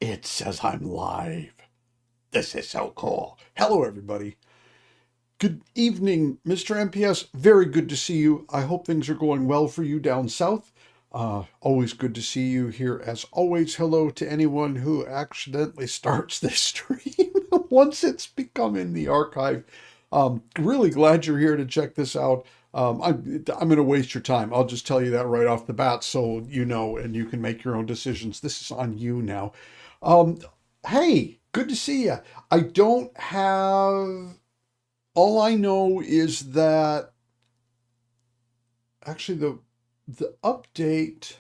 It says I'm live. This is so cool. Hello, everybody. Good evening, Mr. MPS. Very good to see you. I hope things are going well for you down south. Always good to see you here as always. Hello to anyone who accidentally starts this stream once it's become in the archive. Really glad you're here to check this out. I'm going to waste your time. I'll just tell you that right off the bat so you know and you can make your own decisions. This is on you now. Um, hey, good to see you. I don't have, all I know is that actually the update,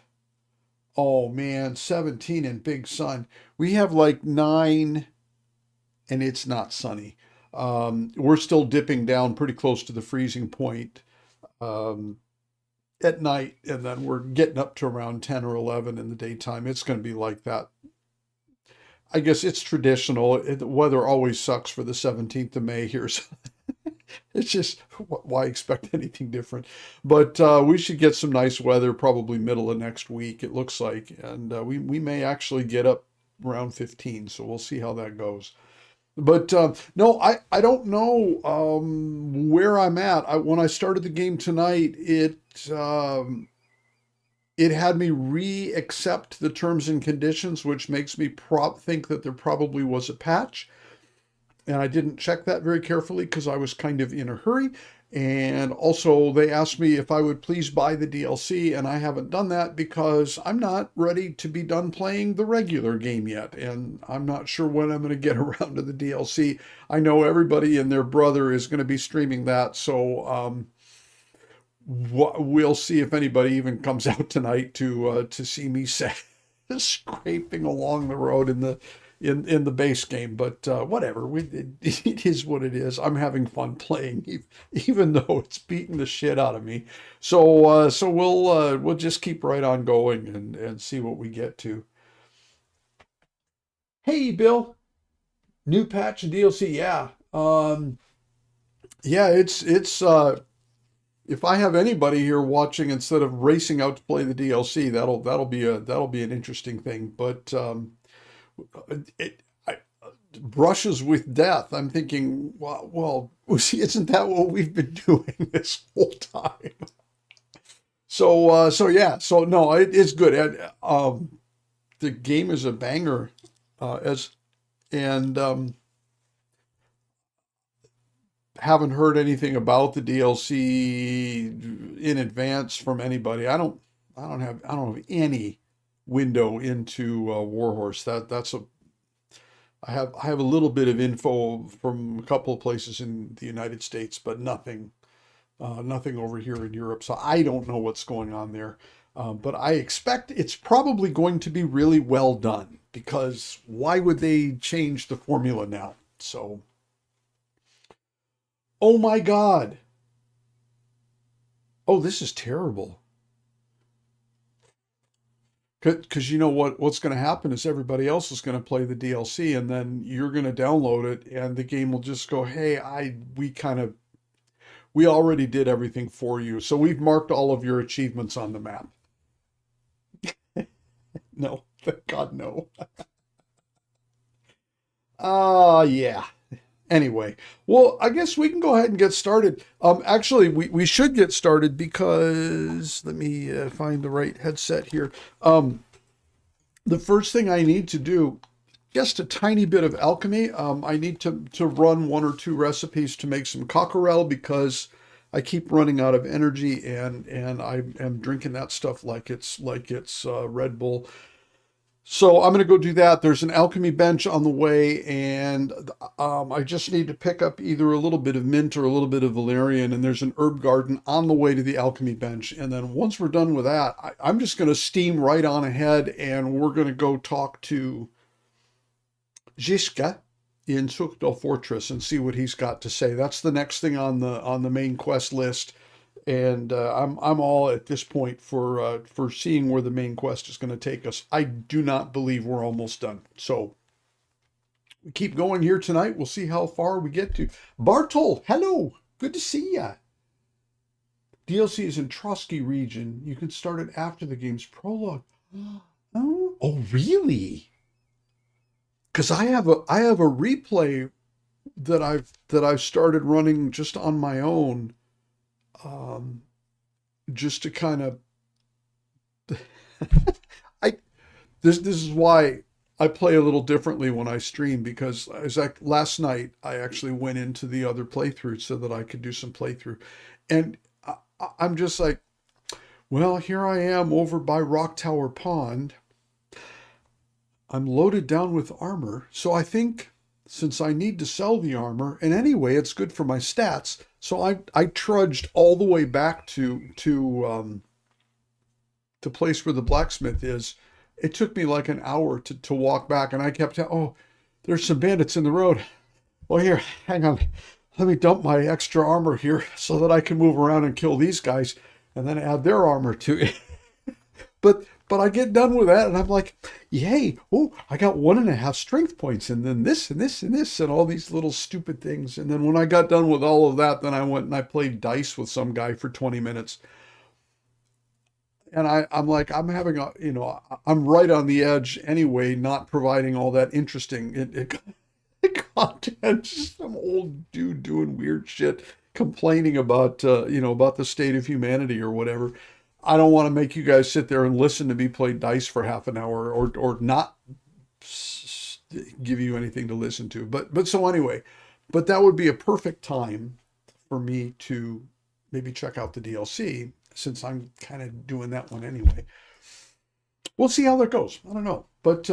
oh man, 17 in Big Sun. We have like 9 and it's not sunny. We're still dipping down pretty close to the freezing point um, at night, and then we're getting up to around 10 or 11 in the daytime. It's going to be like that. I guess it's traditional. The weather always sucks for the 17th of May here. So it's just, why expect anything different? But we should get some nice weather probably middle of next week, it looks like. And we may actually get up around 15. So we'll see how that goes. But no, I don't know where I'm at. When I started the game tonight, it had me re-accept the terms and conditions, which makes me think that there probably was a patch. And I didn't check that very carefully because I was kind of in a hurry. And also they asked me if I would please buy the DLC, and I haven't done that because I'm not ready to be done playing the regular game yet. And I'm not sure when I'm going to get around to the DLC. I know everybody and their brother is going to be streaming that, so we'll see if anybody even comes out tonight to see me scraping along the road in the base game. But whatever, it is what it is. I'm having fun playing, even though it's beating the shit out of me. So we'll just keep right on going and see what we get to. Hey, Bill, new patch and DLC, yeah. Yeah, it's if I have anybody here watching instead of racing out to play the DLC, that'll be an interesting thing. But it brushes with death. I'm thinking, well, isn't that what we've been doing this whole time? So yeah, so no, it's good. The game is a banger, as and haven't heard anything about the DLC in advance from anybody. I don't have any window into Warhorse. I have a little bit of info from a couple of places in the United States, but nothing over here in Europe. So I don't know what's going on there. But I expect it's probably going to be really well done because why would they change the formula now? So, oh my God. Oh, this is terrible. Because you know what's going to happen is everybody else is going to play the DLC, and then you're going to download it, and the game will just go, "Hey, we already did everything for you, so we've marked all of your achievements on the map." No, thank God, no. Yeah. Anyway, well, I guess we can go ahead and get started. Actually, we should get started because let me find the right headset here. The first thing I need to do, just a tiny bit of alchemy. I need to run 1 or 2 recipes to make some cockerel because I keep running out of energy and I am drinking that stuff like it's Red Bull. So I'm going to go do that. There's an alchemy bench on the way, and I just need to pick up either a little bit of mint or a little bit of valerian, and there's an herb garden on the way to the alchemy bench. And then once we're done with that, I'm just going to steam right on ahead, and we're going to go talk to Ziska in Zuchtel Fortress and see what he's got to say. That's the next thing on the main quest list. And I'm all at this point for seeing where the main quest is going to take us. I do not believe we're almost done. So we keep going here tonight. We'll see how far we get to. Bartol, hello. Good to see ya. DLC is in Trotsky region. You can start it after the game's prologue. Oh, really? because I have a replay that I've started running just on my own, um, just to kind of I this is why I play a little differently when I stream, because last night I actually went into the other playthrough so that I could do some playthrough, and I'm just like, well, here I am over by Rock Tower Pond. I'm loaded down with armor, so I think since I need to sell the armor, and anyway, it's good for my stats, so I trudged all the way back to the place where the blacksmith is. It took me like an hour to walk back, and I kept, oh, there's some bandits in the road. Well, here, hang on. Let me dump my extra armor here so that I can move around and kill these guys and then add their armor to it. But I get done with that and I'm like, yay, oh, I got 1.5 strength points, and then this and this and this and all these little stupid things. And then when I got done with all of that, then I went and I played dice with some guy for 20 minutes. And I'm like, I'm having I'm right on the edge anyway, not providing all that interesting content. Just some old dude doing weird shit, complaining about, about the state of humanity or whatever. I don't want to make you guys sit there and listen to me play dice for half an hour, or not give you anything to listen to. But so anyway, but that would be a perfect time for me to maybe check out the DLC, since I'm kind of doing that one anyway. We'll see how that goes. I don't know. But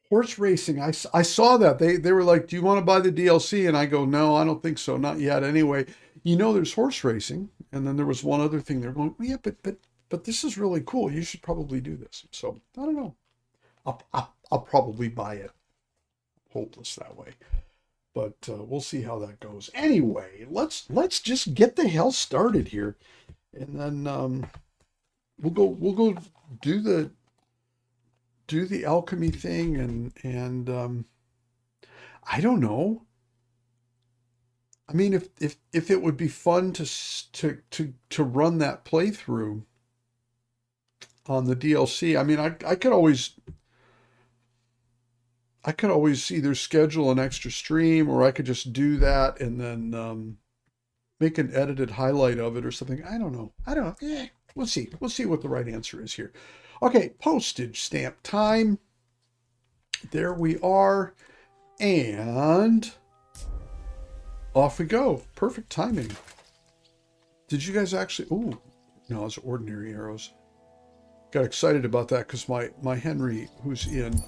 horse racing, I saw that. They were like, do you want to buy the DLC? And I go, no, I don't think so. Not yet. Anyway, there's horse racing. And then there was one other thing. They're going, yeah, but this is really cool. You should probably do this. So I don't know. I'll probably buy it. Hopeless that way. But we'll see how that goes. Anyway, let's just get the hell started here, and then we'll go do the alchemy thing, and I don't know. I mean, if it would be fun to run that playthrough on the DLC. I mean, I could always either schedule an extra stream, or I could just do that and then make an edited highlight of it or something. I don't know. We'll see. We'll see what the right answer is here. Okay, postage stamp time. There we are. And off we go. Perfect timing. Did you guys actually... Oh, no, it's ordinary arrows. Got excited about that because my Henry, who's in...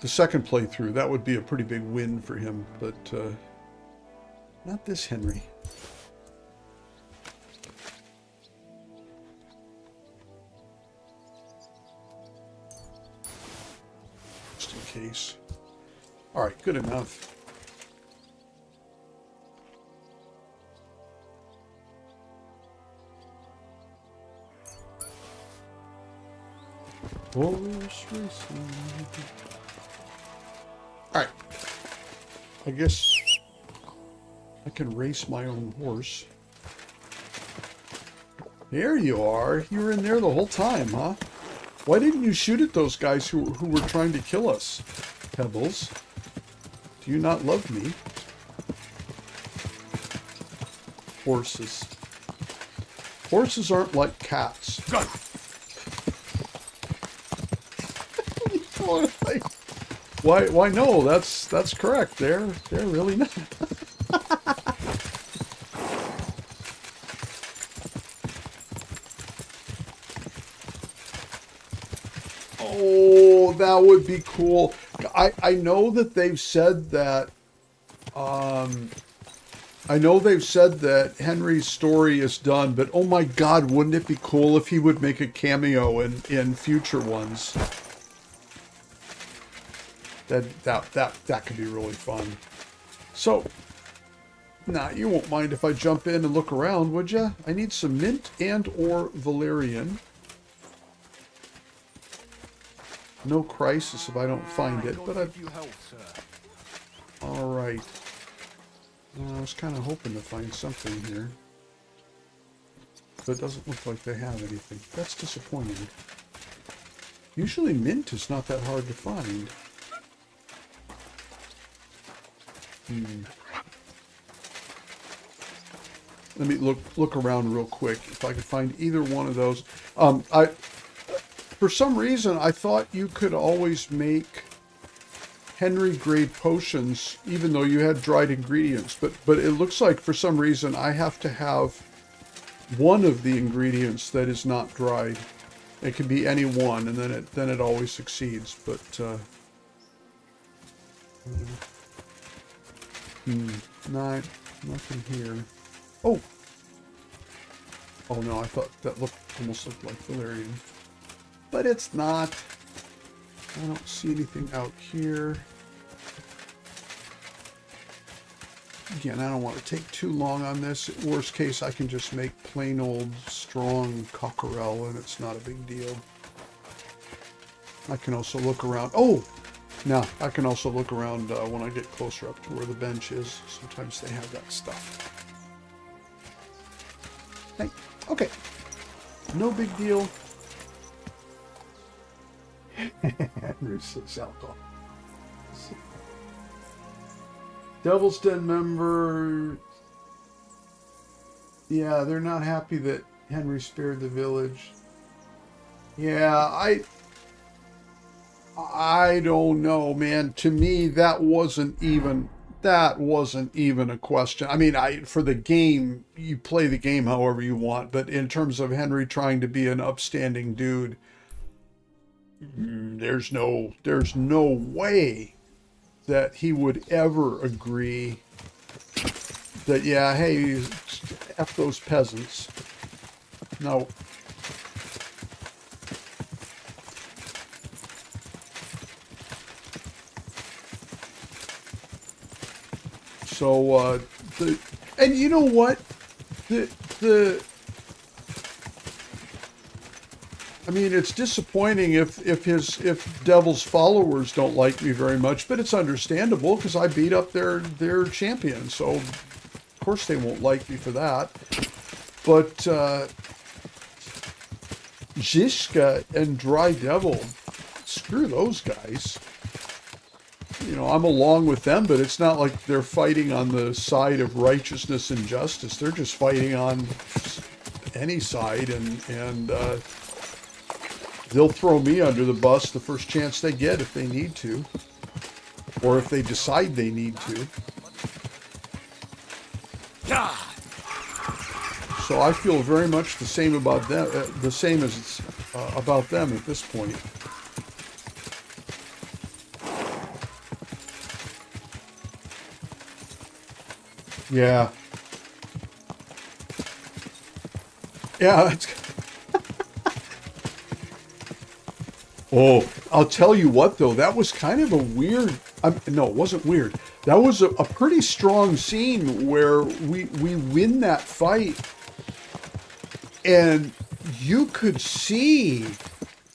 the second playthrough, that would be a pretty big win for him, but not this Henry. Just in case. All right, good enough. Horse racing. All right, I guess I can race my own horse. There you are. You were in there the whole time, huh? Why didn't you shoot at those guys who were trying to kill us? Pebbles, do you not love me? Horses. Horses aren't like cats. Why no, that's correct. They're really not. Oh, that would be cool. I know that they've said that Henry's story is done, but oh my God, wouldn't it be cool if he would make a cameo in future ones? That could be really fun. So, you won't mind if I jump in and look around, would you? I need some mint and or valerian. No crisis if I don't find it, but all right. I was kind of hoping to find something here, but it doesn't look like they have anything. That's disappointing. Usually mint is not that hard to find. Let me look around real quick if I can find either one of those. For some reason, I thought you could always make Henry grade potions even though you had dried ingredients, but it looks like for some reason I have to have one of the ingredients that is not dried. It can be any one, and then it always succeeds. But nothing here. Oh no! I thought that almost looked like valerian, but it's not. I don't see anything out here. Again, I don't want to take too long on this. Worst case, I can just make plain old strong cockerel, and it's not a big deal. I can also look around. Oh! Now, I can also look around when I get closer up to where the bench is. Sometimes they have that stuff. Hey, okay. No big deal. Henry says alcohol. Devil's Den member. Yeah, they're not happy that Henry spared the village. Yeah, I don't know, man. To me, that wasn't even a question. I mean, for the game, you play the game however you want, but in terms of Henry trying to be an upstanding dude, there's no way that he would ever agree that, yeah, hey, F those peasants. No. So, and you know what? I mean, it's disappointing if Devil's followers don't like me very much, but it's understandable because I beat up their champion, so of course they won't like me for that. But Zizka and Dry Devil, screw those guys. You know, I'm along with them, but it's not like they're fighting on the side of righteousness and justice. They're just fighting on any side, and they'll throw me under the bus the first chance they get if they need to, or if they decide they need to. So I feel very much the same about them, the same as about them at this point. Yeah. Yeah, that's... Oh, I'll tell you what, though. That was kind of a weird... no, it wasn't weird. That was a pretty strong scene where we win that fight. And you could see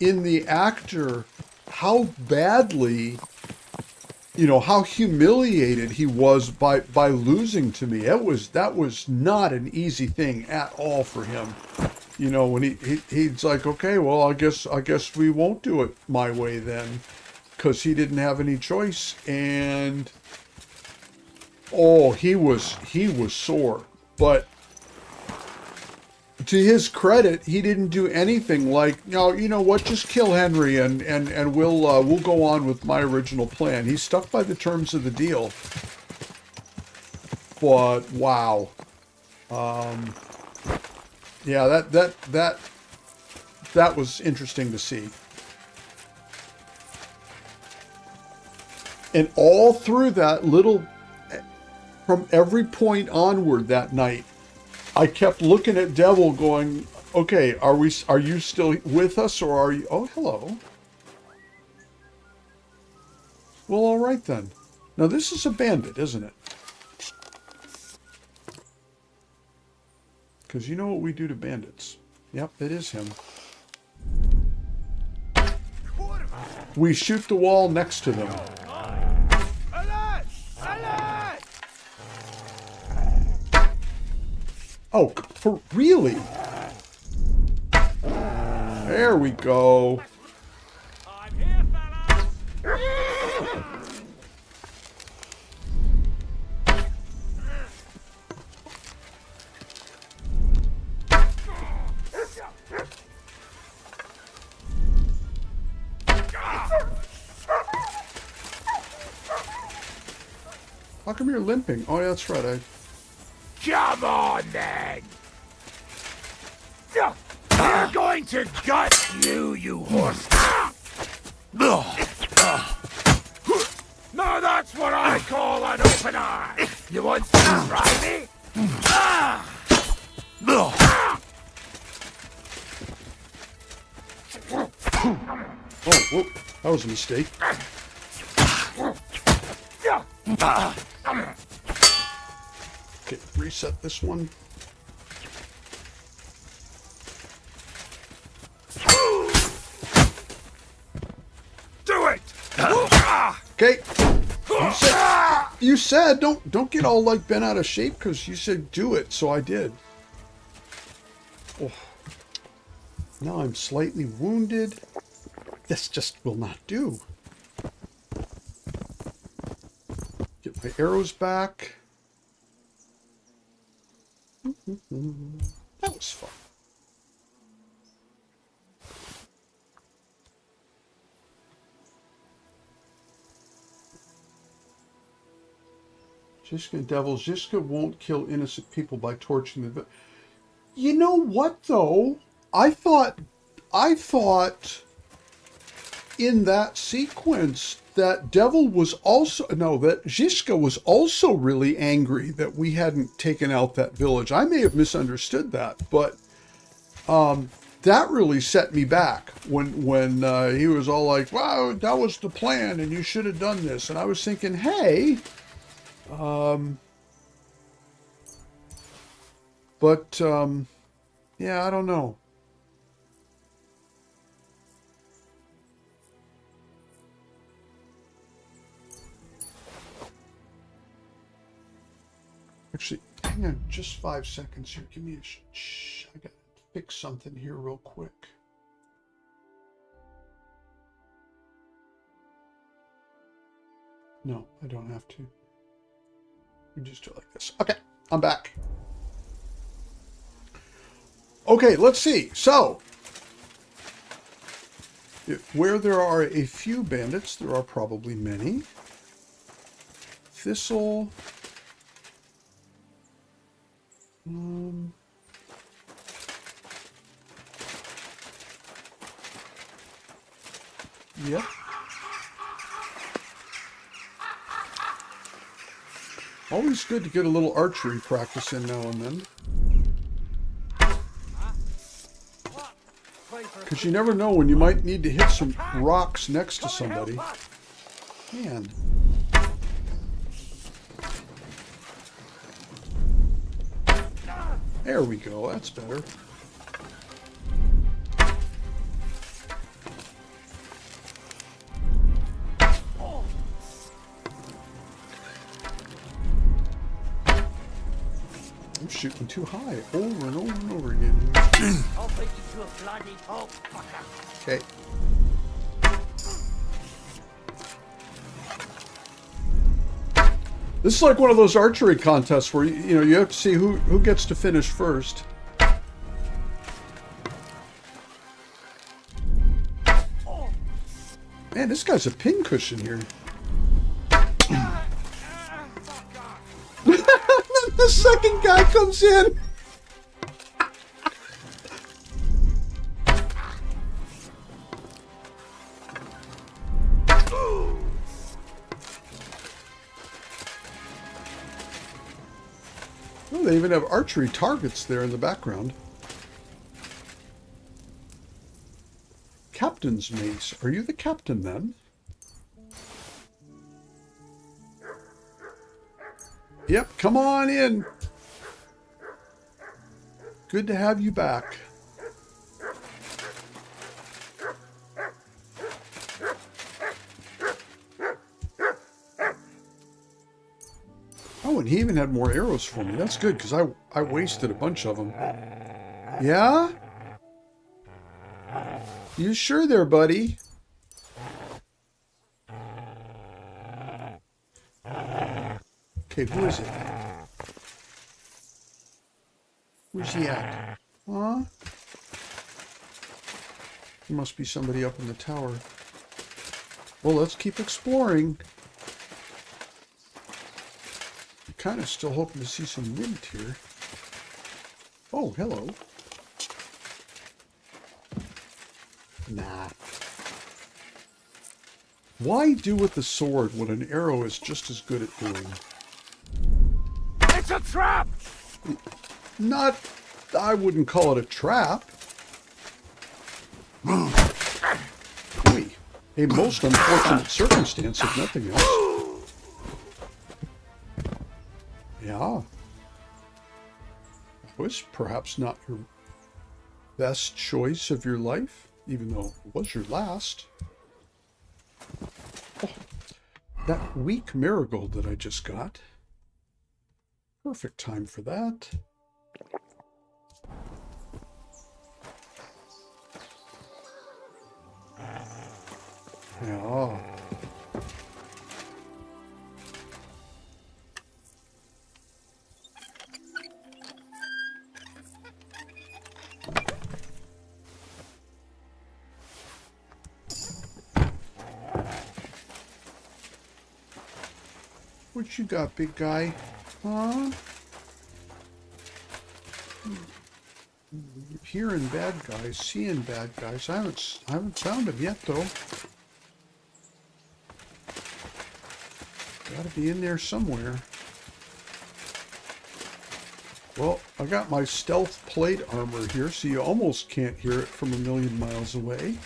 in the actor how badly... You know, how humiliated he was by losing to me. That was not an easy thing at all for him. You know, when he's like, okay, well, I guess we won't do it my way then, because he didn't have any choice. And oh, he was sore. But to his credit, he didn't do anything like, no, you know what, just kill Henry and we'll go on with my original plan. He stuck by the terms of the deal. But wow. Yeah, that was interesting to see. And all through that little, from every point onward that night, I kept looking at Devil going, okay, are you still with us, or are you... Oh, hello. Well, all right then. Now, this is a bandit, isn't it? Because you know what we do to bandits. Yep, it is him. We shoot the wall next to them. Oh, for really? There we go. How come you're limping? Oh, yeah, that's right. Come on, then! We're going to gut you, you horse! Now that's what I call an open eye! You want to try me? Oh, whoop. That was a mistake. Okay, reset this one. Do it! Okay. You said don't get all like bent out of shape because you said do it, so I did. Oh. Now I'm slightly wounded. This just will not do. Get my arrows back. That was fun. Zizka Devils. Zizka won't kill innocent people by torturing them. You know what, though? I thought in that sequence that Devil was also, no, that Zizka was also really angry that we hadn't taken out that village. I may have misunderstood that, but that really set me back when he was all like, wow, that was the plan and you should have done this. And I was thinking, hey, yeah, I don't know. Actually, hang on just 5 seconds here. Give me a I gotta fix something here real quick. No, I don't have to. We just do it like this. Okay, I'm back. Okay, let's see. So, where there are a few bandits, there are probably many. Thistle. Yep. Always good to get a little archery practice in now and then. Because you never know when you might need to hit some rocks next to somebody. Man. There we go, that's better. I'm shooting too high over and over and over again. I'll take you to a bloody pulp, fucker. Okay. This is like one of those archery contests where you have to see who gets to finish first. Man, this guy's a pincushion here. The second guy comes in. Oh, they even have archery targets there in the background. Captain's mace. Are you the captain then? Yep, come on in. Good to have you back. Oh, and he even had more arrows for me. That's good, because I wasted a bunch of them. Yeah? You sure there, buddy? Okay, who is it? Where's he at? Huh? There must be somebody up in the tower. Well, let's keep exploring. kind of still hoping to see some mint here. Oh, hello. Nah. Why do with the sword what an arrow is just as good at doing? It's a trap! Not, I wouldn't call it a trap. Oy. A most unfortunate circumstance, if nothing else. Yeah. That was perhaps not your best choice of your life, even though it was your last. Oh, that weak marigold that I just got. Perfect time for that. Yeah. What you got, big guy? Huh? Hearing bad guys, seeing bad guys. I haven't found him yet, though. Gotta be in there somewhere. Well, I got my stealth plate armor here, so you almost can't hear it from a million miles away.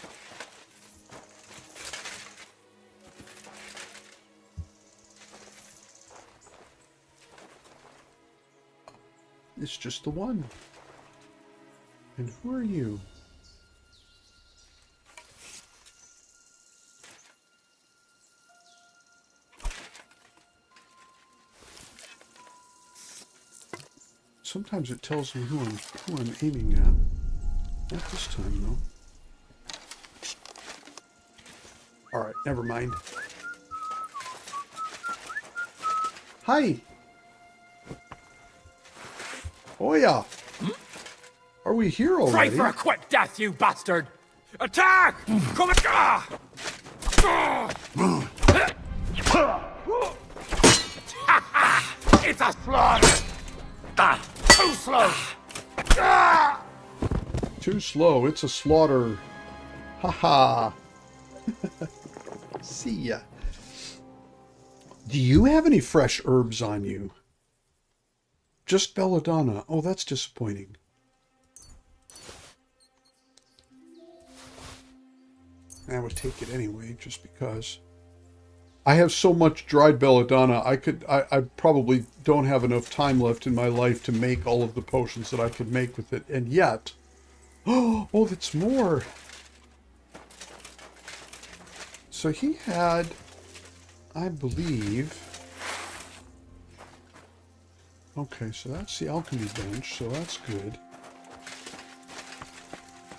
It's just the one. And who are you? Sometimes it tells me who I'm aiming at. Not this time, though. All right, never mind. Hi. Oh yeah. Are we here already? Pray for a quick death, you bastard! Attack! Come It's a slaughter! Too slow! Too slow. It's a slaughter. Haha. See ya. Do you have any fresh herbs on you? Just belladonna. Oh, that's disappointing. I would take it anyway, just because. I have so much dried belladonna, I probably don't have enough time left in my life to make all of the potions that I could make with it. And yet, oh, that's more. So he had, I believe, okay, so that's the alchemy bench, so that's good.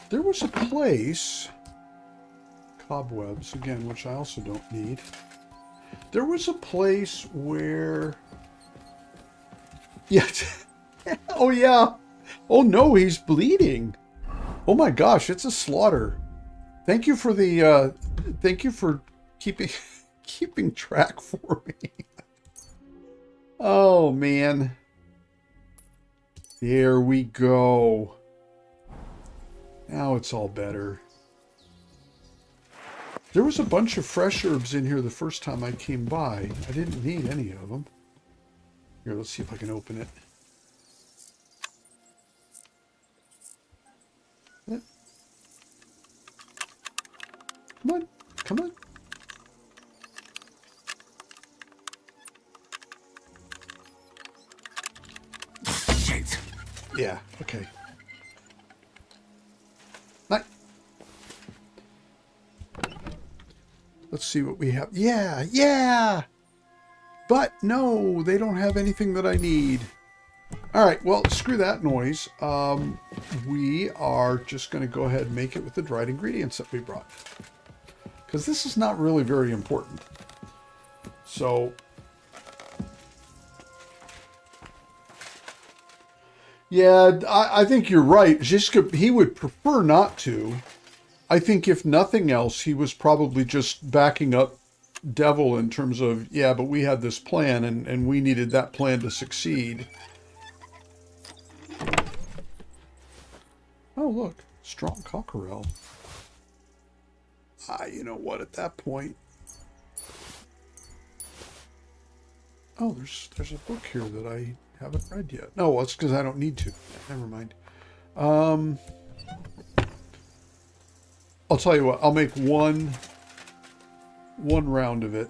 There was a place, cobwebs, again, which I also don't need. There was a place where, yeah, oh yeah, oh no, he's bleeding. Oh my gosh, it's a slaughter. Thank you for the, thank you for keeping track for me. Oh man. There we go. Now it's all better. There was a bunch of fresh herbs in here the first time I came by. I didn't need any of them. Here, let's see if I can open it. Come on, come on. Shit! Yeah, okay. Night. Let's see what we have. Yeah, yeah! But no, they don't have anything that I need. All right, well, screw that noise. We are just going to go ahead and make it with the dried ingredients that we brought. Because this is not really very important. So, yeah, I think you're right. Jiska, he would prefer not to. I think if nothing else, he was probably just backing up devil in terms of, yeah, but we had this plan and we needed that plan to succeed. Oh, look, strong cockerel. You know what, at that point. Oh, there's a book here that I haven't read yet. No, it's because I don't need to. Never mind. I'll tell you what, I'll make one round of it,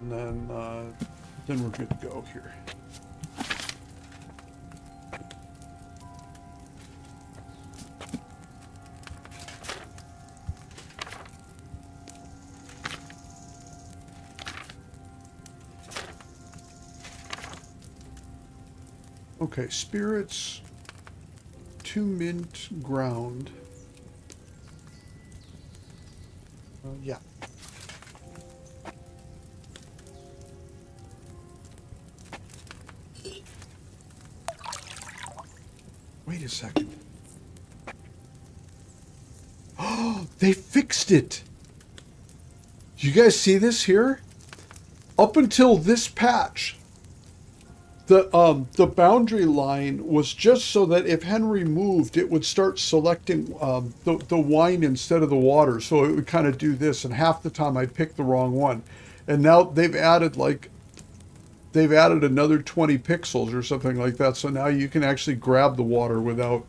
and then we're good to go here. Okay, spirits, 2 mint ground. Yeah. Wait a second. Oh, they fixed it. You guys see this here? Up until this patch, the boundary line was just so that if Henry moved, it would start selecting the wine instead of the water. So it would kind of do this, and half the time I'd pick the wrong one. And now they've added another 20 pixels or something like that. So now you can actually grab the water without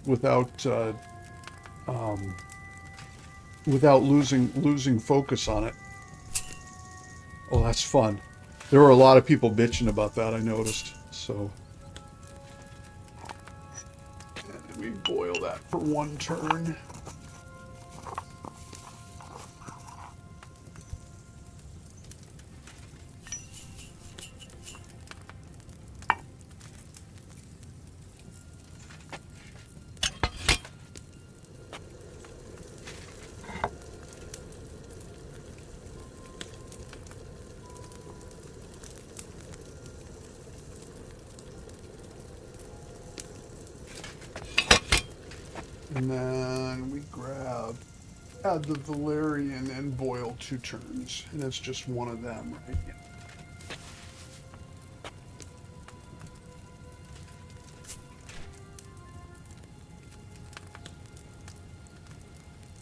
losing focus on it. Oh, that's fun. There were a lot of people bitching about that, I noticed. So and we boil that for 1 turn. And then we add the valerian and boil 2 turns. And it's just one of them, right? Yeah.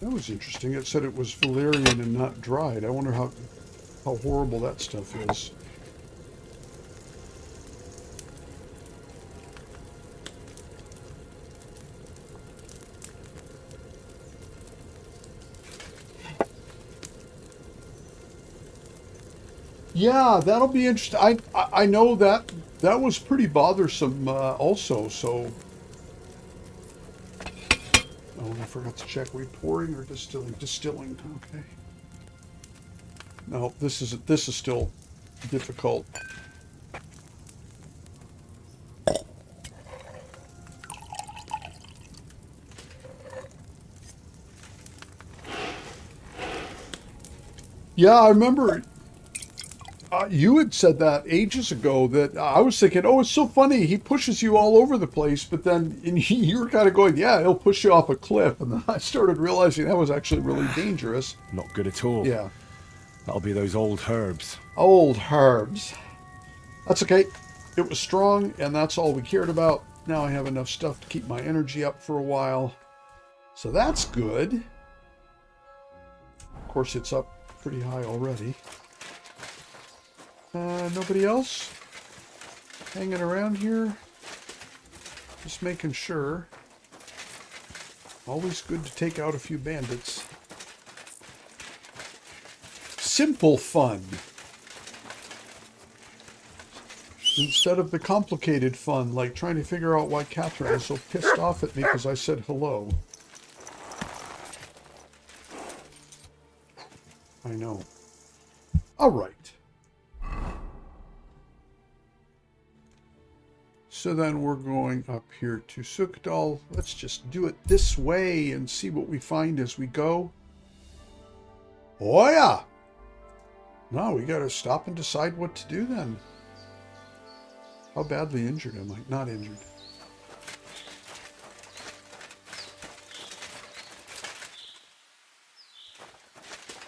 That was interesting. It said it was valerian and not dried. I wonder how horrible that stuff is. Yeah, that'll be interesting. I know that was pretty bothersome also. So, oh, I forgot to check. We pouring or distilling? Distilling. Okay. No, this is still difficult. Yeah, I remember. You had said that ages ago that I was thinking, oh, it's so funny. He pushes you all over the place, but then you were kind of going, yeah, he'll push you off a cliff. And then I started realizing that was actually really dangerous. Not good at all. Yeah. That'll be those old herbs. Old herbs. That's okay. It was strong, and that's all we cared about. Now I have enough stuff to keep my energy up for a while. So that's good. Of course, it's up pretty high already. Nobody else hanging around here? Just making sure. Always good to take out a few bandits. Simple fun. Instead of the complicated fun, like trying to figure out why Katherine is so pissed off at me because I said hello. I know. All right. So then we're going up here to Sukdal. Let's just do it this way and see what we find as we go. Oh yeah! No, we gotta stop and decide what to do then. How badly injured am I? Not injured.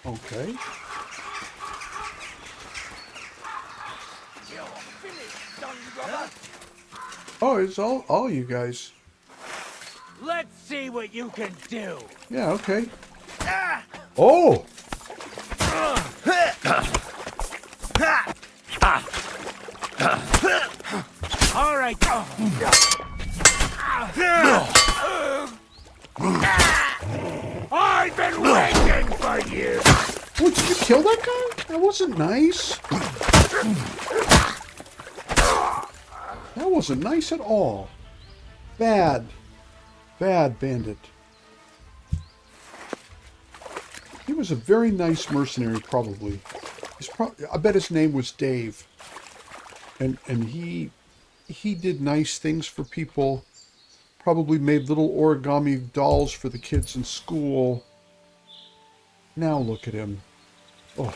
Okay. Oh, it's all you guys. Let's see what you can do. Yeah, okay. Oh! All right. I've been waiting for you. Oh, did you kill that guy? That wasn't nice. That wasn't nice at all. Bad. Bad bandit. He was a very nice mercenary, probably. I bet his name was Dave. And he did nice things for people. Probably made little origami dolls for the kids in school. Now look at him. Oh.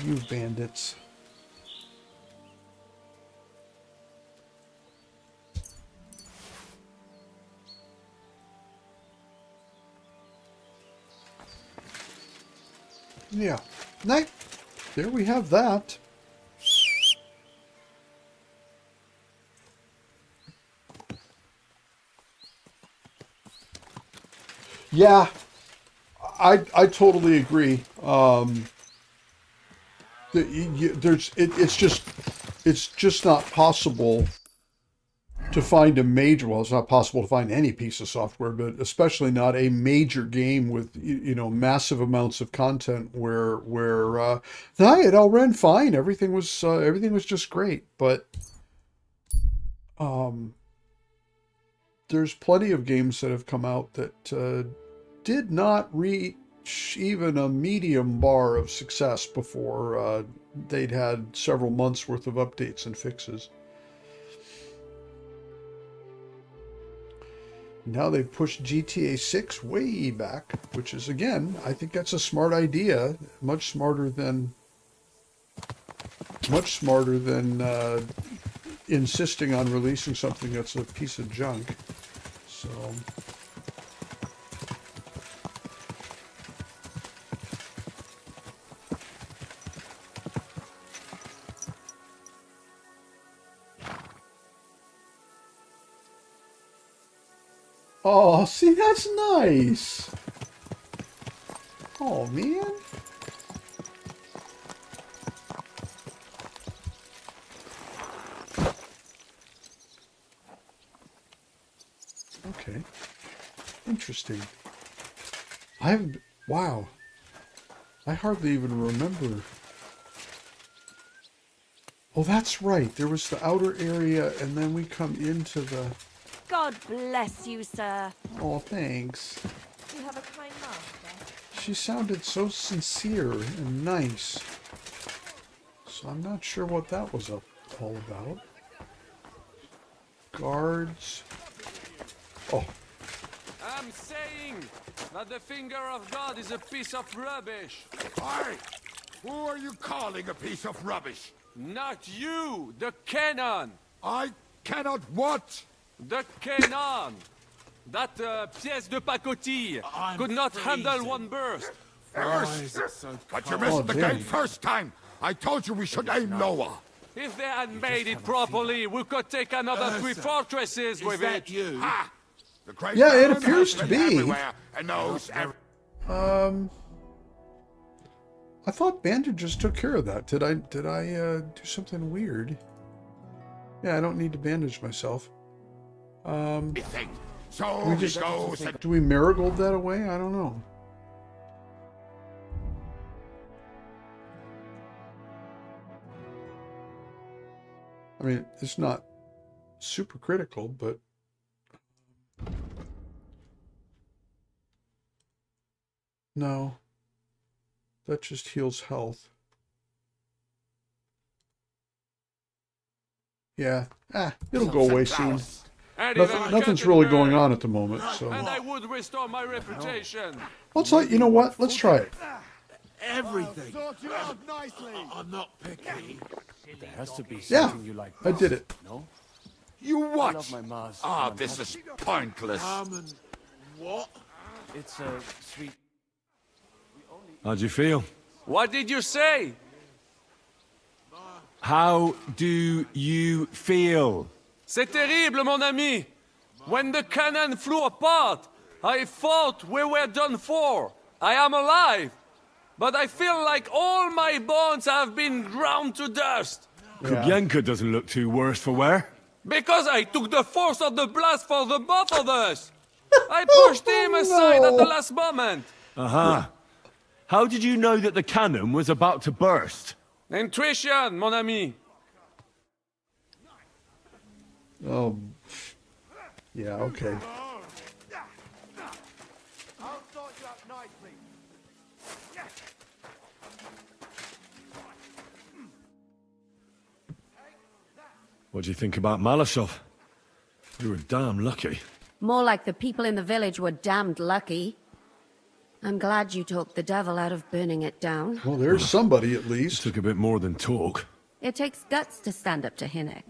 You bandits. Yeah. Night. There we have that. Yeah. I totally agree. It's just not possible to find a major, well, it's not possible to find any piece of software, but especially not a major game with, massive amounts of content where it all ran fine. Everything was just great. But there's plenty of games that have come out that did not reach even a medium bar of success before they'd had several months worth of updates and fixes. Now they've pushed GTA 6 way back, which is, again, I think that's a smart idea. Much smarter than insisting on releasing something that's a piece of junk. So... Oh, see, that's nice. Oh, man. Okay. Interesting. Wow. I hardly even remember. Oh, that's right. There was the outer area, and then we come into the... God bless you, sir. Oh, thanks. You have a kind master. She sounded so sincere and nice. So I'm not sure what that was all about. Guards. Oh. I'm saying that the finger of God is a piece of rubbish. Hey, who are you calling a piece of rubbish? Not you, the cannon. I cannot what? The cannon. That pièce de pacotille could not handle one burst. First, but you missed the game first time. I told you we should aim lower. If they had made it properly, we could take another 3 fortresses with it. You? Ha! The great Yeah, it Baron appears has to been be. everywhere and knows I thought Bandit just took care of that. Did I do something weird? Yeah, I don't need to bandage myself. everything. So We he just goes and do we marigold that away? I don't know. I mean, it's not super critical, but no. That just heals health. Yeah. It'll go away soon. And Nothing's really going on at the moment, so. And I would restore my reputation. You know what? Let's try it. Everything. I'm not picky. There has to be Yeah, something you like. I did it. No? you I what? love my Mars. Ah, and I'm this is happy. pointless. And what? It's a sweet. How'd you feel? What did you say? How do you feel? C'est terrible, mon ami. When the cannon flew apart, I thought we were done for. I am alive, but I feel like all my bones have been ground to dust. Kubyanka doesn't look too worse for wear. Because I took the force of the blast for the both of us. I pushed him aside at the last moment. Aha. How did you know that the cannon was about to burst? Intuition, mon ami. Oh, yeah, okay. What do you think about Maleshov? You were damn lucky. More like the people in the village were damned lucky. I'm glad you talked the devil out of burning it down. Well, there's somebody at least. Took a bit more than talk. It takes guts to stand up to Hinnek.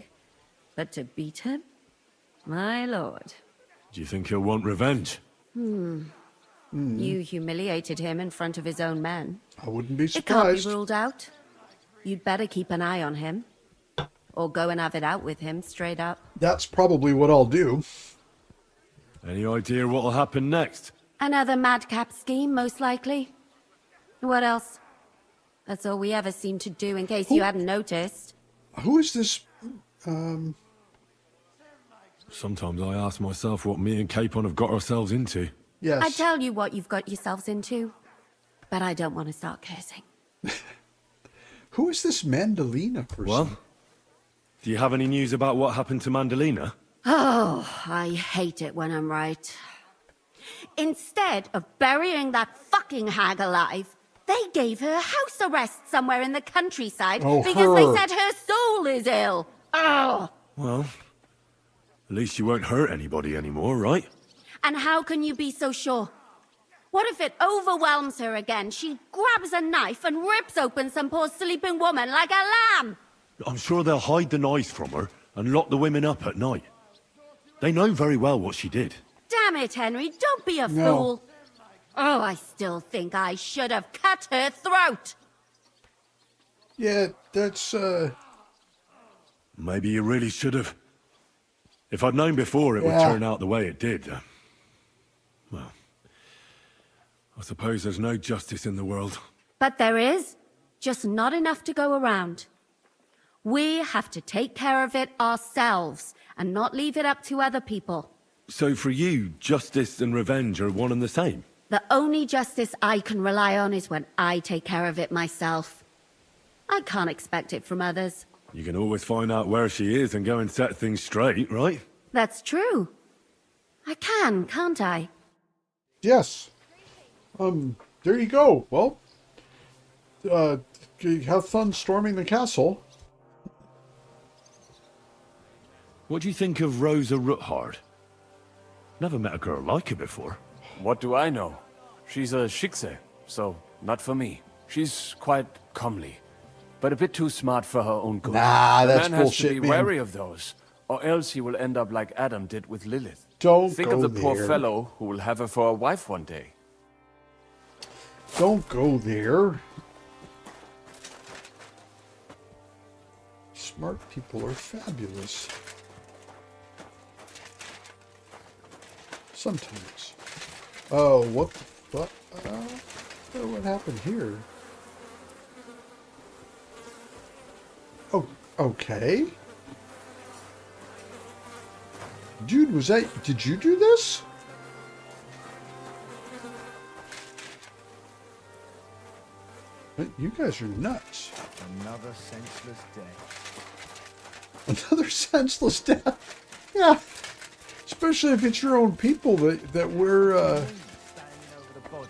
But to beat him? My lord. Do you think he'll want revenge? You humiliated him in front of his own men. I wouldn't be It can't be surprised. ruled out. You'd better keep an eye on him. Or go and have it out with him, straight up. That's probably what I'll do. Any idea what'll happen next? Another madcap scheme, most likely. What else? That's all we ever seem to do, in case you hadn't noticed. Who is this? Sometimes I ask myself what me and Capon have got ourselves into. Yes. I tell you what you've got yourselves into, but I don't want to start cursing. Who is this Mandalina person? Well, do you have any news about what happened to Mandalina? Oh, I hate it when I'm right. Instead of burying that fucking hag alive, they gave her house arrest somewhere in the countryside because her. they said her soul is ill. Oh! Well, at least you won't hurt anybody anymore, right? And how can you be so sure? What if it overwhelms her again? She grabs a knife and rips open some poor sleeping woman like a lamb. I'm sure they'll hide the knives from her and lock the women up at night. They know very well what she did. Damn it, Henry, don't be a No. fool. Oh, I still think I should have cut her throat. Yeah, that's, Maybe you really should have. If I'd known before it would Yeah. turn out the way it did, well, I suppose there's no justice in the world. But there is, just not enough to go around. We have to take care of it ourselves and not leave it up to other people. So for you, justice and revenge are one and the same? The only justice I can rely on is when I take care of it myself. I can't expect it from others. You can always find out where she is and go and set things straight, right? That's true. I can, can't I? yes. There you go. Well, have fun storming the castle. What do you think of Rosa Ruthard? Never met a girl like her before. What do I know? She's a Schickse, so not for me. She's quite comely, but a bit too smart for her own good. Nah, that's The man has bullshit, to be man. wary of those, or else he will end up like Adam did with Lilith. Don't Think go of the poor there. fellow who will have her for a wife one day. Don't go there. Smart people are fabulous. Sometimes. Oh, what the fuck? What happened here? Oh, okay. Dude, did you do this? You guys are nuts. Another senseless death. Another senseless death. Yeah. Especially if it's your own people that we're, Standing over the body.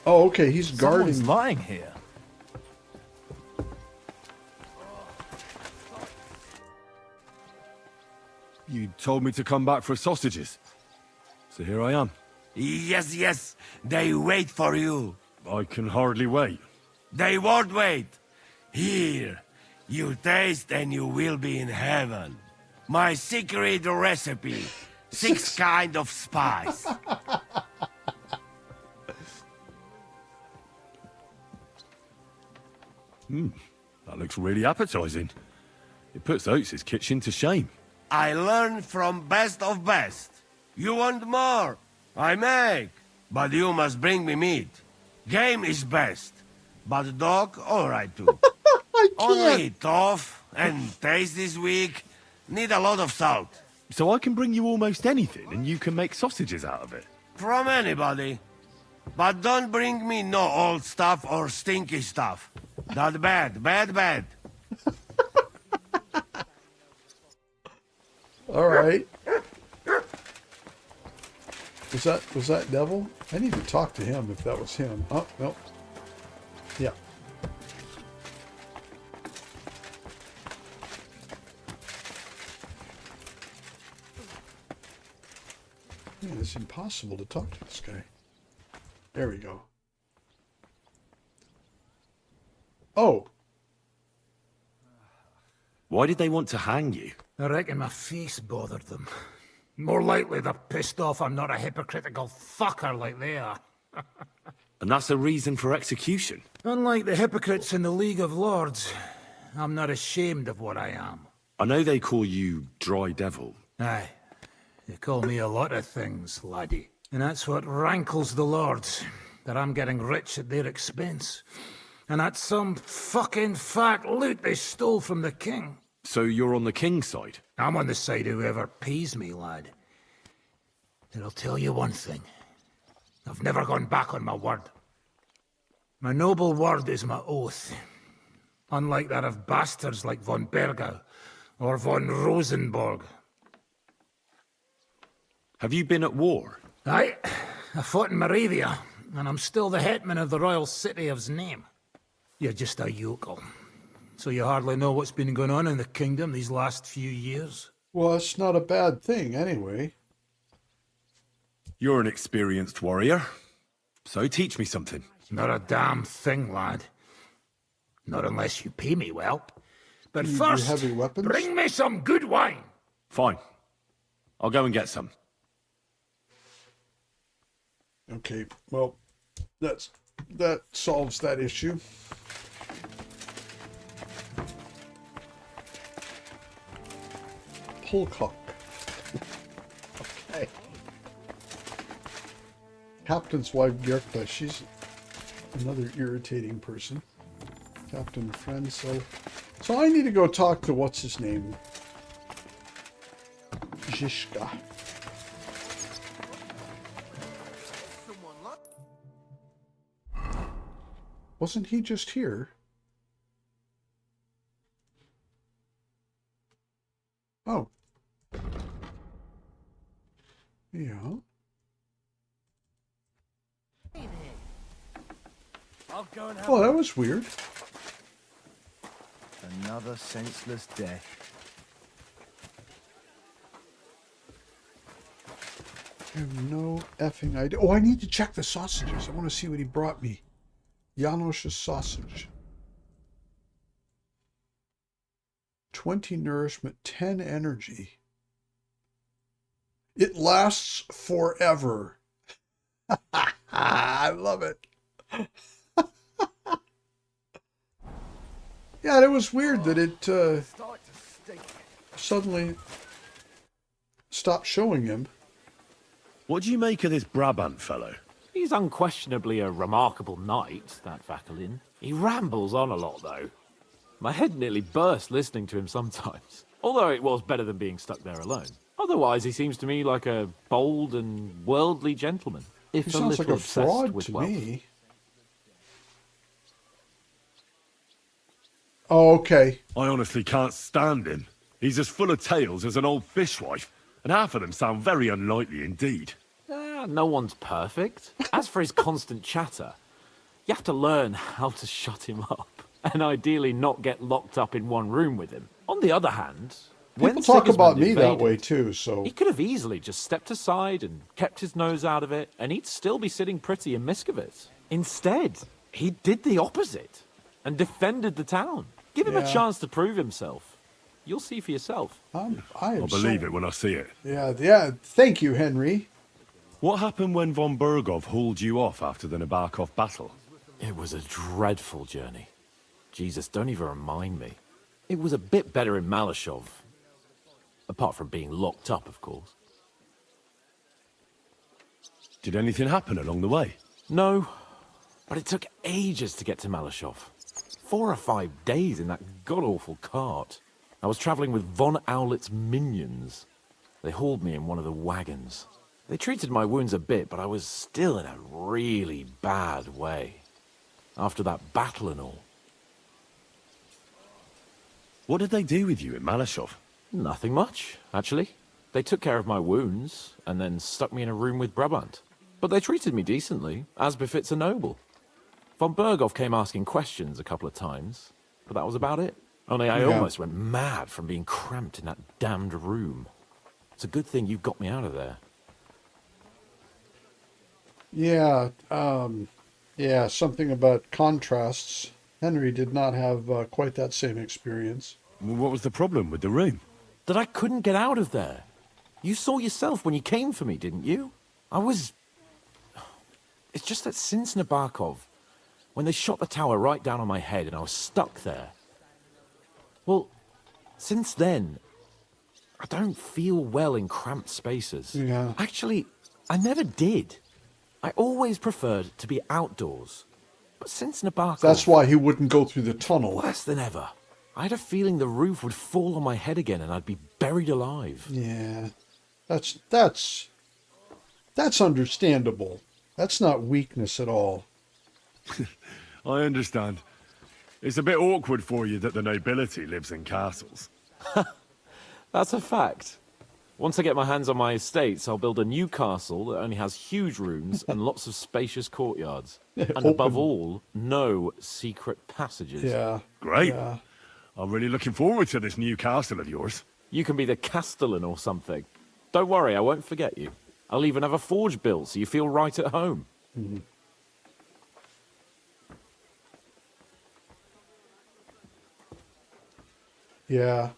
Oh, okay, he's Someone's guarding. lying here. You told me to come back for sausages. So here I am. Yes, yes, they wait for you. I can hardly wait. They won't wait. Here, you taste and you will be in heaven. My secret recipe. 6 kind of spice. That looks really appetizing. It puts Oates' kitchen to shame. I learn from best of best. You want more? I make. But you must bring me meat. Game is best. But dog, alright too. I can't. Only tough and taste is weak. Need a lot of salt. So I can bring you almost anything and you can make sausages out of it. From anybody. But don't bring me no old stuff or stinky stuff. That bad, bad, bad. All right. Was that Neville? I need to talk to him if that was him. Oh, no. Yeah. Man, it's impossible to talk to this guy. There we go. Oh. Why did they want to hang you? I reckon my face bothered them. More likely they're pissed off I'm not a hypocritical fucker like they are. And that's a reason for execution? Unlike the hypocrites in the League of Lords, I'm not ashamed of what I am. I know they call you Dry Devil. Aye, they call me a lot of things, laddie. And that's what rankles the Lords, that I'm getting rich at their expense. And that's some fucking fat loot they stole from the king. So you're on the king's side? I'm on the side of whoever pays me, lad. And I'll tell you one thing. I've never gone back on my word. My noble word is my oath. Unlike that of bastards like von Bergow or von Rosenborg. Have you been at war? Aye, I fought in Moravia, and I'm still the hetman of the royal city of Znaim. You're just a yokel. So you hardly know what's been going on in the kingdom these last few years? Well, it's not a bad thing anyway. You're an experienced warrior. So teach me something. Not a damn thing, lad. Not unless you pay me well. But You first, heavy weapons? bring me some good wine. Fine. I'll go and get some. Okay, well, that solves that issue. Polcock. Okay. Captain's wife Gerta, she's another irritating person. Captain friend, so I need to go talk to what's his name? Zishka. Wasn't he just here? Oh. Yeah. Oh, that was weird. Another senseless death. I have no effing idea. Oh, I need to check the sausages. I want to see what he brought me. Janosch's sausage. 20 nourishment, 10 energy. It lasts forever. I love it. Yeah, it was weird that it suddenly stopped showing him. What do you make of this Brabant fellow? He's unquestionably a remarkable knight, that Vakelin. He rambles on a lot, though. My head nearly burst listening to him sometimes. Although it was better than being stuck there alone. Otherwise, he seems to me like a bold and worldly gentleman. If He a sounds like little a obsessed fraud with to wealth. me. Oh, okay. I honestly can't stand him. He's as full of tales as an old fishwife, and half of them sound very unlikely indeed. No one's perfect. As for his constant chatter, you have to learn how to shut him up, and ideally not get locked up in one room with him. On the other hand, when People talk about Sigismund me that invaded, way too, so he could have easily just stepped aside and kept his nose out of it, and he'd still be sitting pretty in Miskovitz. Instead, he did the opposite and defended the town. Give him a Yeah. chance to prove himself. You'll see for yourself. I'll believe it when I see it. Yeah. Thank you, Henry. What happened when von Bergow hauled you off after the Nabokov battle? It was a dreadful journey. Jesus, don't even remind me. It was a bit better in Maleshov. Apart from being locked up, of course. Did anything happen along the way? No, but it took ages to get to Maleshov. 4 or 5 days in that god-awful cart. I was traveling with Von Owlet's minions. They hauled me in one of the wagons. They treated my wounds a bit, but I was still in a really bad way. After that battle and all. What did they do with you in Maleshov? Nothing much, actually. They took care of my wounds, and then stuck me in a room with Brabant. But they treated me decently, as befits a noble. Von Bergow came asking questions a couple of times, but that was about it. Only I almost went mad from being cramped in that damned room. It's a good thing you got me out of there. Yeah, yeah, something about contrasts. Henry did not have quite that same experience. Well, what was the problem with the room? That I couldn't get out of there. You saw yourself when you came for me, didn't you? It's just that since Nabokov, when they shot the tower right down on my head and I was stuck there. Well, since then, I don't feel well in cramped spaces. Yeah. Actually, I never did. I always preferred to be outdoors. But since Nabokov... That's why he wouldn't go through the tunnel. Worse than ever. I had a feeling the roof would fall on my head again and I'd be buried alive. Yeah. That's understandable. That's not weakness at all. I understand. It's a bit awkward for you that the nobility lives in castles. That's a fact. Once I get my hands on my estates, I'll build a new castle that only has huge rooms and lots of spacious courtyards. And above all, no secret passages. Yeah. Great. Yeah. I'm really looking forward to this new castle of yours. You can be the castellan or something. Don't worry, I won't forget you. I'll even have a forge built so you feel right at home. Mm-hmm. Yeah.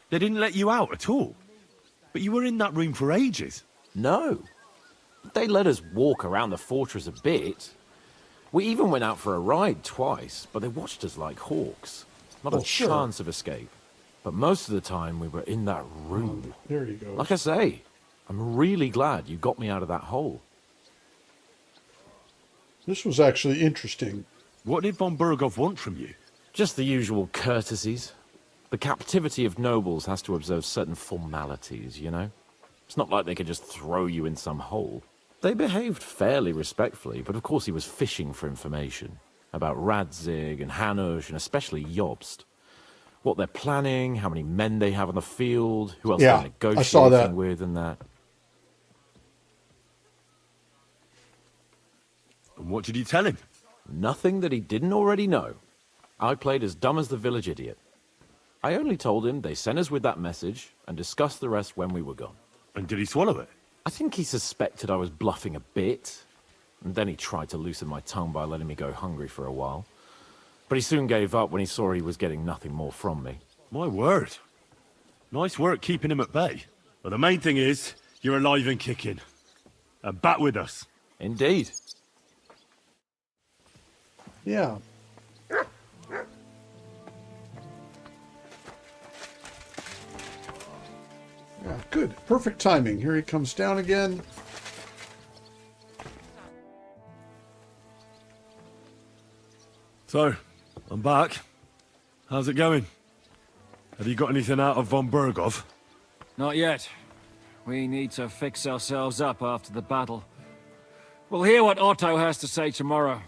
They didn't let you out at all. But you were in that room for ages. No. They let us walk around the fortress a bit. We even went out for a ride twice, but they watched us like hawks. Not a chance of escape. But most of the time we were in that room. There you go. Like I say, I'm really glad you got me out of that hole. This was actually interesting. What did von Bergow want from you? Just the usual courtesies. The captivity of nobles has to observe certain formalities, you know? It's not like they could just throw you in some hole. They behaved fairly respectfully, but of course he was fishing for information. About Radzig and Hanush, and especially Jobst. What they're planning, how many men they have on the field, who else they're negotiating with, and that. And what did you tell him? Nothing that he didn't already know. I played as dumb as the village idiot. I only told him they sent us with that message and discussed the rest when we were gone. And did he swallow it? I think he suspected I was bluffing a bit, and then he tried to loosen my tongue by letting me go hungry for a while. But he soon gave up when he saw he was getting nothing more from me. My word. Nice work keeping him at bay. But the main thing is, you're alive and kicking. And back with us. Indeed. Yeah. Yeah, good. Perfect timing. Here he comes down again. So, I'm back. How's it going? Have you got anything out of von Bergow? Not yet. We need to fix ourselves up after the battle. We'll hear what Otto has to say tomorrow.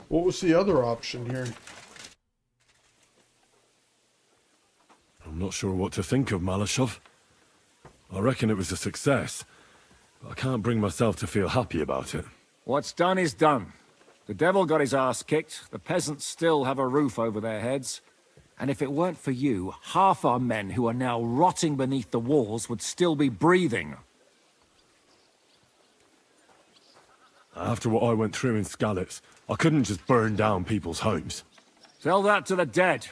What was the other option here? I'm not sure what to think of Maleshov. I reckon it was a success, but I can't bring myself to feel happy about it. What's done is done. The devil got his ass kicked, the peasants still have a roof over their heads, and if it weren't for you, half our men who are now rotting beneath the walls would still be breathing. After what I went through in Skalitz, I couldn't just burn down people's homes. Tell that to the dead.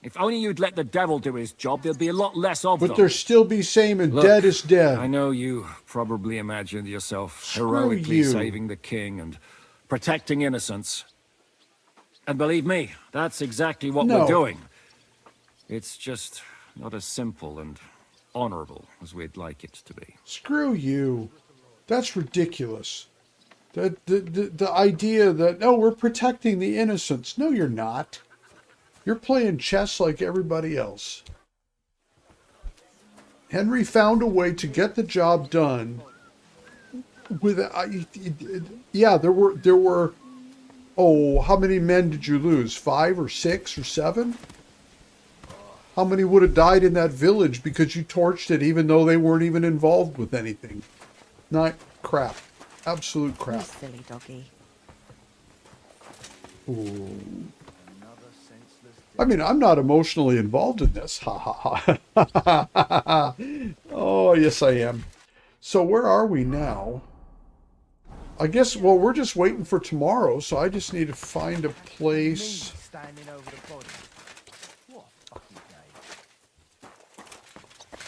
If only you'd let the devil do his job, there'd be a lot less of them. But there still be same and Look, dead is dead. I know you probably imagined yourself Screw heroically you. saving the king and protecting innocence. And believe me, that's exactly what No. we're doing. It's just not as simple and honorable as we'd like it to be. Screw you. That's ridiculous. The idea that, oh, we're protecting the innocents. No, you're not. You're playing chess like everybody else. Henry found a way to get the job done. Yeah, there were. Oh, how many men did you lose? 5 or 6 or 7? How many would have died in that village because you torched it, even though they weren't even involved with anything? Not crap. Absolute crap. You silly doggy. Ooh. I mean, I'm not emotionally involved in this. Ha ha ha. Oh, yes, I am. So where are we now? I guess, well, we're just waiting for tomorrow, so I just need to find a place.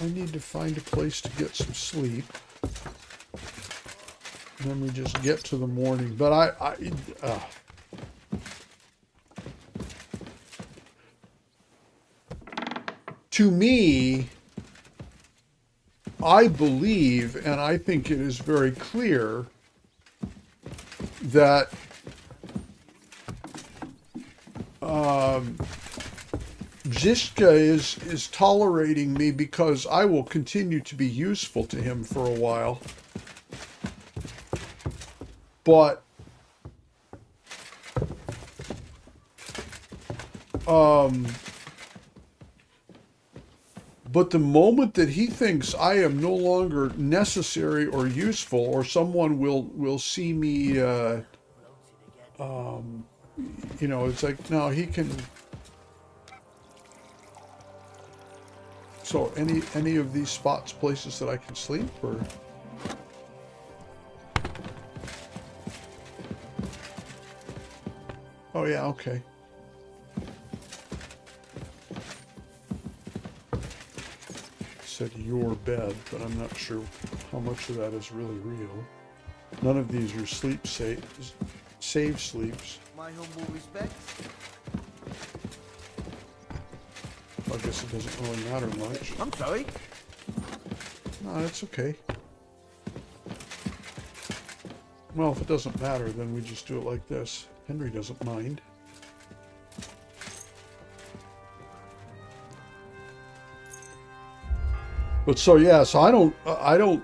I need to find a place to get some sleep. And then we just get to the morning. But to me, I believe, and I think it is very clear, that Ziska is tolerating me because I will continue to be useful to him for a while. But the moment that he thinks I am no longer necessary or useful, or someone will see me, you know, it's like, no, he can. So any of these spots, places that I can sleep, or? Oh yeah, okay. Said your bed, but I'm not sure how much of that is really real. None of these are save sleeps. My humble respects. I guess it doesn't really matter much. I'm sorry. No, it's okay. Well, if it doesn't matter, then we just do it like this. Henry doesn't mind. But so yeah, so I don't,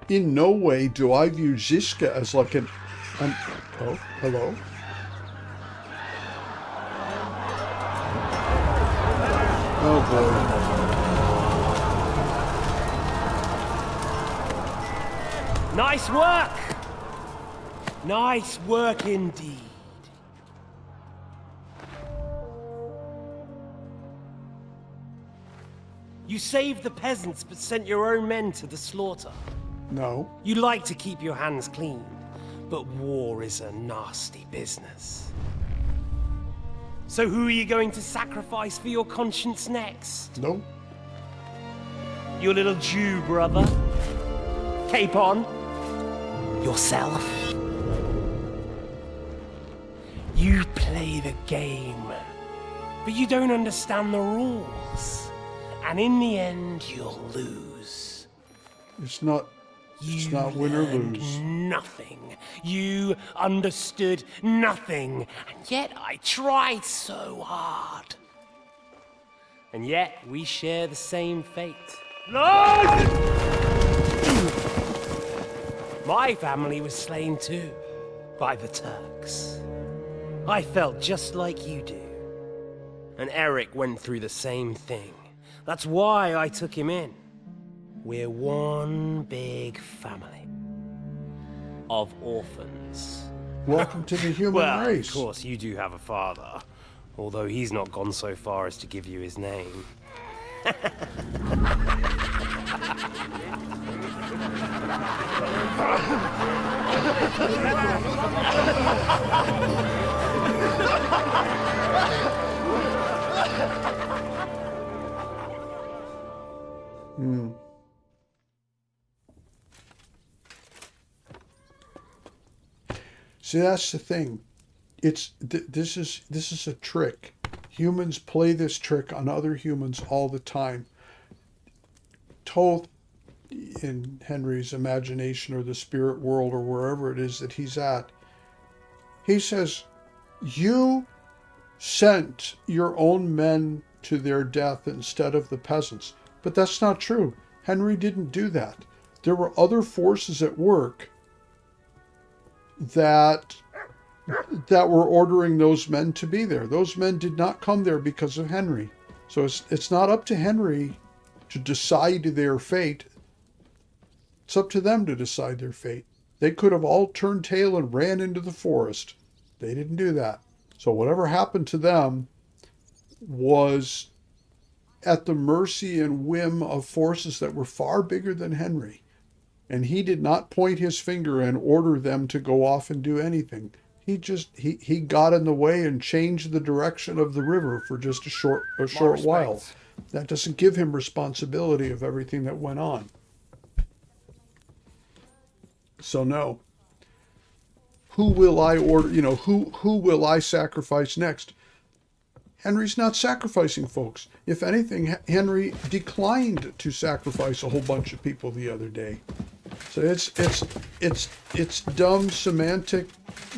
in no way do I view Ziska as like oh, hello? Oh boy. Nice work! Nice work indeed. You saved the peasants, but sent your own men to the slaughter. No. You like to keep your hands clean, but war is a nasty business. So who are you going to sacrifice for your conscience next? No. Your little Jew brother? Cape on? Yourself? You play the game, but you don't understand the rules. And in the end, you'll lose. It's not win or lose. Nothing. You understood nothing. And yet I tried so hard. And yet we share the same fate. Lord! My family was slain too, by the Turks. I felt just like you do. And Eric went through the same thing. That's why I took him in. We're one big family of orphans. Welcome to the human well, race. Of course, you do have a father, although he's not gone so far as to give you his name. See, that's the thing. This is a trick. Humans play this trick on other humans all the time. Toth, in Henry's imagination or the spirit world or wherever it is that he's at, he says, you sent your own men to their death instead of the peasants. But that's not true. Henry didn't do that. There were other forces at work that were ordering those men to be there. Those men did not come there because of Henry. So it's not up to Henry to decide their fate. It's up to them to decide their fate. They could have all turned tail and ran into the forest. They didn't do that. So whatever happened to them was at the mercy and whim of forces that were far bigger than Henry. And he did not point his finger and order them to go off and do anything. He got in the way and changed the direction of the river for just a short while. That doesn't give him responsibility of everything that went on. So no. Who will I order, who will I sacrifice next? Henry's not sacrificing folks. If anything, Henry declined to sacrifice a whole bunch of people the other day. So it's dumb semantic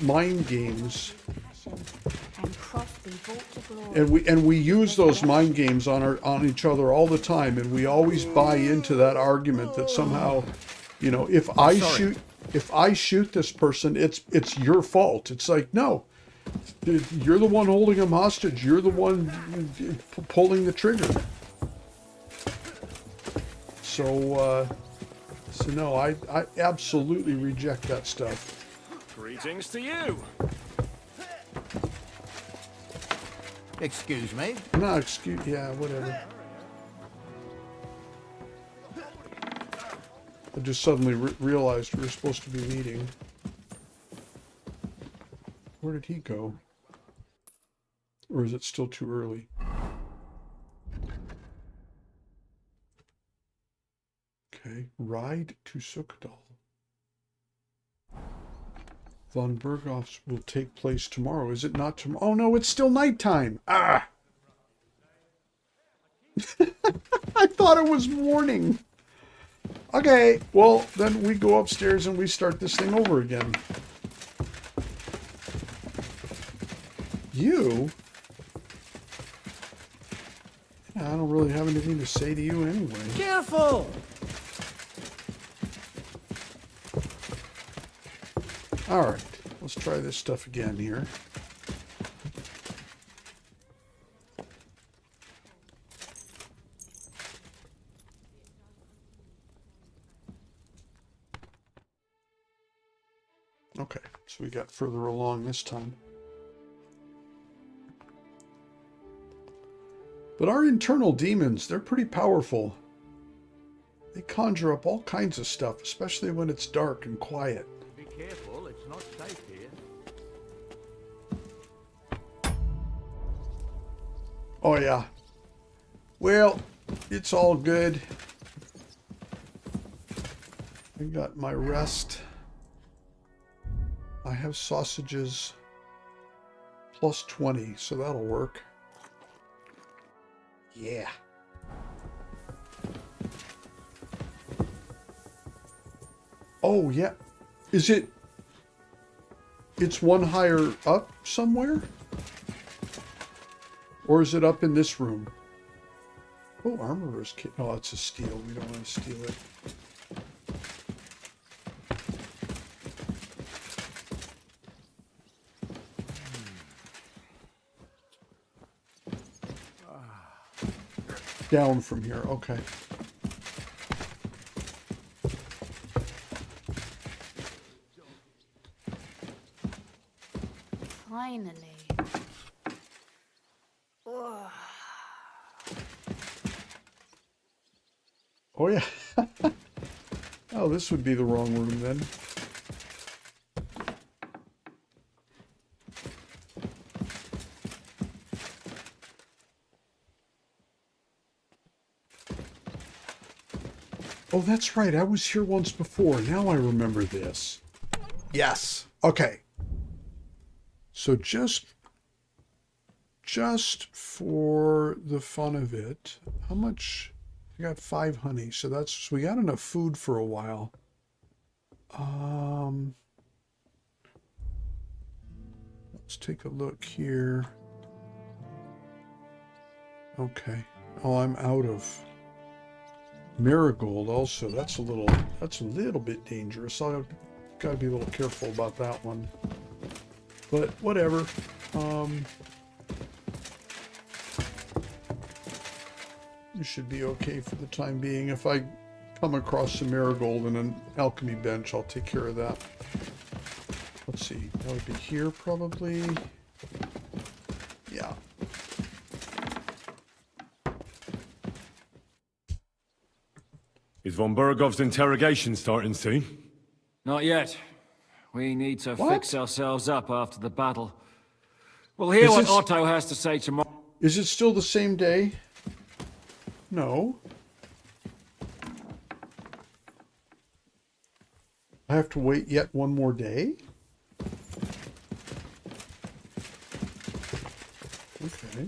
mind games. And we use those mind games on each other all the time, and we always buy into that argument that somehow, if I shoot this person, it's your fault. It's like, no, you're the one holding him hostage. You're the one pulling the trigger. So no, I absolutely reject that stuff. Greetings to you. Excuse me? No, yeah, whatever. I just suddenly realized we were supposed to be meeting. Where did he go? Or is it still too early? Okay, ride to Sukdal. Von Bergow's will take place tomorrow. Is it not tomorrow? Oh no, it's still nighttime. Ah! I thought it was morning. Okay, well, then we go upstairs and we start this thing over again. You? Yeah, I don't really have anything to say to you anyway. Careful! Alright, let's try this stuff again here. Okay, so we got further along this time. But our internal demons, they're pretty powerful. They conjure up all kinds of stuff, especially when it's dark and quiet. Be careful, it's not safe here. Oh yeah. Well, it's all good. I got my rest. I have sausages plus 20, so that'll work. Yeah. Oh, yeah. Is it... It's one higher up somewhere? Or is it up in this room? Oh, armorer's kit. Oh, it's a steal. We don't want to steal it. Down from here, okay. Finally. Oh yeah. Oh, this would be the wrong room then. Oh, that's right. I was here once before. Now I remember this. Yes. Okay. So just for the fun of it, how much? I got 5 honey, so we got enough food for a while. Let's take a look here. Okay. Oh, I'm out of marigold also. That's a little bit dangerous. I've got to be a little careful about that one. But whatever. You should be okay for the time being. If I come across some marigold in an alchemy bench, I'll take care of that. Let's see. That would be here probably. Yeah. Is von Bergow's interrogation starting soon? Not yet. We need to fix ourselves up after the battle. We'll hear what Otto has to say tomorrow. Is it still the same day? No. I have to wait yet one more day? Okay.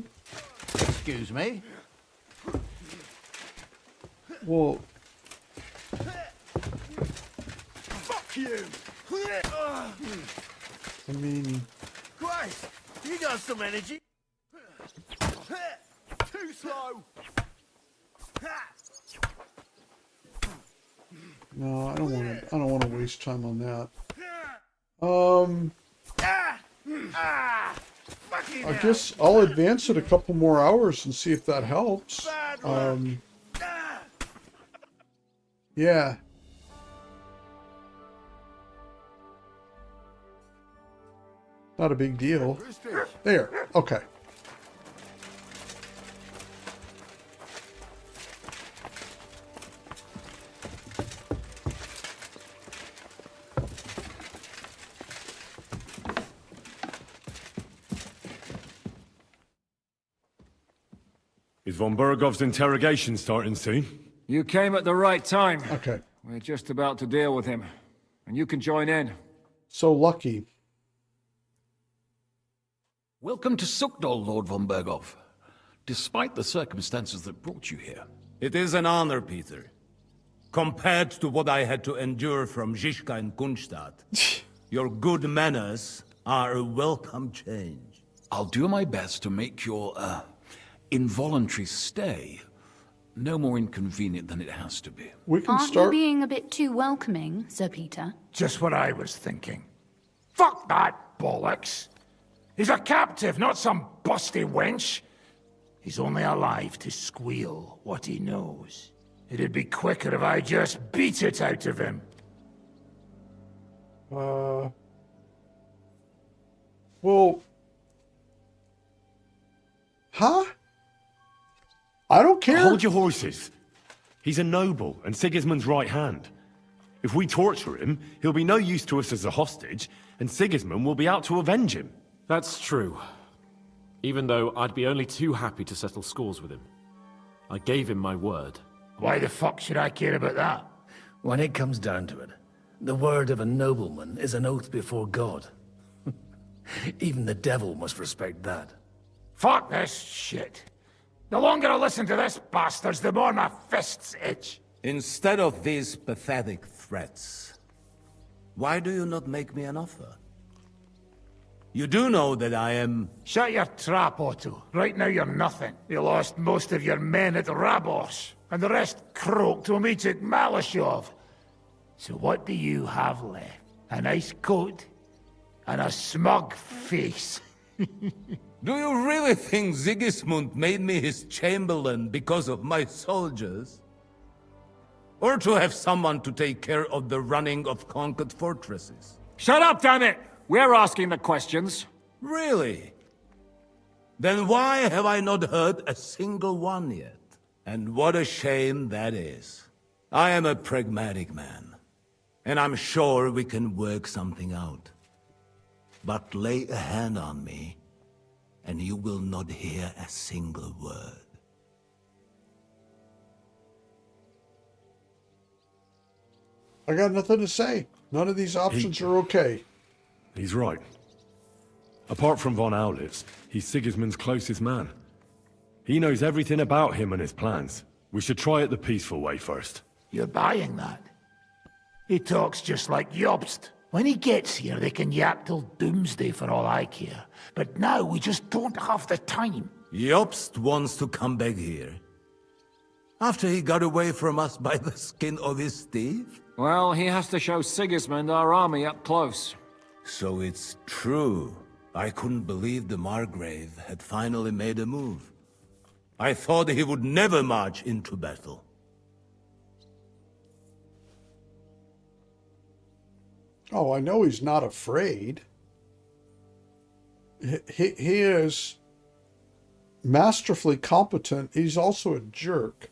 Excuse me? Well... Fuck you! I mean... Christ! You got some energy! Too slow! No, I don't want to waste time on that. I guess I'll advance it a couple more hours and see if that helps. Yeah. Not a big deal. There. Okay. Is von Bergow's interrogation starting soon? You came at the right time. Okay. We're just about to deal with him. And you can join in. So lucky. Welcome to Sukdal, Lord von Bergow. Despite the circumstances that brought you here. It is an honor, Peter. Compared to what I had to endure from Zizka and Kunstadt, your good manners are a welcome change. I'll do my best to make your, involuntary stay no more inconvenient than it has to be. We can Aren't you being a bit too welcoming, Sir Peter? Just what I was thinking. Fuck that bollocks! He's a captive, not some busty wench. He's only alive to squeal what he knows. It'd be quicker if I just beat it out of him. Well... Huh? I don't care. Hold your horses. He's a noble and Sigismund's right hand. If we torture him, he'll be no use to us as a hostage, and Sigismund will be out to avenge him. That's true. Even though I'd be only too happy to settle scores with him. I gave him my word. Why the fuck should I care about that? When it comes down to it, the word of a nobleman is an oath before God. Even the devil must respect that. Fuck this shit. The longer I listen to this bastards, the more my fists itch. Instead of these pathetic threats, why do you not make me an offer? You do know that I am... Shut your trap, Otto. Right now you're nothing. You lost most of your men at Rabos, and the rest croaked when we took Maleshov. So what do you have left? A nice coat and a smug face. Do you really think Sigismund made me his chamberlain because of my soldiers? Or to have someone to take care of the running of conquered fortresses? Shut up, damn it! We're asking the questions. Really? Then why have I not heard a single one yet? And what a shame that is. I am a pragmatic man, and I'm sure we can work something out. But lay a hand on me, and you will not hear a single word. I got nothing to say. None of these options are okay. He's right. Apart from von Aulitz, he's Sigismund's closest man. He knows everything about him and his plans. We should try it the peaceful way first. You're buying that? He talks just like Jobst. When he gets here, they can yap till doomsday for all I care. But now we just don't have the time. Jobst wants to come back here. After he got away from us by the skin of his teeth? Well, he has to show Sigismund our army up close. So it's true. I couldn't believe the Margrave had finally made a move. I thought he would never march into battle. Oh, I know he's not afraid. He is masterfully competent. He's also a jerk.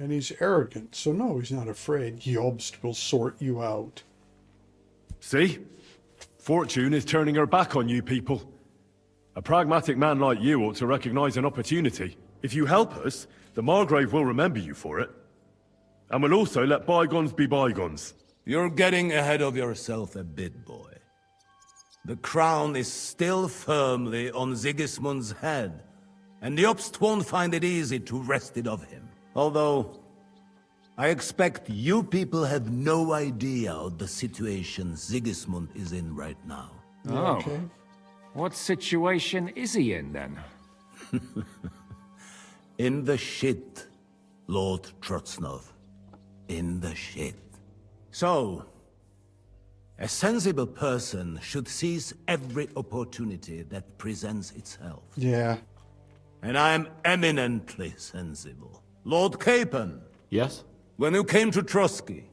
And he's arrogant. So no, he's not afraid. Jobst will sort you out. See? Fortune is turning her back on you people. A pragmatic man like you ought to recognize an opportunity. If you help us, the Margrave will remember you for it. And will also let bygones be bygones. You're getting ahead of yourself a bit, boy. The crown is still firmly on Sigismund's head, and Jobst won't find it easy to wrest it of him. Although, I expect you people have no idea of the situation Sigismund is in right now. Oh. Okay. What situation is he in, then? In the shit, Lord Trotznov. In the shit. So, a sensible person should seize every opportunity that presents itself. Yeah. And I'm eminently sensible. Lord Capon. Yes? When you came to Trotsky,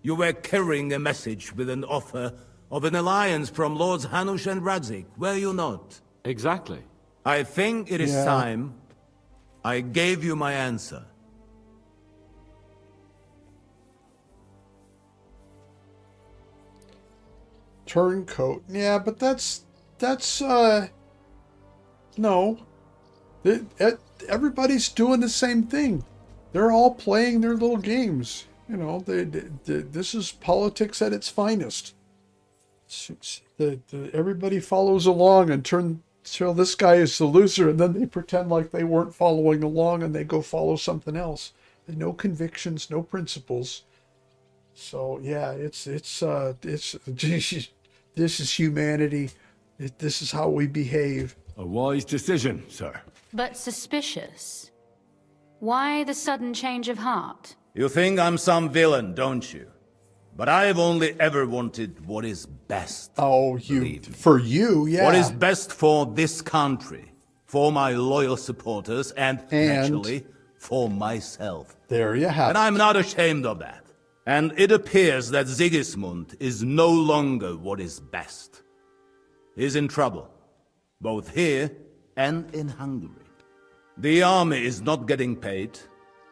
you were carrying a message with an offer of an alliance from Lords Hanush and Radzik, were you not? Exactly. I think it is time I gave you my answer. Turncoat. Yeah, but that's no. Everybody's doing the same thing. They're all playing their little games. You know, this is politics at its finest. Everybody follows along until this guy is the loser, and then they pretend like they weren't following along and they go follow something else. No convictions, no principles. So yeah, this is humanity. This is how we behave. A wise decision, sir. But suspicious. Why the sudden change of heart? You think I'm some villain, don't you? But I've only ever wanted what is best. Oh, for you, yeah. What is best for this country, for my loyal supporters, and naturally, for myself. There you have it. And I'm not ashamed of that. And it appears that Sigismund is no longer what is best. He's in trouble, both here and in Hungary. The army is not getting paid,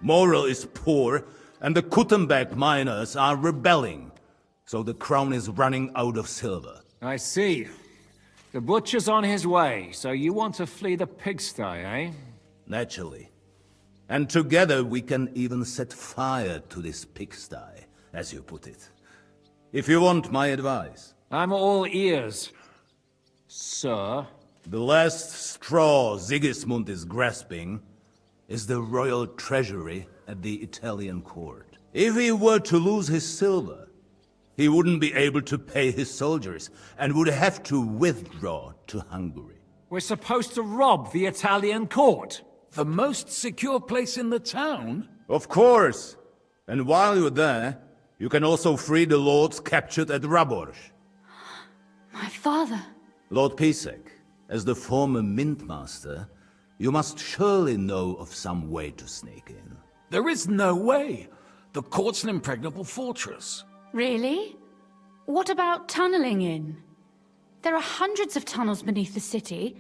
morale is poor, and the Kuttenberg miners are rebelling, so the crown is running out of silver. I see. The butcher's on his way, so you want to flee the pigsty, eh? Naturally. And together we can even set fire to this pigsty, as you put it. If you want my advice. I'm all ears, sir. The last straw Sigismund is grasping is the royal treasury at the Italian court. If he were to lose his silver, he wouldn't be able to pay his soldiers and would have to withdraw to Hungary. We're supposed to rob the Italian court. The most secure place in the town? Of course. And while you're there, you can also free the lords captured at Raborz. My father. Lord Pisek, as the former mint master, you must surely know of some way to sneak in. There is no way. The court's an impregnable fortress. Really? What about tunneling in? There are hundreds of tunnels beneath the city,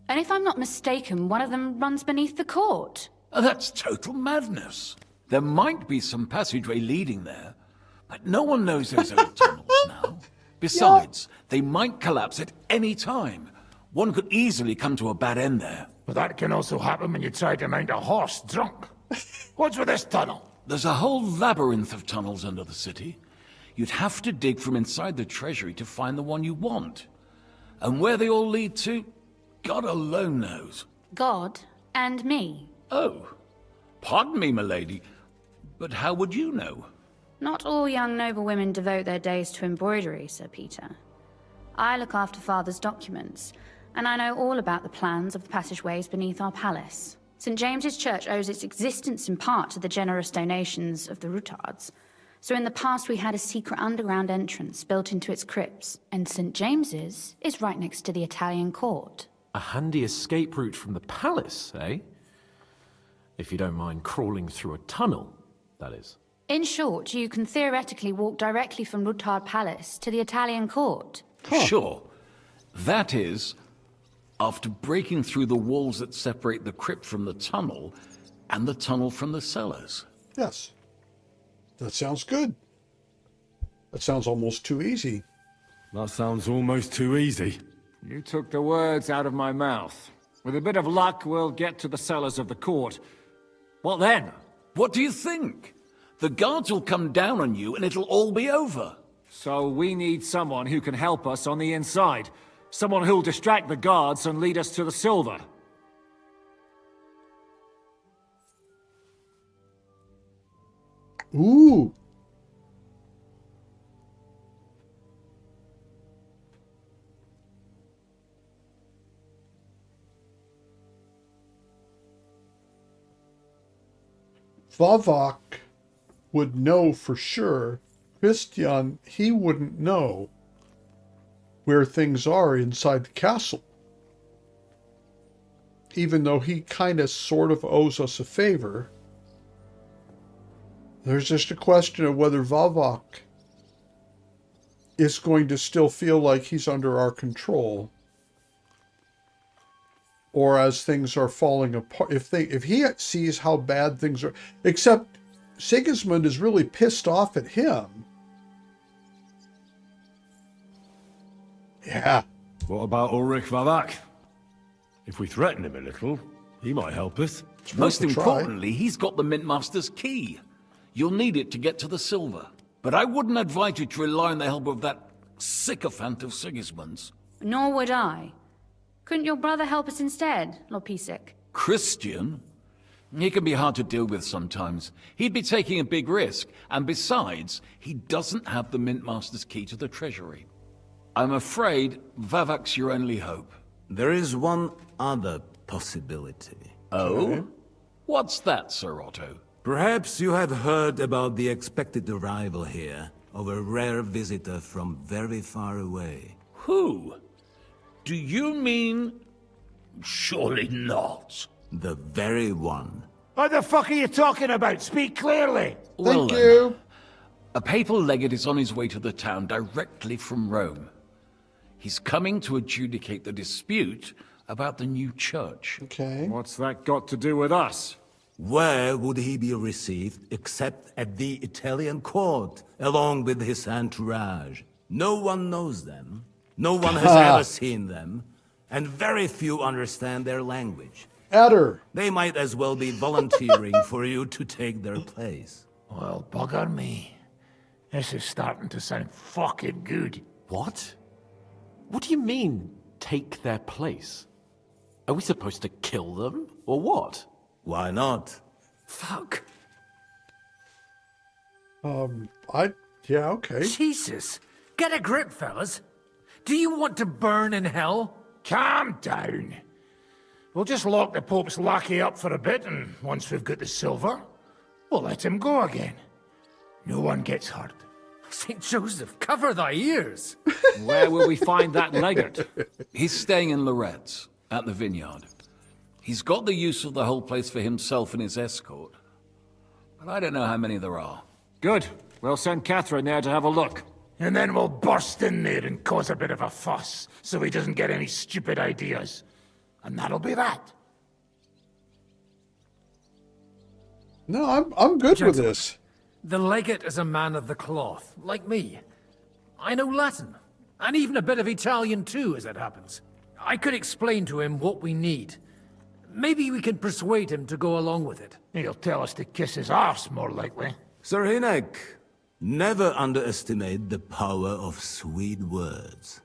and if I'm not mistaken, one of them runs beneath the court. That's total madness. There might be some passageway leading there, but no one knows those old tunnels now. Besides, they might collapse at any time. One could easily come to a bad end there. But that can also happen when you try to mount a horse drunk. What's with this tunnel? There's a whole labyrinth of tunnels under the city. You'd have to dig from inside the treasury to find the one you want. And where they all lead to, God alone knows. God and me. Oh, pardon me, milady, but how would you know? Not all young noble women devote their days to embroidery, Sir Peter. I look after Father's documents, and I know all about the plans of the passageways beneath our palace. St. James's Church owes its existence in part to the generous donations of the Routards. So in the past we had a secret underground entrance built into its crypts, and St. James's is right next to the Italian court. A handy escape route from the palace, eh? If you don't mind crawling through a tunnel, that is. In short, you can theoretically walk directly from Routard Palace to the Italian court. Sure. That is, after breaking through the walls that separate the crypt from the tunnel, and the tunnel from the cellars. Yes. That sounds good. That sounds almost too easy. That sounds almost too easy. You took the words out of my mouth. With a bit of luck, we'll get to the cellars of the court. What then? What do you think? The guards will come down on you and it'll all be over. So we need someone who can help us on the inside. Someone who'll distract the guards and lead us to the silver. Ooh. Vavak would know for sure. Christian, he wouldn't know where things are inside the castle. Even though he kind of sort of owes us a favor. There's just a question of whether Vavak is going to still feel like he's under our control. Or as things are falling apart, if he sees how bad things are, except Sigismund is really pissed off at him. Yeah. What about Ulrich Vavak? If we threaten him a little, he might help us. Most importantly, he's got the Mintmaster's key. You'll need it to get to the silver. But I wouldn't advise you to rely on the help of that sycophant of Sigismund's. Nor would I. Couldn't your brother help us instead, Lord Pisak? Christian? He can be hard to deal with sometimes. He'd be taking a big risk, and besides, he doesn't have the Mintmaster's key to the treasury. I'm afraid Vavak's your only hope. There is one other possibility. Oh? What's that, Sir Otto? Perhaps you have heard about the expected arrival here of a rare visitor from very far away. Who? Do you mean... Surely not. The very one. What the fuck are you talking about? Speak clearly. Thank you. A papal legate is on his way to the town directly from Rome. He's coming to adjudicate the dispute about the new church. Okay. What's that got to do with us? Where would he be received except at the Italian court, along with his entourage? No one knows them. No one has ever seen them. And very few understand their language. Adder. They might as well be volunteering for you to take their place. Well, bugger me. This is starting to sound fucking good. What? What do you mean, take their place? Are we supposed to kill them, or what? Why not? Fuck. Yeah, okay. Jesus. Get a grip, fellas. Do you want to burn in hell? Calm down. We'll just lock the Pope's lackey up for a bit, and once we've got the silver, we'll let him go again. No one gets hurt. St. Joseph, cover thy ears. Where will we find that legate? He's staying in Loretz, at the vineyard. He's got the use of the whole place for himself and his escort. But I don't know how many there are. Good. We'll send Katherine there to have a look. And then we'll burst in there and cause a bit of a fuss, so he doesn't get any stupid ideas. And that'll be that. No, I'm good with this. The legate is a man of the cloth, like me. I know Latin, and even a bit of Italian too, as it happens. I could explain to him what we need. Maybe we can persuade him to go along with it. He'll tell us to kiss his arse, more likely. Sir Hinek, never underestimate the power of sweet words.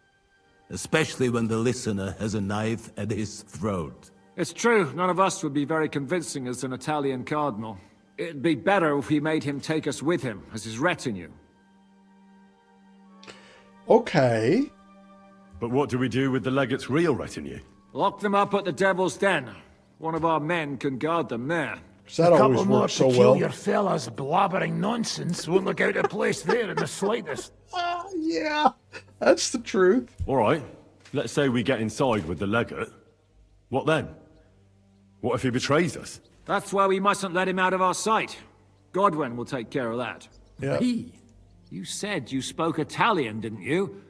especially when the listener has a knife at his throat. It's true, none of us would be very convincing as an Italian cardinal. It'd be better if we made him take us with him, as his retinue. Okay. But what do we do with the legate's real retinue? Lock them up at the Devil's Den. One of our men can guard them there. That a always couple more works so well. peculiar fellas blabbering nonsense won't look out of place there in the slightest. Yeah, that's the truth. All right, let's say we get inside with the legate. What then? What if he betrays us? That's why we mustn't let him out of our sight. Godwin will take care of that. Yeah. You said you spoke Italian, didn't you?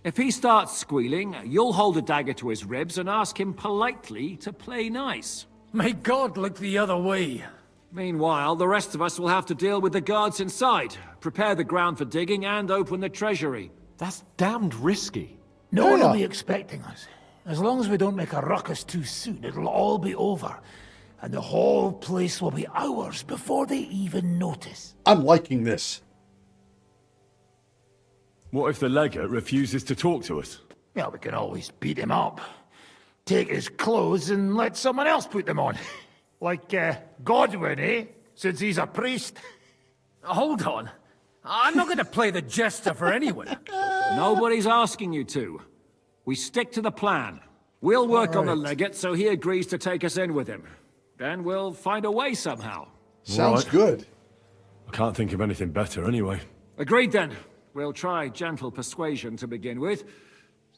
If he starts squealing, you'll hold a dagger to his ribs and ask him politely to play nice. May God look the other way. Meanwhile, the rest of us will have to deal with the guards inside, prepare the ground for digging, and open the treasury. That's damned risky. No one will be expecting us. As long as we don't make a ruckus too soon, it'll all be over. And the whole place will be ours before they even notice. I'm liking this. What if the legate refuses to talk to us? Well, we can always beat him up. Take his clothes and let someone else put them on. Like, Godwin, eh? Since he's a priest. Hold on. I'm not going to play the jester for anyone. Nobody's asking you to. We stick to the plan. We'll work on the legate so he agrees to take us in with him. Then we'll find a way somehow. Sounds good. I can't think of anything better anyway. Agreed then. We'll try gentle persuasion to begin with.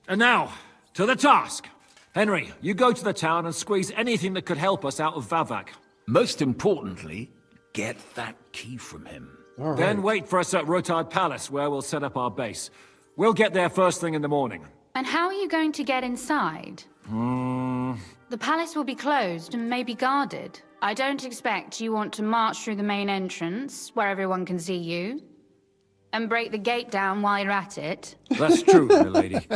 And now, to the task. Henry, you go to the town and squeeze anything that could help us out of Vavak. Most importantly, get that key from him. Then wait for us at Rotard Palace, where we'll set up our base. We'll get there first thing in the morning. And how are you going to get inside? The palace will be closed and maybe guarded. I don't expect you want to march through the main entrance, where everyone can see you, and break the gate down while you're at it. That's true, my lady.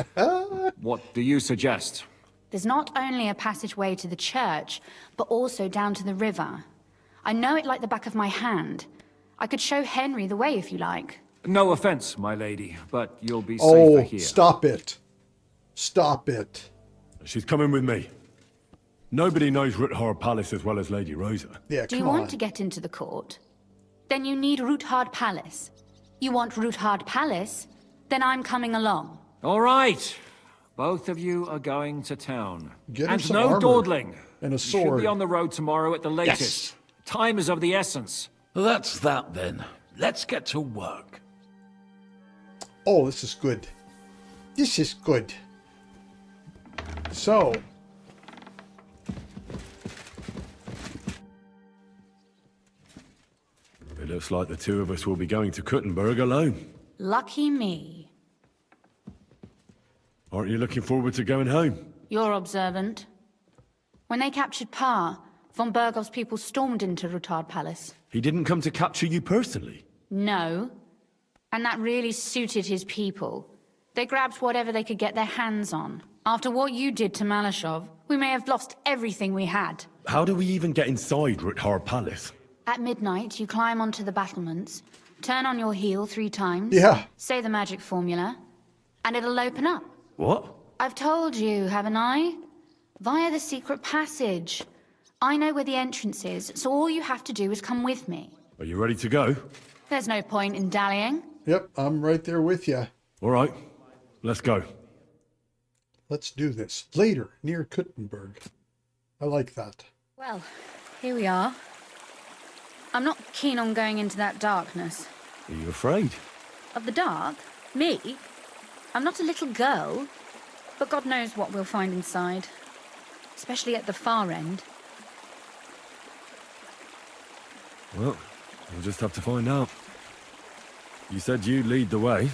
What do you suggest? There's not only a passageway to the church, but also down to the river. I know it like the back of my hand. I could show Henry the way if you like. No offense, my lady, but you'll be safer here. Stop it. Stop it. She's coming with me. Nobody knows Ruthard Palace as well as Lady Rosa. Yeah, Do you want to get into the court? Then you need Ruthard Palace. You want Ruthard Palace? Then I'm coming along. All right. Both of you are going to town. Get him and some no armor dawdling. and a You should sword. be on the road tomorrow at the latest. Yes. Time is of the essence. That's that then. Let's get to work. Oh, this is good. This is good. So, It looks like the two of us will be going to Kuttenberg alone. Lucky me. Aren't you looking forward to going home? You're observant. When they captured Pa, von Bergow's people stormed into Ruthard Palace. He didn't come to capture you personally. No. And that really suited his people. They grabbed whatever they could get their hands on. After what you did to Maleshov, we may have lost everything we had. How do we even get inside Ruthard Palace? At midnight, you climb onto the battlements, turn on your heel 3 times, Yeah. say the magic formula, and it'll open up. What? I've told you, haven't I? Via the secret passage. I know where the entrance is, so all you have to do is come with me. Are you ready to go? There's no point in dallying. yep, I'm right there with you. All right, let's go. Let's do this. Later, near Kuttenberg. I like that. Well, here we are. I'm not keen on going into that darkness. Are you afraid? Of the dark? Me? I'm not a little girl. But God knows what we'll find inside. Especially at the far end. Well, we'll just have to find out. You said you'd lead the way.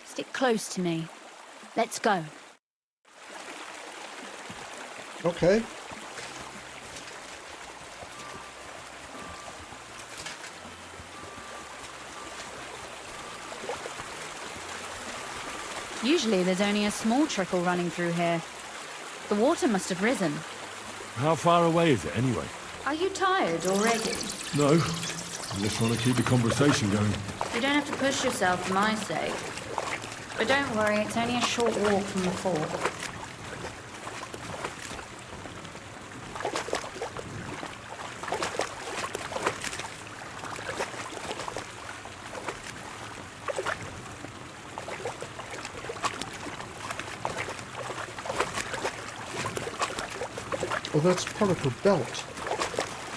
Stick close to me. Let's go. Okay. Usually there's only a small trickle running through here. The water must have risen. How far away is it anyway? Are you tired already? No, I'm just trying to keep the conversation going. You don't have to push yourself for my sake. But don't worry, it's only a short walk from the fort. Oh, that's part of her belt.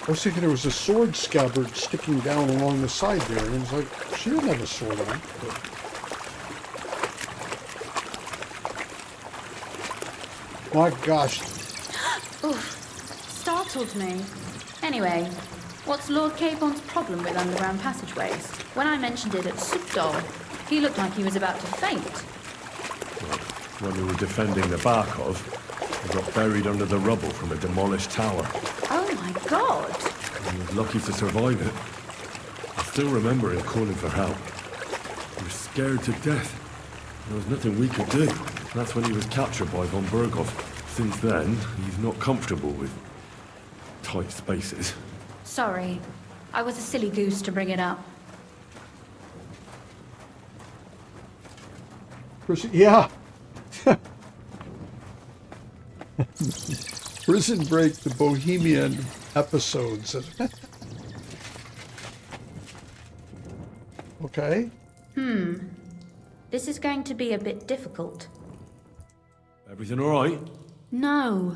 I was thinking there was a sword scabbard sticking down along the side there, and I was like, she didn't have a sword on. But... My gosh. Oof, startled me. Anyway, what's Lord Capon's problem with underground passageways? When I mentioned it at Supdol, he looked like he was about to faint. When we were defending the Barkov, he got buried under the rubble from a demolished tower. Oh my god! He was lucky to survive it. I still remember him calling for help. He was scared to death. There was nothing we could do. That's when he was captured by von Bergow. Since then, he's not comfortable with tight spaces. Sorry, I was a silly goose to bring it up. Yeah. Prison Break, the Bohemian episodes. Okay. This is going to be a bit difficult. Everything all right? No.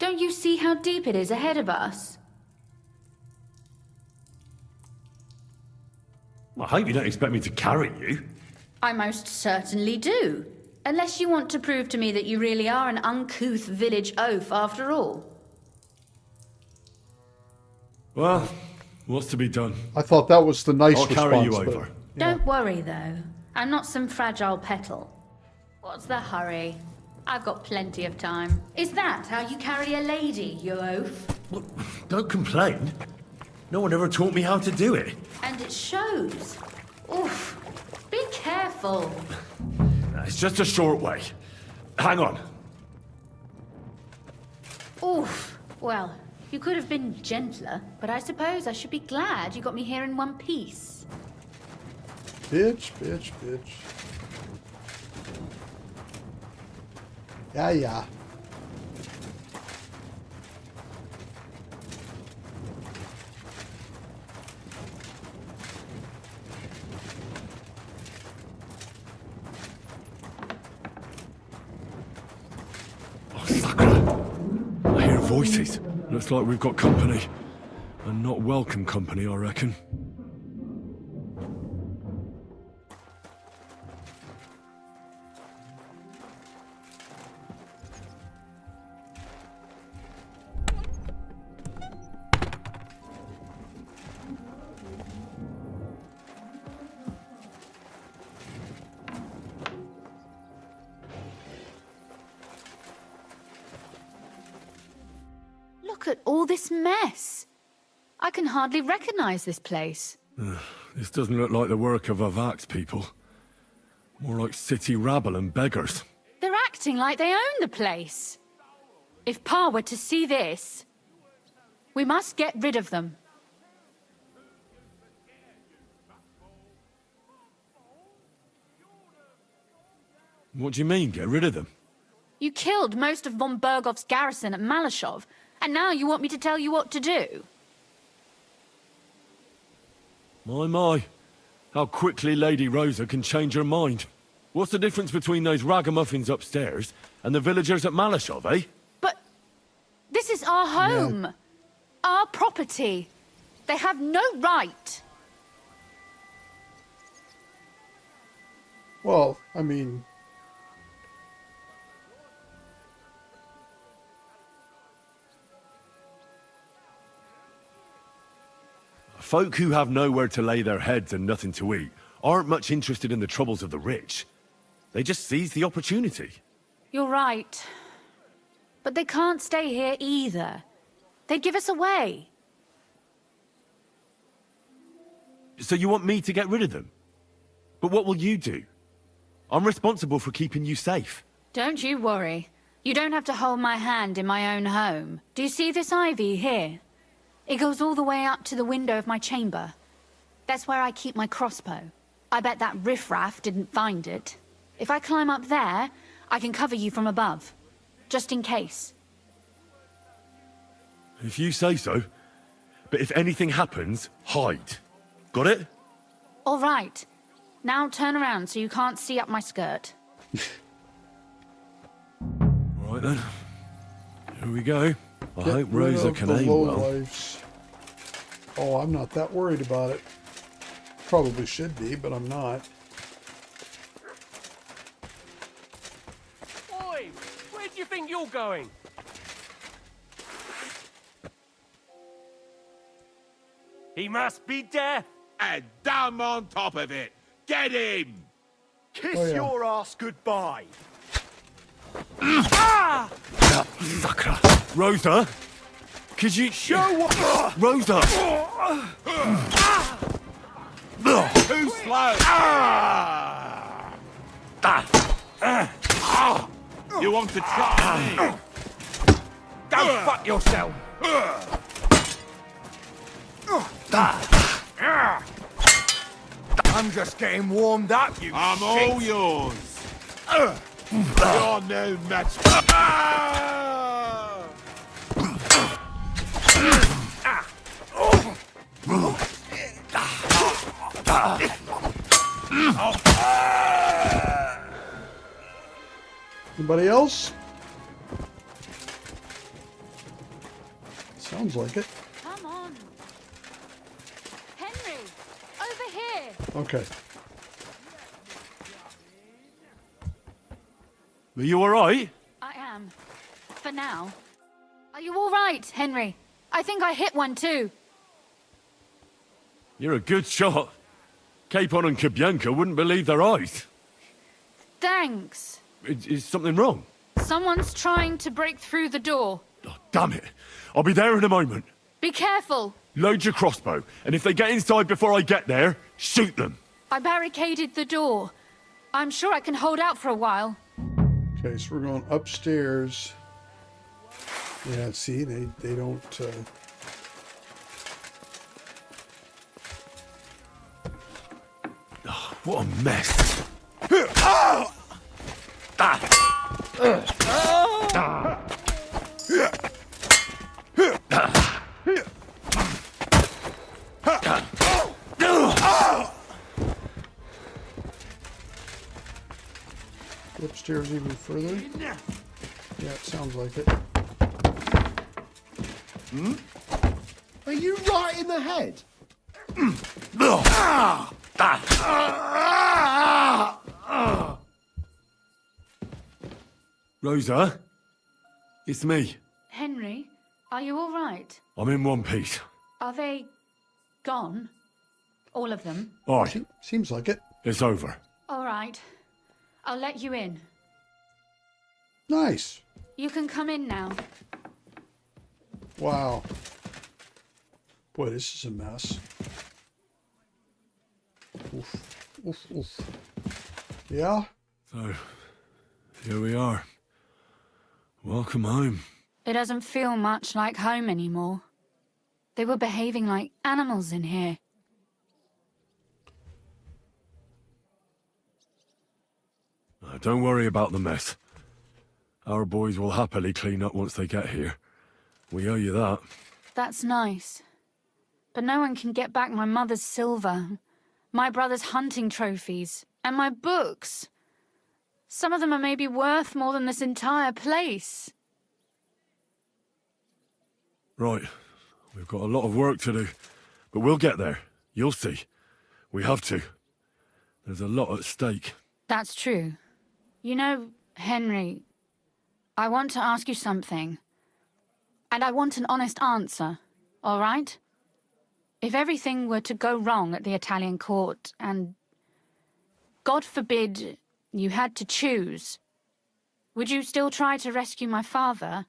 Don't you see how deep it is ahead of us? I hope you don't expect me to carry you. I most certainly do. Unless you want to prove to me that you really are an uncouth village oaf after all. Well, what's to be done? I thought that was the nice I'll response. carry you but- over. yeah. Don't worry, though. I'm not some fragile petal. What's the hurry? I've got plenty of time. Is that how you carry a lady, you oaf? Well, don't complain. No one ever taught me how to do it. And it shows. Oof. Be careful. It's just a short way. Hang on. Oof. Well, you could have been gentler, but I suppose I should be glad you got me here in one piece. Bitch, bitch, bitch. Yeah, yeah. Oh, Sakura. I hear voices. Looks like we've got company. And not welcome company, I reckon. Look at all this mess. I can hardly recognize this place. This doesn't look like the work of Avak's people. More like city rabble and beggars. They're acting like they own the place. If Pa were to see this, we must get rid of them. What do you mean, get rid of them? You killed most of von Bergow's garrison at Maleshov, and now you want me to tell you what to do? My. How quickly Lady Rosa can change her mind. What's the difference between those ragamuffins upstairs and the villagers at Maleshov, eh? But this is our home. Our property. They have no right. Well, I mean... Folk who have nowhere to lay their heads and nothing to eat aren't much interested in the troubles of the rich. They just seize the opportunity. You're right. But they can't stay here either. They'd give us away. So you want me to get rid of them? But what will you do? I'm responsible for keeping you safe. Don't you worry. You don't have to hold my hand in my own home. Do you see this ivy here? It goes all the way up to the window of my chamber. That's where I keep my crossbow. I bet that riffraff didn't find it. If I climb up there, I can cover you from above. Just in case. If you say so. But if anything happens, hide. Got it? All right. Now turn around so you can't see up my skirt. All right then. Here we go. I Get hope rid Rosa of can the aim well. lowlifes. Oh, I'm not that worried about it. Probably should be, but I'm not. Oi! Where do you think you're going? He must be deaf. And damn on top of it. Get him! Kiss Oh, yeah. your ass goodbye. Rosa? Could you... Show what... Rosa! Too slow! You want to try me? Go fuck yourself. I'm just getting warmed up, you I'm shit. all yours. You're no match. Anybody else? Sounds like it. Come on. Henry, over here. Okay. Are you alright? I am. For now. Are you all right, Henry? I think I hit one too. You're a good shot. Capon and Kabianka wouldn't believe their eyes. Thanks. Is something wrong? Someone's trying to break through the door. Oh, damn it. I'll be there in a moment. Be careful. Load your crossbow, and if they get inside before I get there, shoot them. I barricaded the door. I'm sure I can hold out for a while. Okay, so we're going upstairs. Yeah, see, they don't... Oh, what a mess. Go upstairs even further. Yeah, it sounds like it. Hmm? Are you right in the head? Rosa? It's me. Henry, are you all right? I'm in one piece. Are they gone? All of them? Aye. Seems like it. It's over. All right. I'll let you in. Nice. You can come in now. Wow. Boy, this is a mess. Oof. Oof, oof. Yeah? So, here we are. Welcome home. It doesn't feel much like home anymore. They were behaving like animals in here. Don't worry about the mess. Our boys will happily clean up once they get here. We owe you that. That's nice. But no one can get back my mother's silver, my brother's hunting trophies, and my books. Some of them are maybe worth more than this entire place. Right. We've got a lot of work to do. But we'll get there. You'll see. We have to. There's a lot at stake. That's true. You know, Henry, I want to ask you something. And I want an honest answer, all right? If everything were to go wrong at the Italian court, and God forbid you had to choose, would you still try to rescue my father,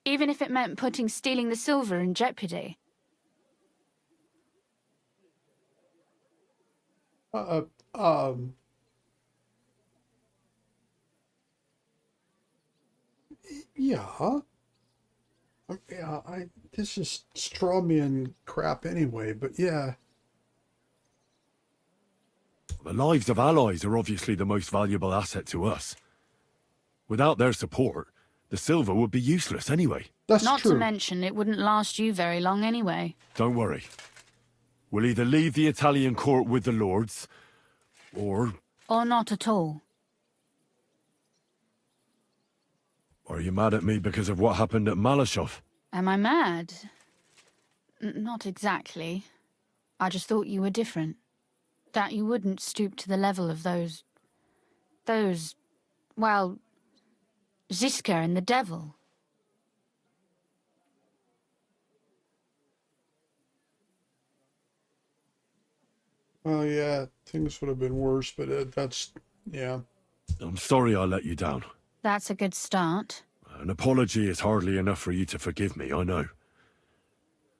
even if it meant putting stealing the silver in jeopardy? Yeah. Yeah, this is strawman crap anyway, but yeah. The lives of allies are obviously the most valuable asset to us. Without their support, the silver would be useless anyway. That's Not true. to mention, it wouldn't last you very long anyway. Don't worry. We'll either leave the Italian court with the lords, or... Or not at all. Are you mad at me because of what happened at Maleshov? Am I mad? Not exactly. I just thought you were different. That you wouldn't stoop to the level of those, well, Ziska and the devil. Oh, yeah, things would have been worse, but that's, yeah. I'm sorry I let you down. That's a good start. An apology is hardly enough for you to forgive me, I know.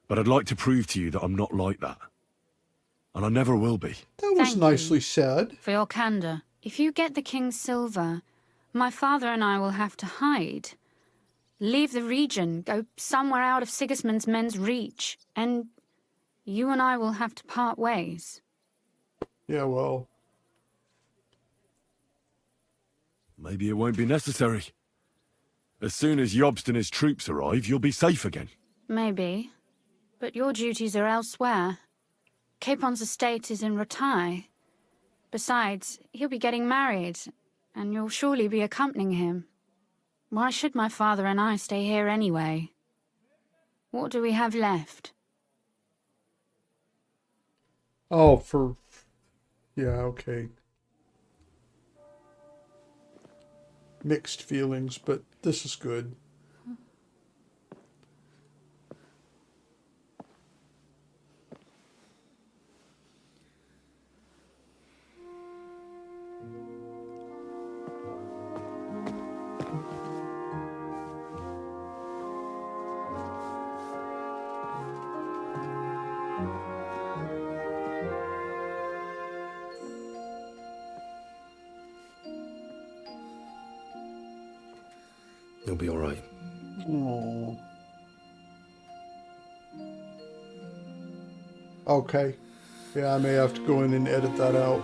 But I'd like to prove to you that I'm not like that. And I never will be. That was nicely said. For your candor. If you get the king's silver, my father and I will have to hide. Leave the region, go somewhere out of Sigismund's men's reach, and you and I will have to part ways. Yeah, well. Maybe it won't be necessary. As soon as Jobst and his troops arrive, you'll be safe again. Maybe. But your duties are elsewhere. Capon's estate is in Ratai. Besides, he'll be getting married, and you'll surely be accompanying him. Why should my father and I stay here anyway? What do we have left? Oh, for... Yeah, okay. Mixed feelings, but this is good. You'll be all right. Aww. Okay. Yeah, I may have to go in and edit that out.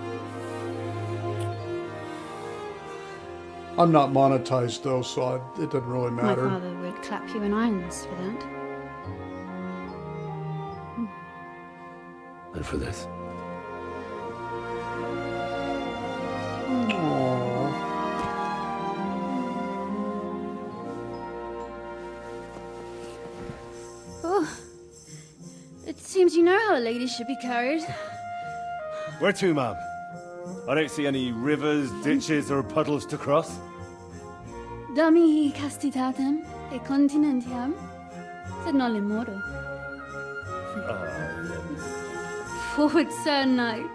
I'm not monetized though, so it doesn't really matter. My father would clap you in irons for that. And for this. Oh, it seems you know how a lady should be carried. Where to, ma'am? I don't see any rivers, ditches, or puddles to cross. Dami castitatem e continentiam, sed non le moro. Forward, Sir Knight.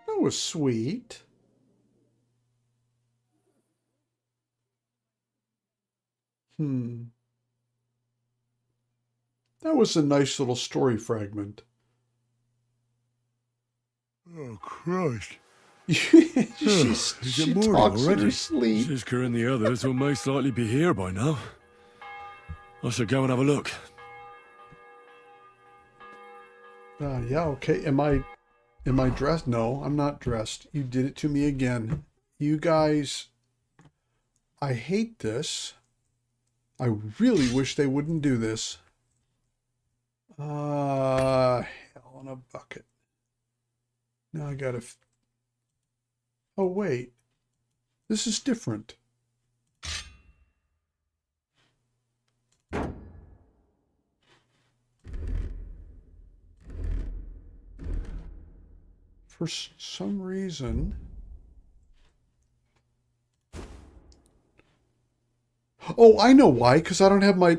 That was sweet. That was a nice little story fragment. Oh, Christ. she talks in her sleep. Ziska and the others will most likely be here by now. I should go and have a look. Yeah, okay. Am I dressed? No, I'm not dressed. You did it to me again. You guys, I hate this. I really wish they wouldn't do this. Hell in a bucket. Now I gotta... Oh, wait. This is different. For some reason... Oh, I know why. Because I don't have my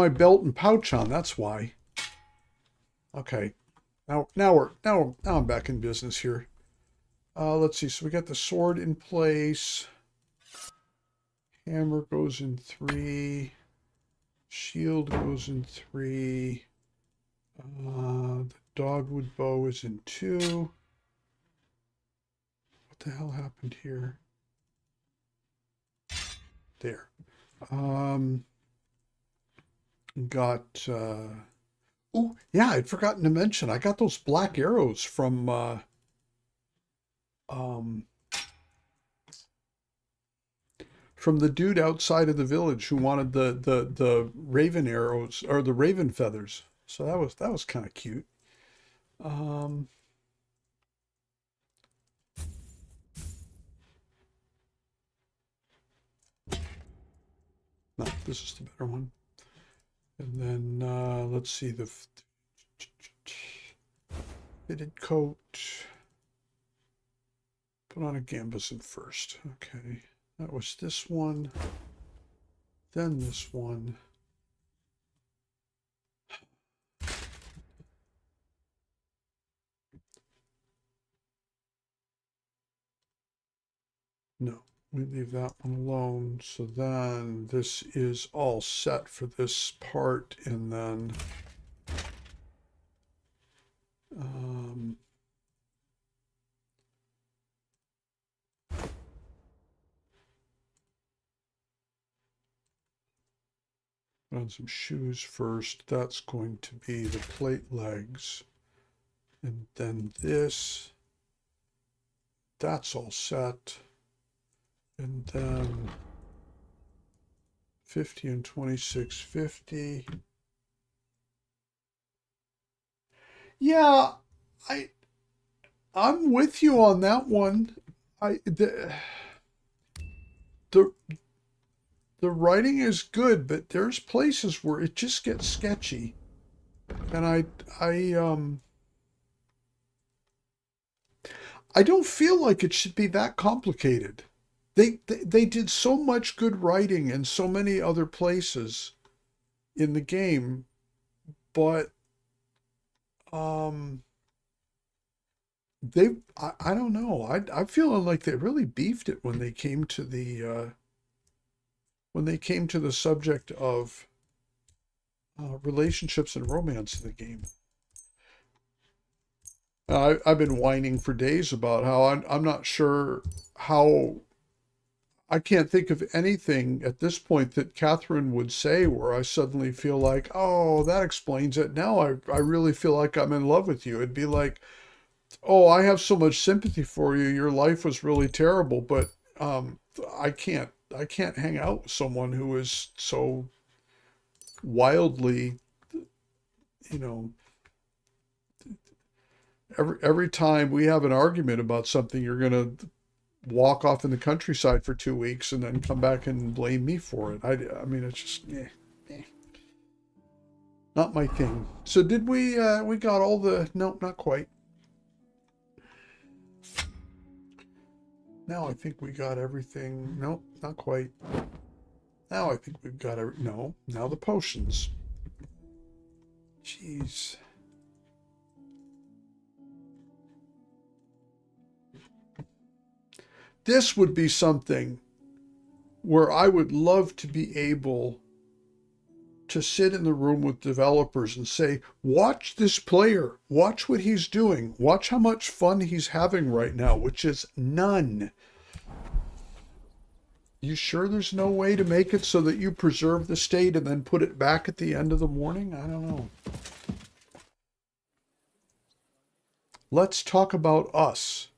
belt and pouch on. That's why. Okay. Now I'm back in business here. Let's see. So we got the sword in place. Hammer goes in 3. Shield goes in 3. The dogwood bow is in 2. What the hell happened here? There. Got oh yeah, I'd forgotten to mention I got those black arrows from the dude outside of the village who wanted the raven arrows or the raven feathers. So that was kind of cute. No, this is the better one. And then let's see the fitted coat. Put on a gambeson first. Okay, that was this one. Then this one. No, we leave that one alone. So then this is all set for this part, and then put on some shoes first. That's going to be the plate legs, and then this. That's all set. And then 50 and 2650. Yeah, I'm with you on that one. The writing is good, but there's places where it just gets sketchy. And I don't feel like it should be that complicated. They did so much good writing in so many other places in the game, but I don't know. I'm feeling like they really beefed it when they came to the subject of relationships and romance in the game. I've been whining for days about how I'm not sure how. I can't think of anything at this point that Katherine would say where I suddenly feel like, oh, that explains it. Now I really feel like I'm in love with you. It'd be like, oh, I have so much sympathy for you. Your life was really terrible, but I can't hang out with someone who is so wildly, you know, every time we have an argument about something, you're going to walk off in the countryside for 2 weeks and then come back and blame me for it. I mean, it's just not my thing. So did we got all the, nope, not quite. Now I think we got everything. Nope, not quite. Now I think we've got no, now the potions. Jeez. This would be something where I would love to be able to sit in the room with developers and say, watch this player, watch what he's doing, watch how much fun he's having right now, which is none. You sure there's no way to make it so that you preserve the state and then put it back at the end of the morning? I don't know. Let's talk about us.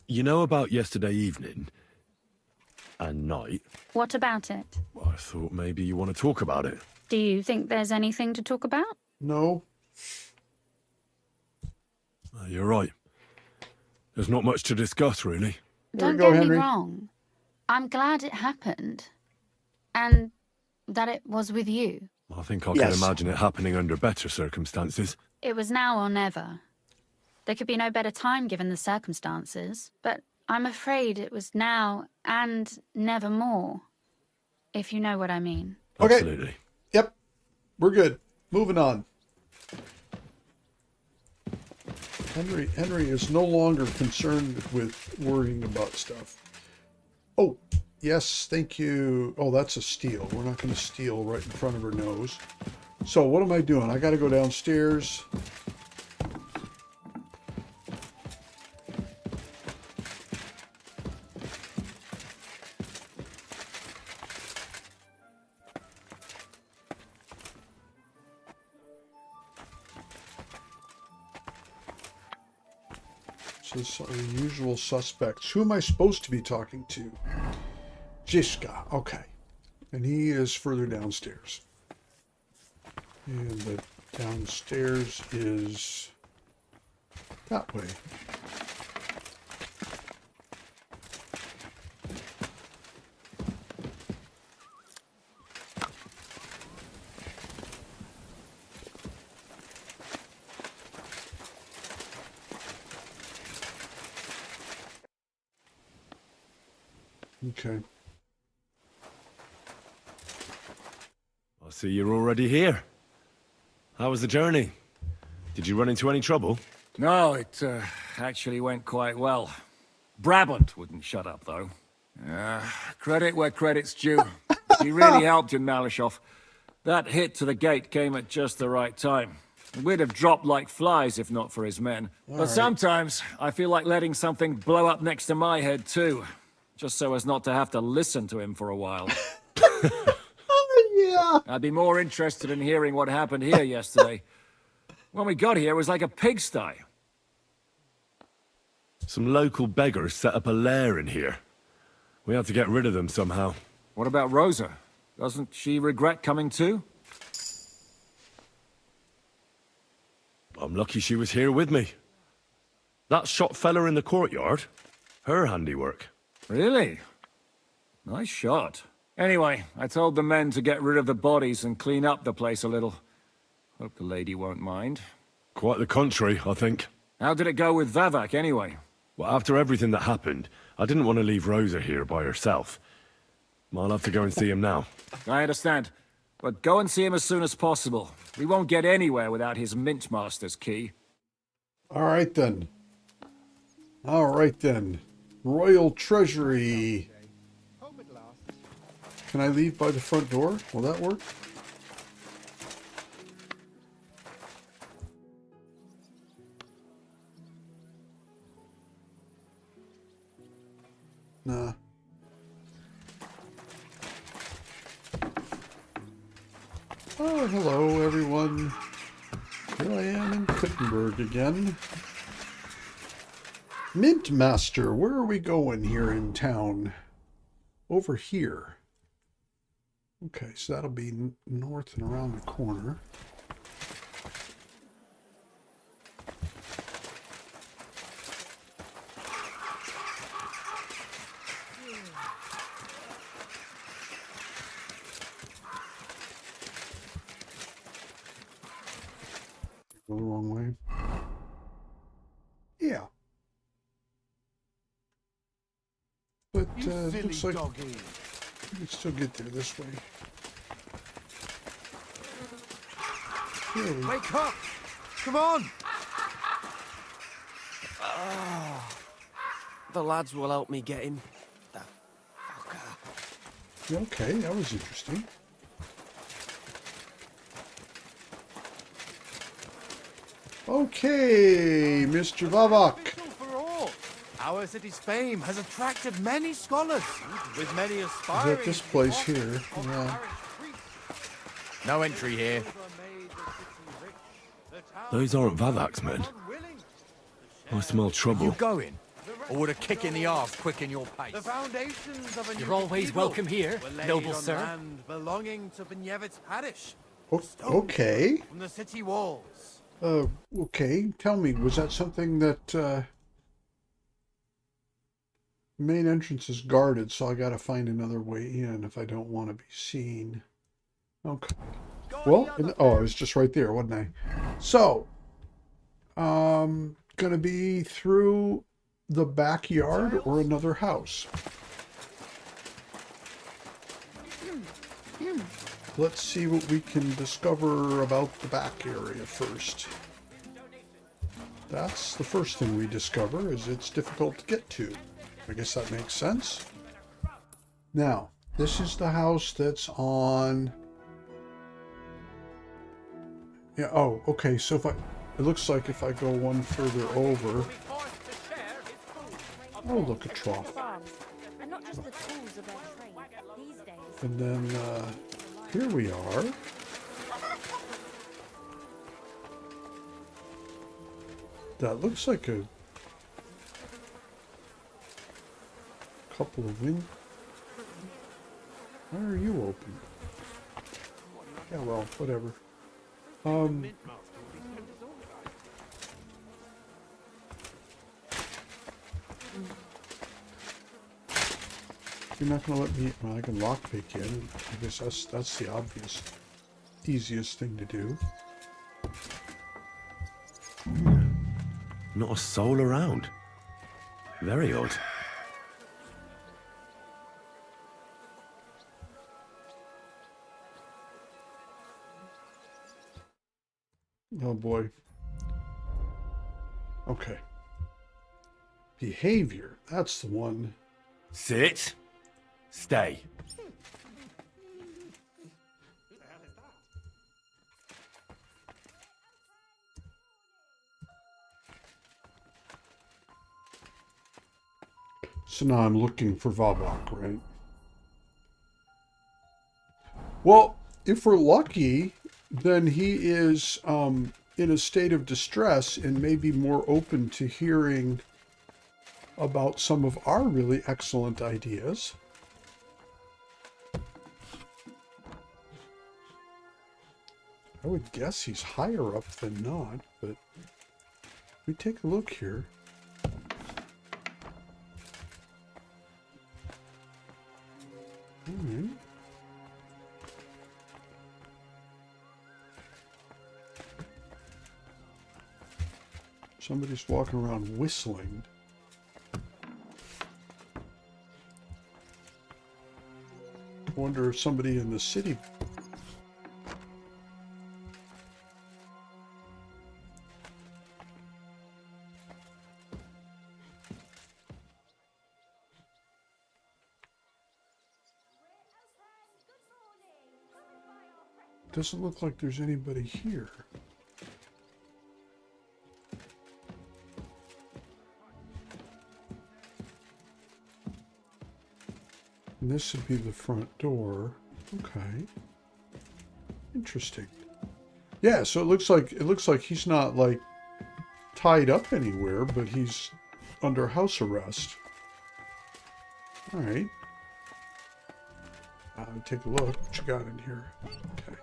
You know about yesterday evening and night? What about it? I thought maybe you want to talk about it. Do you think there's anything to talk about? No. You're right. There's not much to discuss, really. Don't get me wrong. I'm glad it happened. And that it was with you. I think I can imagine it happening under better circumstances. It was now or never. There could be no better time given the circumstances, but I'm afraid it was now and never more, if you know what I mean. Okay. Absolutely. Yep. We're good. Moving on. Henry is no longer concerned with worrying about stuff. Oh, yes, thank you. Oh, that's a steal. We're not going to steal right in front of her nose. So what am I doing? I got to go downstairs. So our usual suspects. Who am I supposed to be talking to? Jiska. Okay. And he is further downstairs. And the downstairs is that way. Okay. I see you're already here. How was the journey? Did you run into any trouble? No, it actually went quite well. Brabant wouldn't shut up, though. Credit where credit's due. He really helped in Maleshov. That hit to the gate came at just the right time. We'd have dropped like flies if not for his men. But sometimes I feel like letting something blow up next to my head, too. Just so as not to have to listen to him for a while. Yeah. I'd be more interested in hearing what happened here yesterday. When we got here, it was like a pigsty. Some local beggars set up a lair in here. We had to get rid of them somehow. What about Rosa? Doesn't she regret coming too? I'm lucky she was here with me. That shot fella in the courtyard, her handiwork. Really? Nice shot. Anyway, I told the men to get rid of the bodies and clean up the place a little. Hope the lady won't mind. Quite the contrary, I think. How did it go with Vavak, anyway? Well, after everything that happened, I didn't want to leave Rosa here by herself. I'll have to go and see him now. I understand. But go and see him as soon as possible. We won't get anywhere without his Mint Master's key. All right, then. All right, then. Royal Treasury. Can I leave by the front door? Will that work? Nah. Oh, hello, everyone. Here I am in Kuttenberg again. Mint Master, where are we going here in town? Over here. Okay, so that'll be north and around the corner. Go the wrong way. Yeah. But looks like we can still get there this way. Wake up! Come on! Oh, the lads will help me get him. The fucker. Okay, that was interesting. Okay, Mr. Vavak. Our city's fame has attracted many scholars, with many Is aspiring. that this place here? Yeah. No entry here. Those aren't Vavak's men. I smell trouble. You going? Or would a kick in the arse quicken your pace? The foundations of a You're new always cathedral welcome here, were laid noble on sir. land belonging to Benyevitz Parish. Okay. From the city walls. Okay. Tell me, was that something that, main entrance is guarded, so I gotta find another way in if I don't want to be seen. Okay. Well, oh, I was just right there, wasn't I? So, gonna be through the backyard or another house. Let's see what we can discover about the back area first. That's the first thing we discover, is it's difficult to get to. I guess that makes sense. Now, this is the house that's on... Yeah, oh, okay, so if I... It looks like if I go one further over... Oh, look, a trough. And not just the tools of their trade. These days. And then, here we are. That looks like a couple of windows. Why are you open? Yeah, well, whatever. You're not gonna let me... Well, I can lockpick in. I guess that's the obvious, easiest thing to do. Not a soul around. Very odd. Oh boy. Okay. Behavior. That's the one. Sit. Stay. So now I'm looking for Vabak, right? Well, if we're lucky, then he is in a state of distress and maybe more open to hearing about some of our really excellent ideas. I would guess he's higher up than not, but we take a look here. All right. Somebody's walking around whistling. I wonder if somebody in the city... Doesn't look like there's anybody here. And this would be the front door. Okay. Interesting. Yeah, so it looks like he's not like tied up anywhere, but he's under house arrest. All right. Take a look. What you got in here? Okay.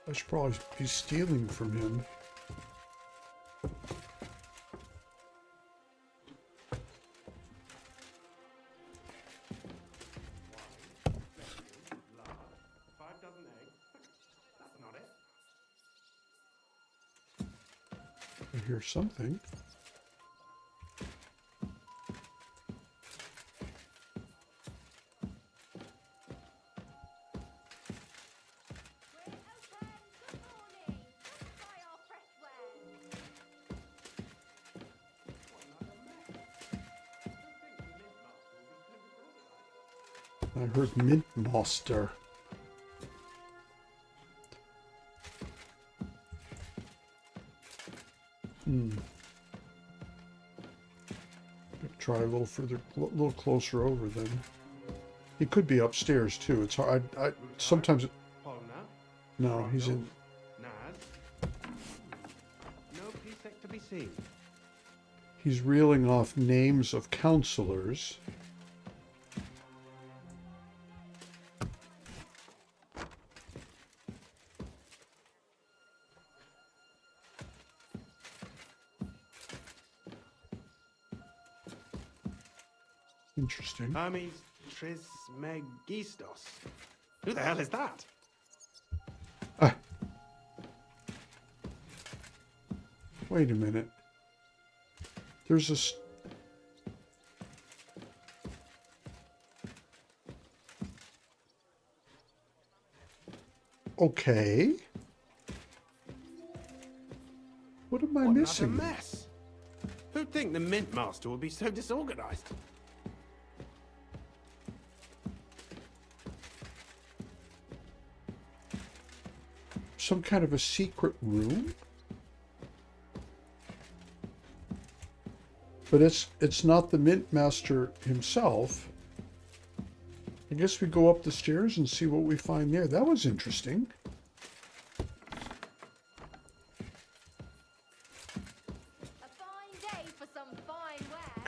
I should probably be stealing from him. I hear something. I heard Mint Master. Try a little further, a little closer over then. He could be upstairs too. It's hard. I sometimes. No, he's in. No prefect to be seen. He's reeling off names of counselors. Interesting. Hermes Trismegistos. Who the hell is that? Wait a minute. There's a... Okay. What am I What missing? another mess. Who'd think the Mint Master would be so disorganized? Some kind of a secret room? But it's not the Mint Master himself. I guess we go up the stairs and see what we find there. That was interesting.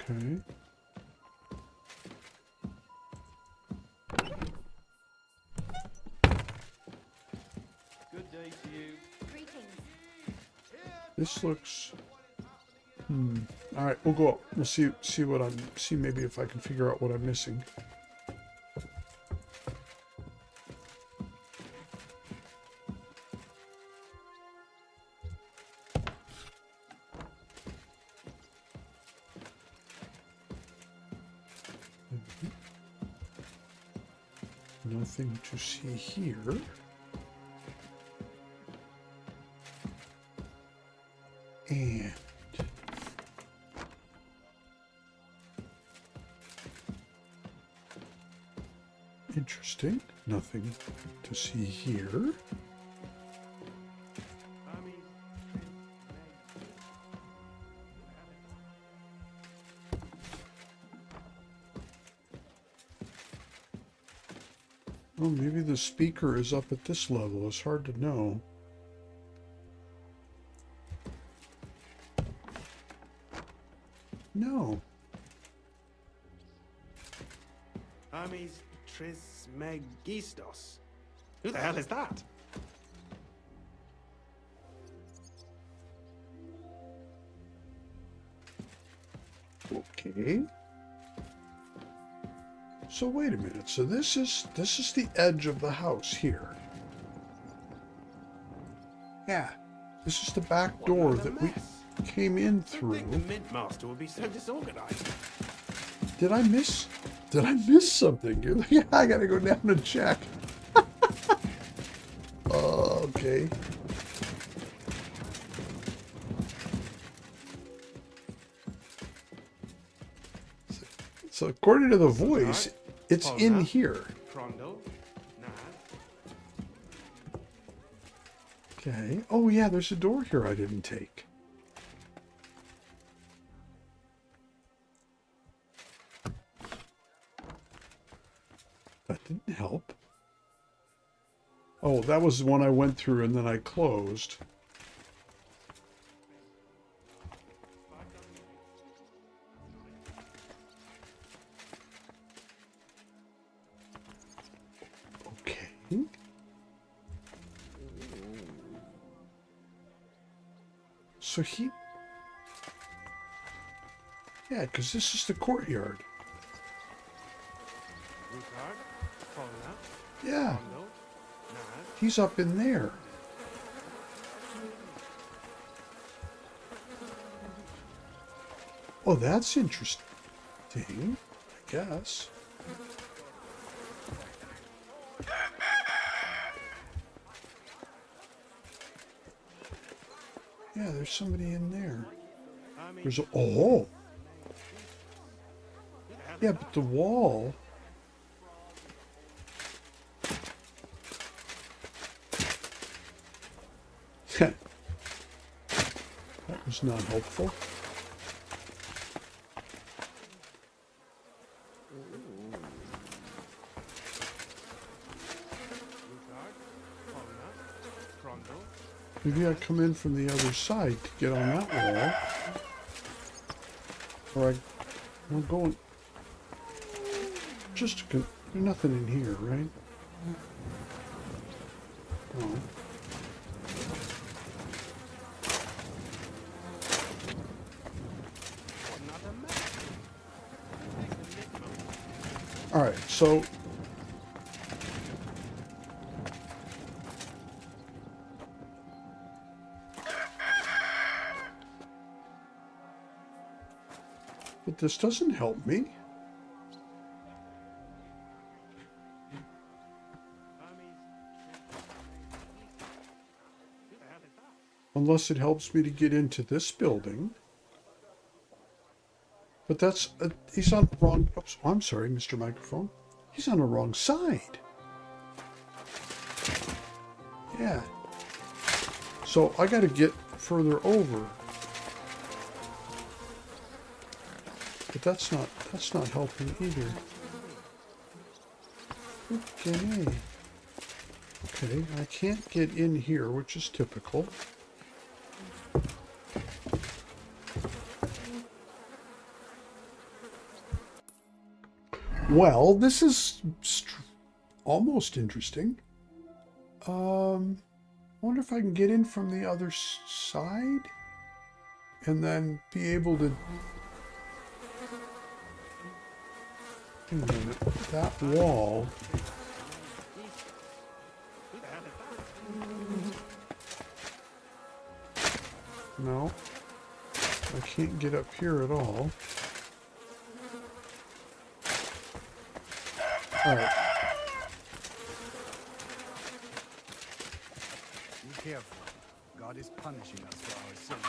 Okay. Good day to you. This looks... All right, we'll go up. We'll see what see maybe if I can figure out what I'm missing. Nothing to see here. And interesting. Nothing to see here. Oh, maybe the speaker is up at this level. It's hard to know. No. Hermes Trismegistos. Who the hell is that? Okay. So wait a minute. So this is the edge of the house here. Yeah. This is the back door that we came in through. I think the Mint Master would be so disorganized. Did I miss something? Yeah, I gotta go down and check. Okay. So according to the voice, it's in here. Okay. Oh yeah, there's a door here I didn't take. That didn't help. Oh, that was the one I went through and then I closed. Okay. So he... Yeah, because this is the courtyard. Yeah. He's up in there. Oh, that's interesting, I guess. Yeah, there's somebody in there. There's a... Oh! Yeah, but the wall... That was not helpful. Maybe I come in from the other side to get on that wall. Or I'm going... Just there's nothing in here, right? Oh. All right, so but this doesn't help me. Unless it helps me to get into this building. But that's... he's on the wrong... Oops, I'm sorry, Mr. Microphone. He's on the wrong side. Yeah. So I got to get further over. But that's not helping either. Okay. Okay, I can't get in here, which is typical. Well, this is almost interesting. I wonder if I can get in from the other side and then be able to... Wait a minute, that wall... No, I can't get up here at all. Alright. Be careful. God is punishing us for our sins.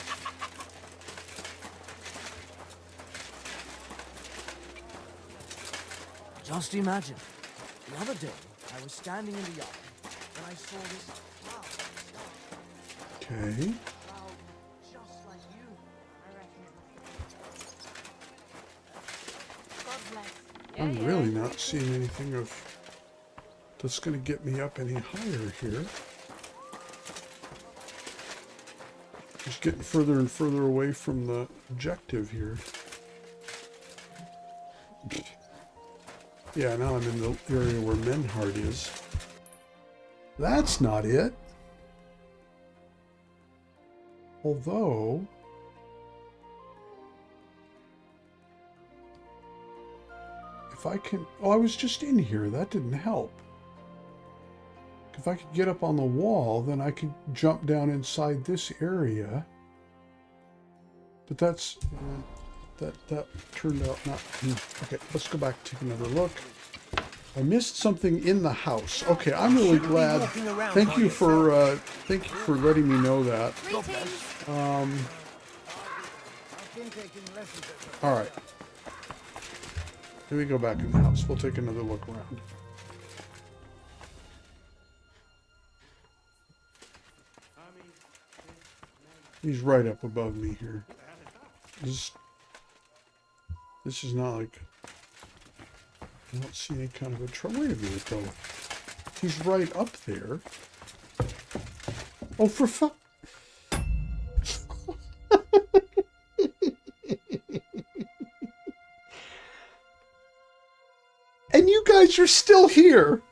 Just imagine. The other day, I was standing in the yard, and I saw this cloud. Okay. Just like you. God bless. I'm really not seeing anything of that's going to get me up any higher here. Just getting further and further away from the objective here. Yeah, now I'm in the area where Menhard is. That's not it. Although... if I can... oh, I was just in here. That didn't help. If I could get up on the wall, then I could jump down inside this area. But that's... that turned out not... okay, let's go back and take another look. I missed something in the house. Okay, I'm really glad. Thank you for letting me know that. All right. Here we go back in the house. We'll take another look around. He's right up above me here. This is not like... I don't see any kind of a trouble. Wait a minute, though. He's right up there. Oh, for fuck... And you guys are still here.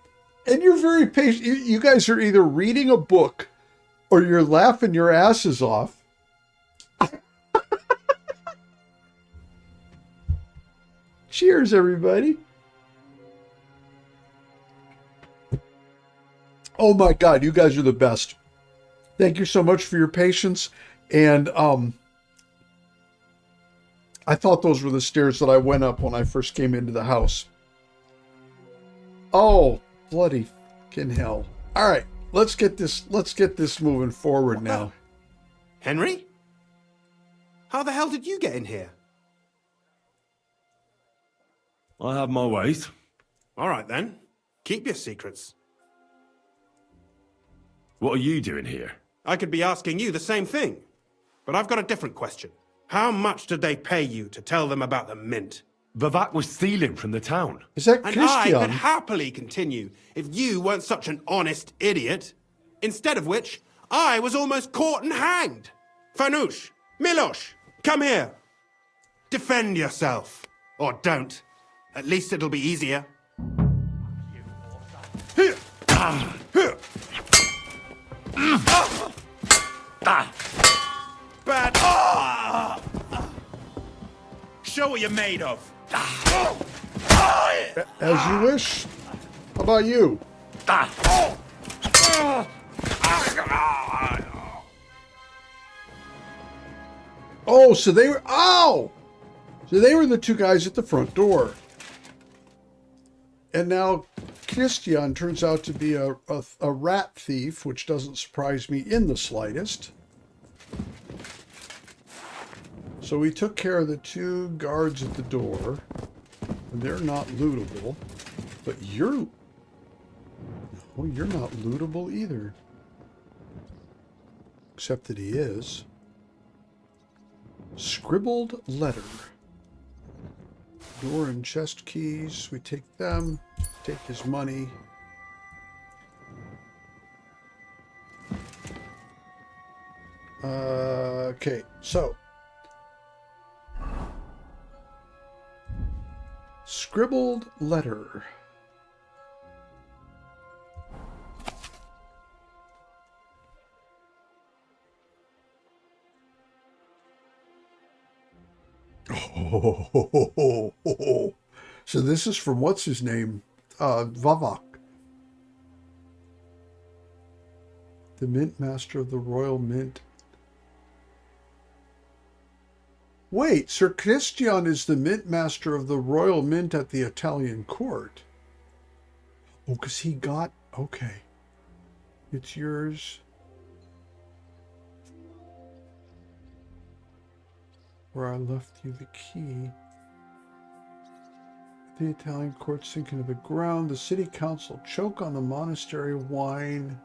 And you're very patient. You guys are either reading a book or you're laughing your asses off. Cheers, everybody. Oh my God, you guys are the best. Thank you so much for your patience. And I thought those were the stairs that I went up when I first came into the house. Oh, bloody fucking hell. All right, let's get this moving forward now. Henry? How the hell did you get in here? I have my ways. All right, then. Keep your secrets. What are you doing here? I could be asking you the same thing. But I've got a different question. How much did they pay you to tell them about the mint? Vivek was stealing from the town. Is that And I could happily continue if you weren't such an honest idiot. Instead of which, I was almost caught and hanged. Fanush, Milosh, come here. Defend yourself. Or don't. At least it'll be easier. Bad. Show what you're made of. As you wish. How about you? Oh, so they were... ow! So they were the two guys at the front door. And now Christian turns out to be a rat thief, which doesn't surprise me in the slightest. So we took care of the 2 guards at the door. And they're not lootable. But you're... Oh, you're not lootable either. Except that he is. Scribbled letter. Door and chest keys. We take them. Take his money. Okay, so. Scribbled letter. Oh, so this is from what's his name? Vavak. The Mint Master of the Royal Mint. Wait, Sir Christian is the Mint Master of the Royal Mint at the Italian court. Oh, because he got... Okay. It's yours. Where I left you the key. The Italian court sinking to the ground. The city council choke on the monastery wine.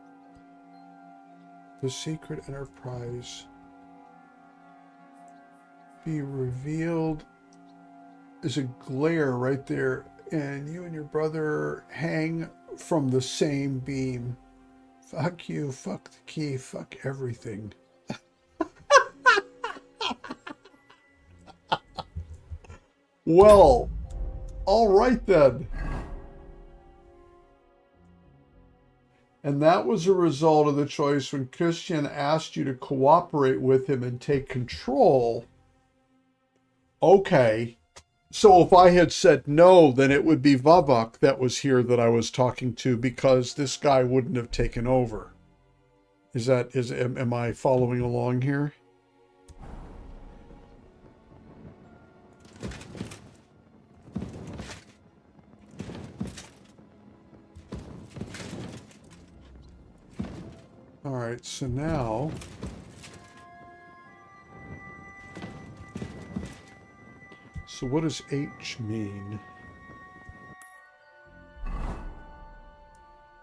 The secret enterprise be revealed. There's a glare right there, and you and your brother hang from the same beam. Fuck you, fuck the key, fuck everything. Well, all right then. And that was a result of the choice when Christian asked you to cooperate with him and take control. Okay. So if I had said no, then it would be Vavak that was here that I was talking to, because this guy wouldn't have taken over. Am I following along here? All right, so now so what does H mean?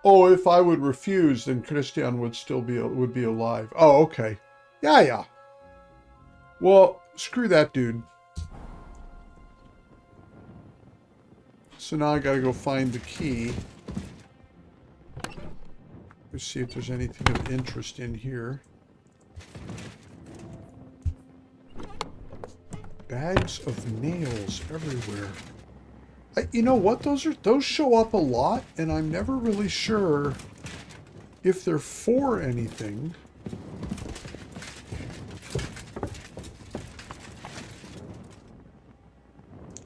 Oh, if I would refuse, then Christian would still be alive. Oh, okay. Yeah. Well, screw that dude. So now I gotta go find the key. Let's see if there's anything of interest in here. Bags of nails everywhere. You know what? Those show up a lot, and I'm never really sure if they're for anything.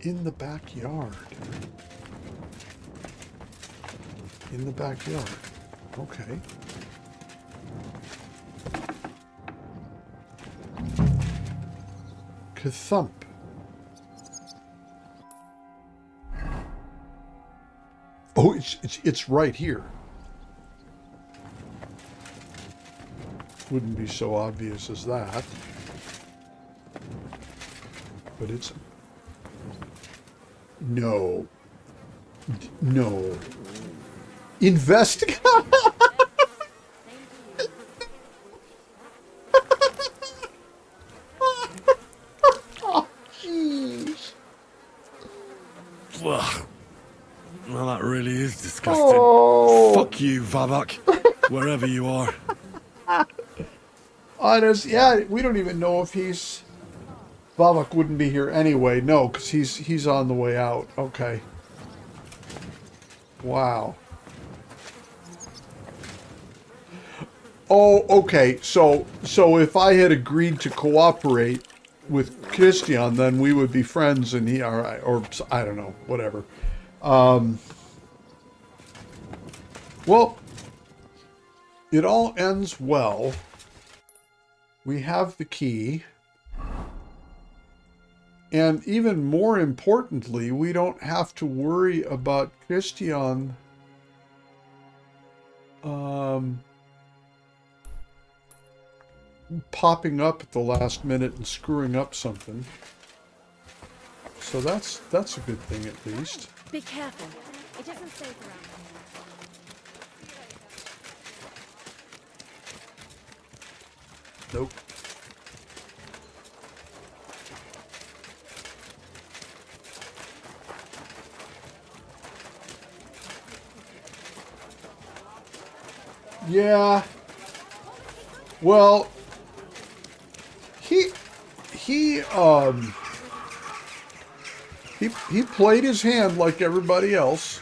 In the backyard. In the backyard. Okay. Kathump. Oh, it's right here. Wouldn't be so obvious as that. But it's... No. No. Investigate. Oh, jeez. Well, that really is disgusting. Oh. Fuck you, Vavak, wherever you are. Honest, yeah, we don't even know if he's... Vavak wouldn't be here anyway. No, because he's on the way out. Okay. Wow. Oh, okay. So if I had agreed to cooperate with Christian, then we would be friends, and or I don't know, whatever. Well, it all ends well. We have the key. And even more importantly, we don't have to worry about Christian popping up at the last minute and screwing up something. So that's a good thing at least. Be careful. It isn't safe around here. Nope. Yeah. Well, he played his hand like everybody else.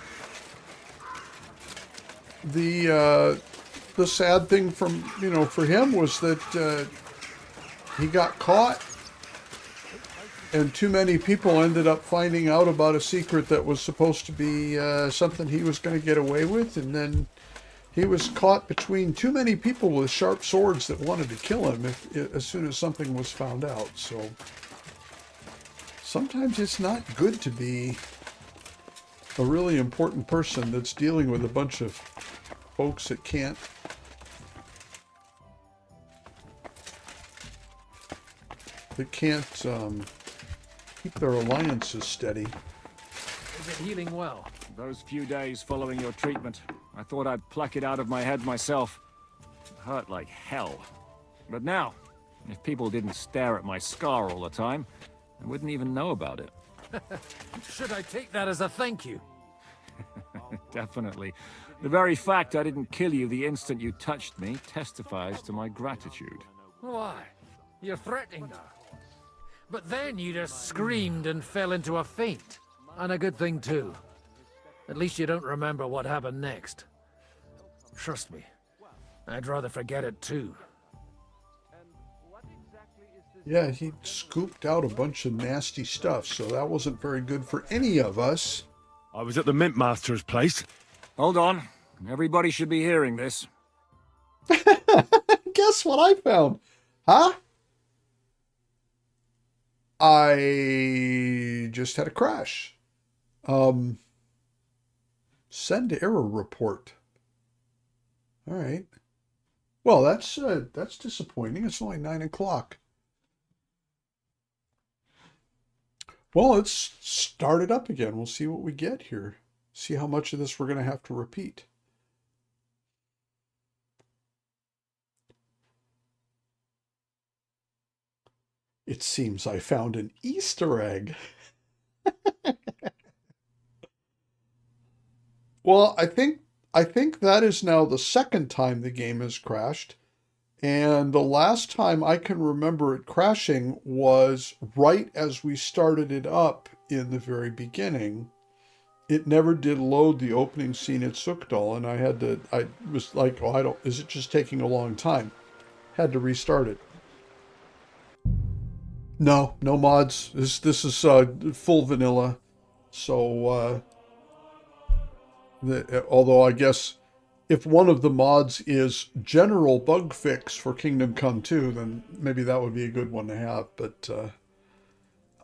The sad thing for him was that he got caught, and too many people ended up finding out about a secret that was supposed to be something he was going to get away with, and then he was caught between too many people with sharp swords that wanted to kill him as soon as something was found out. So sometimes it's not good to be a really important person that's dealing with a bunch of folks that can't keep their alliances steady. Is it healing well? Those few days following your treatment, I thought I'd pluck it out of my head myself. It hurt like hell. But now, if people didn't stare at my scar all the time, I wouldn't even know about it. Should I take that as a thank you? Definitely. The very fact I didn't kill you the instant you touched me testifies to my gratitude. Why? You're threatening her. But then you just screamed and fell into a faint. And a good thing too. At least you don't remember what happened next. Trust me, I'd rather forget it too. Yeah, he scooped out a bunch of nasty stuff, so that wasn't very good for any of us. I was at the Mint Master's place. Hold on. Everybody should be hearing this. Guess what I found? Huh? I just had a crash. Send error report. All right. Well, that's disappointing. It's only 9 o'clock. Well, let's start it up again. We'll see what we get here. See how much of this we're going to have to repeat. It seems I found an Easter egg. Well, I think that is now the second time the game has crashed. And the last time I can remember it crashing was right as we started it up in the very beginning. It never did load the opening scene at Sukdal, and I was like, oh, is it just taking a long time? Had to restart it. No mods. This is full vanilla. So, although I guess if one of the mods is general bug fix for Kingdom Come 2, then maybe that would be a good one to have. But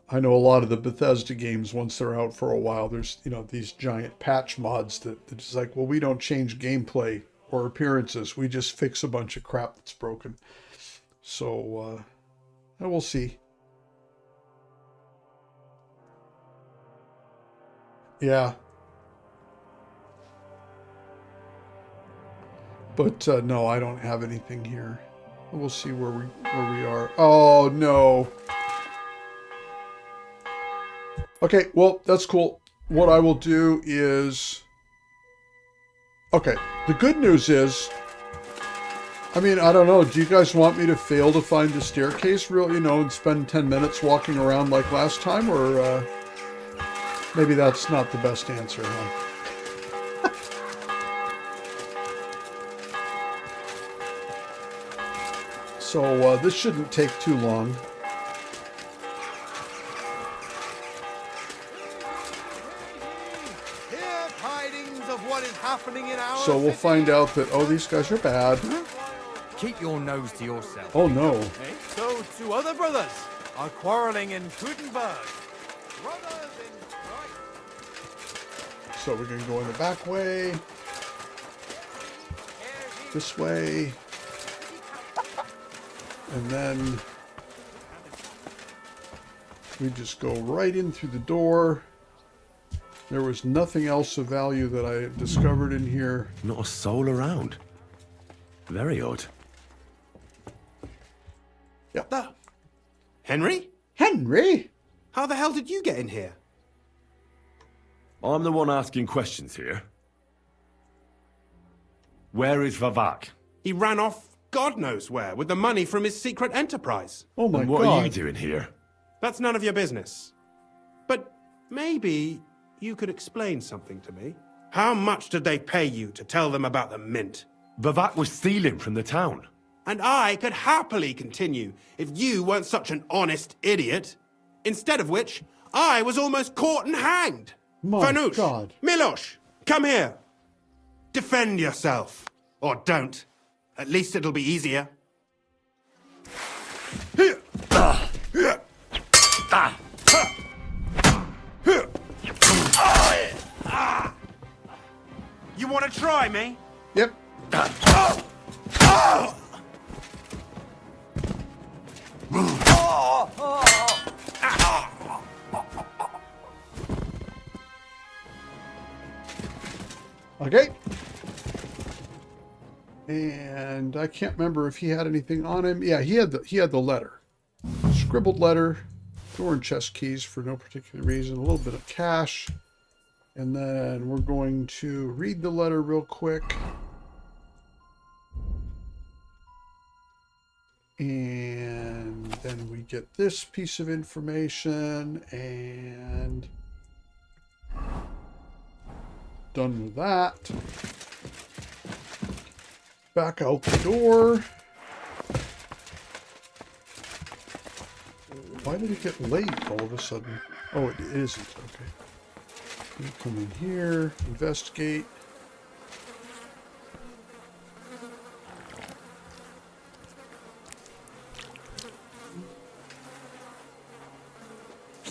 I know a lot of the Bethesda games, once they're out for a while, there's these giant patch mods that it's like, well, we don't change gameplay or appearances. We just fix a bunch of crap that's broken. So we'll see. Yeah. But no, I don't have anything here. We'll see where we are. Oh no. Okay, well, that's cool. What I will do is, okay, the good news is, I mean, I don't know, do you guys want me to fail to find the staircase really, and spend 10 minutes walking around like last time, or maybe that's not the best answer, huh? So this shouldn't take too long. Hear tidings of what is happening in our So we'll find out that, oh, these guys are bad. Keep your nose to yourself. Oh no. So two other brothers are quarreling in Kuttenberg. Brothers in Christ. So we're going to go in the back way. This way. And then we just go right in through the door. There was nothing else of value that I discovered in here. Not a soul around. Very odd. Yeah. Henry? Henry? How the hell did you get in here? I'm the one asking questions here. Where is Vavak? He ran off God knows where with the money from his secret enterprise. Oh my And what God. are you doing here? That's none of your business. But maybe you could explain something to me. How much did they pay you to tell them about the mint? Vavak was stealing from the town. And I could happily continue if you weren't such an honest idiot. Instead of which, I was almost caught and hanged. My Fanush, God. Milosh, come here. Defend yourself. Or don't. At least it'll be easier. You want to try me? Yep. Okay. And I can't remember if he had anything on him. Yeah, he had the letter. Scribbled letter, door and chest keys for no particular reason, a little bit of cash. And then we're going to read the letter real quick. And then we get this piece of information and done with that. Back out the door. Why did it get late all of a sudden? Oh, it isn't. Okay. We come in here, investigate.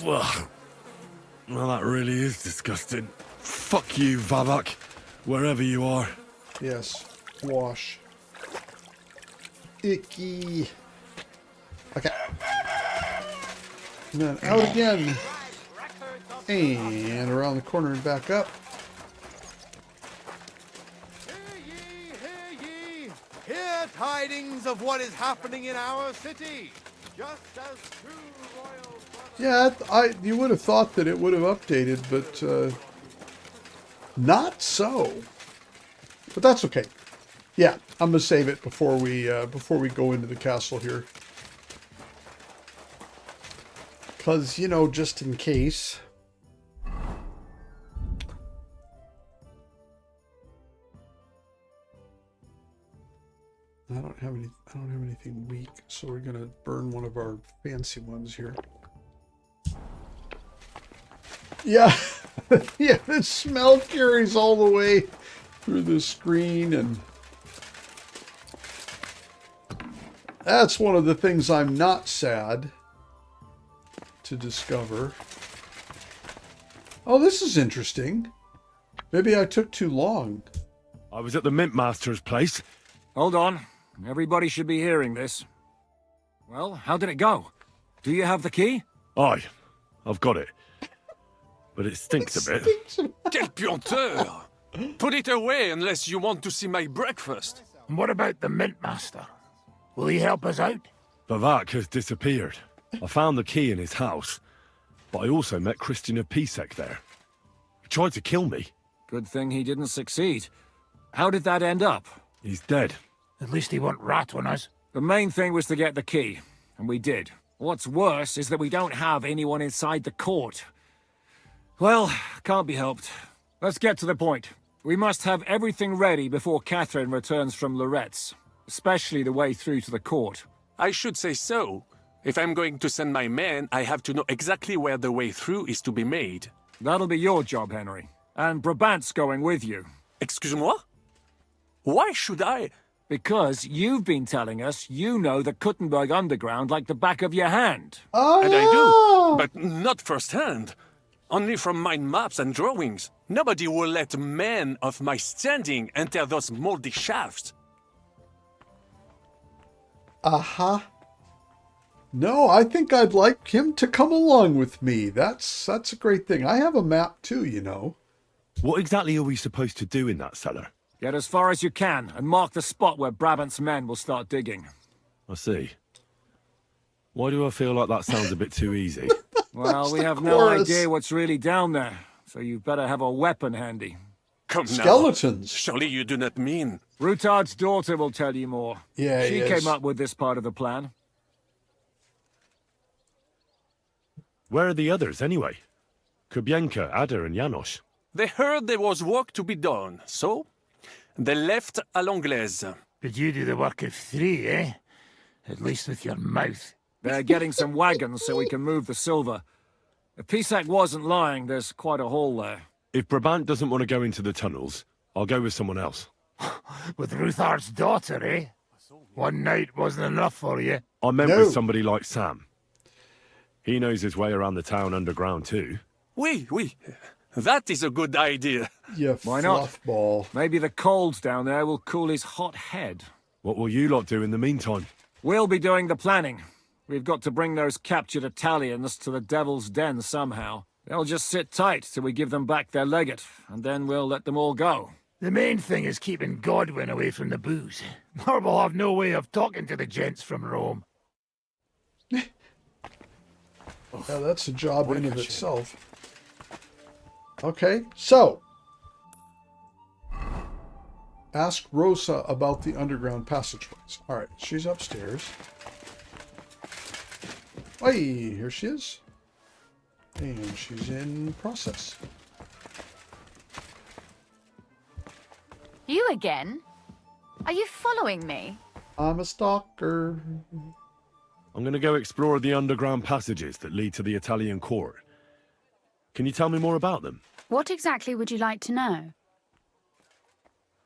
Ugh. Well, that really is disgusting. Fuck you, Vavak. Wherever you are. Yes. Wash. Icky. Okay. And then out again. And around the corner and back up. Hear tidings of what is happening in our city. Just as two royal brothers... Yeah, you would have thought that it would have updated, but not so. But that's okay. Yeah, I'm gonna save it before we go into the castle here, because you know, just in case. I don't have anything weak, so we're gonna burn one of our fancy ones here. Yeah, yeah, the smell carries all the way through the screen, and that's one of the things I'm not sad to discover. Oh, this is interesting. Maybe I took too long. I was at the Mint Master's place. Hold on. Everybody should be hearing this. Well, how did it go? Do you have the key? Aye, I've got it. But it stinks a bit. Quel puanteur! Put it away unless you want to see my breakfast. And what about the Mint Master? Will he help us out? Vavak has disappeared. I found the key in his house, but I also met Christian of Pisek there. He tried to kill me. Good thing he didn't succeed. How did that end up? He's dead. At least he won't rat on us. The main thing was to get the key, and we did. What's worse is that we don't have anyone inside the court. Well, can't be helped. Let's get to the point. We must have everything ready before Katherine returns from Loretz, especially the way through to the court. I should say so. If I'm going to send my men, I have to know exactly where the way through is to be made. That'll be your job, Henry. And Brabant's going with you. Excuse-moi? Why should I? Because you've been telling us you know the Kuttenberg underground like the back of your hand. Oh, and I do, but not firsthand. Only from mind maps and drawings. Nobody will let men of my standing enter those moldy shafts. Uh-huh. No, I think I'd like him to come along with me. That's a great thing. I have a map too, you know. What exactly are we supposed to do in that cellar? Get as far as you can, and mark the spot where Brabant's men will start digging. I see. Why do I feel like that sounds a bit too easy? Well, we have no idea what's really down there, so you better have a weapon handy. Come Skeletons. now. Surely you do not mean... Rutard's daughter will tell you more. Yeah, She yes. came up with this part of the plan. Where are the others, anyway? Kubienka, Ada, and Janos. They heard there was work to be done, so they left à l'anglaise. But you do the work of 3, eh? At least with your mouth. They're getting some wagons so we can move the silver. If Pisak wasn't lying, there's quite a hole there. If Brabant doesn't want to go into the tunnels, I'll go with someone else. With Ruthard's daughter, eh? One night wasn't enough for you. I meant with somebody like Sam. He knows his way around the town underground too. Oui. That is a good idea. Yeah, Why not? fluffball. Maybe the cold down there will cool his hot head. What will you lot do in the meantime? We'll be doing the planning. We've got to bring those captured Italians to the Devil's Den somehow. They'll just sit tight till we give them back their legate, and then we'll let them all go. The main thing is keeping Godwin away from the booze. Or we'll have no way of talking to the gents from Rome. Yeah, that's a job in of itself. Okay, so ask Rosa about the underground passageways. All right, she's upstairs. Hey, here she is. And she's in process. You again? Are you following me? I'm a stalker. I'm going to go explore the underground passages that lead to the Italian court. Can you tell me more about them? What exactly would you like to know?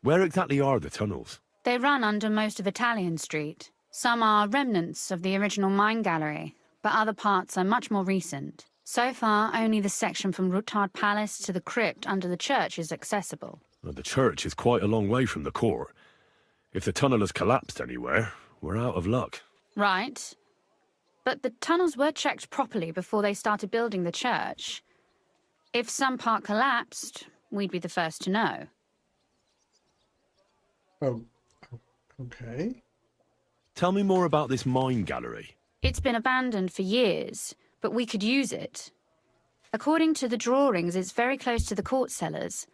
Where exactly are the tunnels? They run under most of Italian Street. Some are remnants of the original mine gallery, but other parts are much more recent. So far, only the section from Rutard Palace to the crypt under the church is accessible. Well, the church is quite a long way from the court. If the tunnel has collapsed anywhere, we're out of luck. Right. But the tunnels were checked properly before they started building the church. If some part collapsed, we'd be the first to know. Oh, okay. Tell me more about this mine gallery. It's been abandoned for years, but we could use it. According to the drawings, it's very close to the court cellars.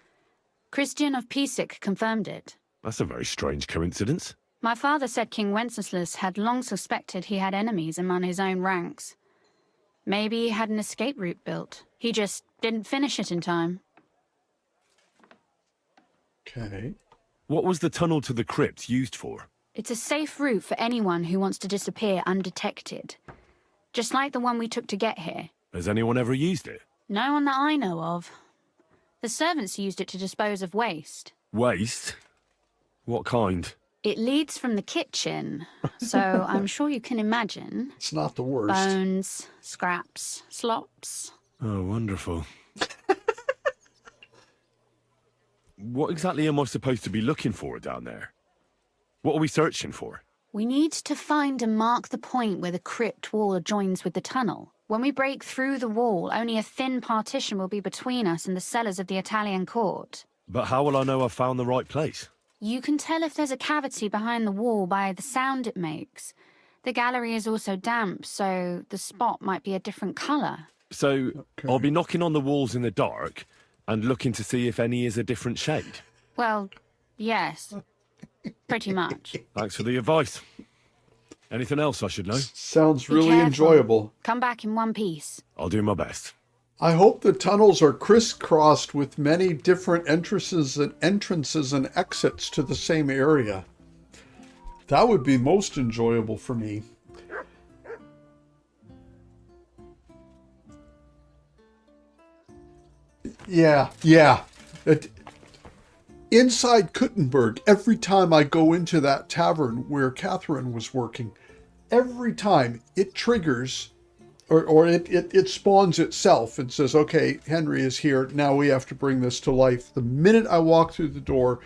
Christian of Pisak confirmed it. That's a very strange coincidence. My father said King Wenceslas had long suspected he had enemies among his own ranks. Maybe he had an escape route built. He just didn't finish it in time. Okay. What was the tunnel to the crypt used for? It's a safe route for anyone who wants to disappear undetected. Just like the one we took to get here. Has anyone ever used it? No one that I know of. The servants used it to dispose of waste. Waste? What kind? It leads from the kitchen, so I'm sure you can imagine. It's not the worst. Bones, scraps, slops. Oh, wonderful. What exactly am I supposed to be looking for down there? What are we searching for? We need to find and mark the point where the crypt wall joins with the tunnel. When we break through the wall, only a thin partition will be between us and the cellars of the Italian court. But how will I know I've found the right place? You can tell if there's a cavity behind the wall by the sound it makes. The gallery is also damp, so the spot might be a different colour. So, I'll be knocking on the walls in the dark and looking to see if any is a different shade. Well, yes. Pretty much. Thanks for the advice. Anything else I should know? Sounds Be really careful. enjoyable. Come back in one piece. I'll do my best. I hope the tunnels are crisscrossed with many different entrances and exits to the same area. That would be most enjoyable for me. Yeah. Inside Kuttenberg, every time I go into that tavern where Katherine was working, every time it triggers, or it spawns itself and says, okay, Henry is here, now we have to bring this to life. The minute I walk through the door,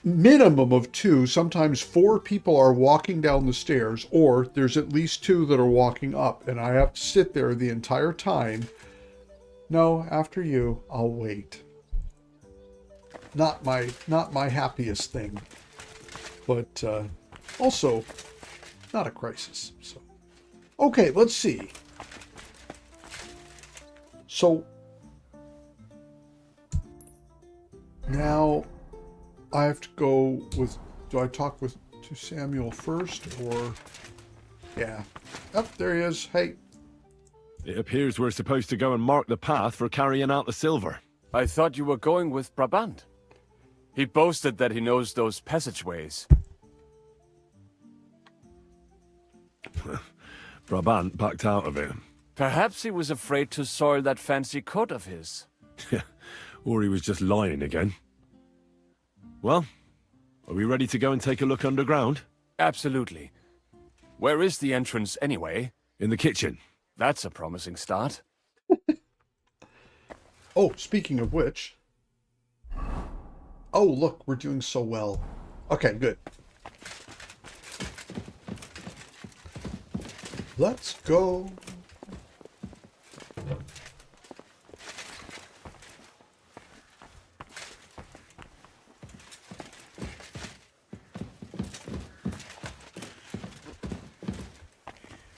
minimum of 2, sometimes 4 people are walking down the stairs, or there's at least 2 that are walking up, and I have to sit there the entire time. No, after you, I'll wait. Not my happiest thing, but also not a crisis. So, okay, let's see. So now I have to go with. Do I talk to Samuel first, or? Yeah. Oh, there he is. Hey. It appears we're supposed to go and mark the path for carrying out the silver. I thought you were going with Brabant. He boasted that he knows those passageways. Brabant backed out of it. Perhaps he was afraid to soil that fancy coat of his. Or he was just lying again. Well, are we ready to go and take a look underground? Absolutely. Where is the entrance anyway? In the kitchen. That's a promising start. Oh, speaking of which. Oh, look, we're doing so well. Okay, good. Let's go.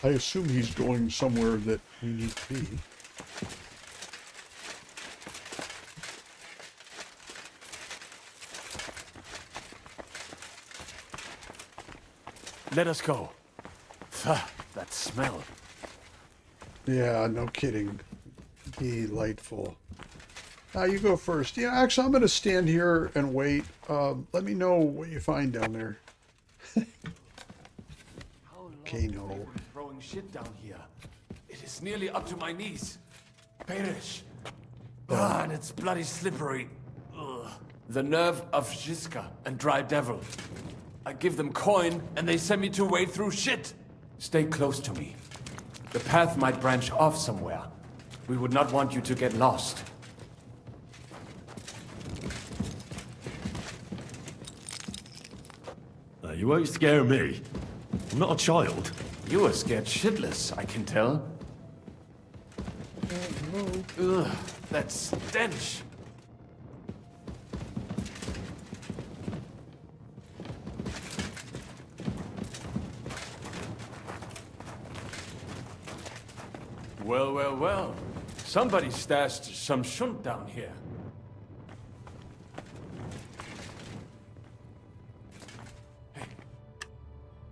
I assume he's going somewhere that we need to be. Let us go. That smell. Yeah, no kidding. Delightful. You go first. Yeah, actually, I'm going to stand here and wait. Let me know what you find down there. Okay, no. Throwing shit down here. It is nearly up to my knees. Perish. And it's bloody slippery. Ugh. The nerve of Jiska and Dry Devil. I give them coin, and they send me to wade through shit. Stay close to me. The path might branch off somewhere. We would not want you to get lost. You won't scare me. I'm not a child. You are scared shitless, I can tell. Ugh, that stench. Well, well, well. Somebody stashed some shunt down here. Hey,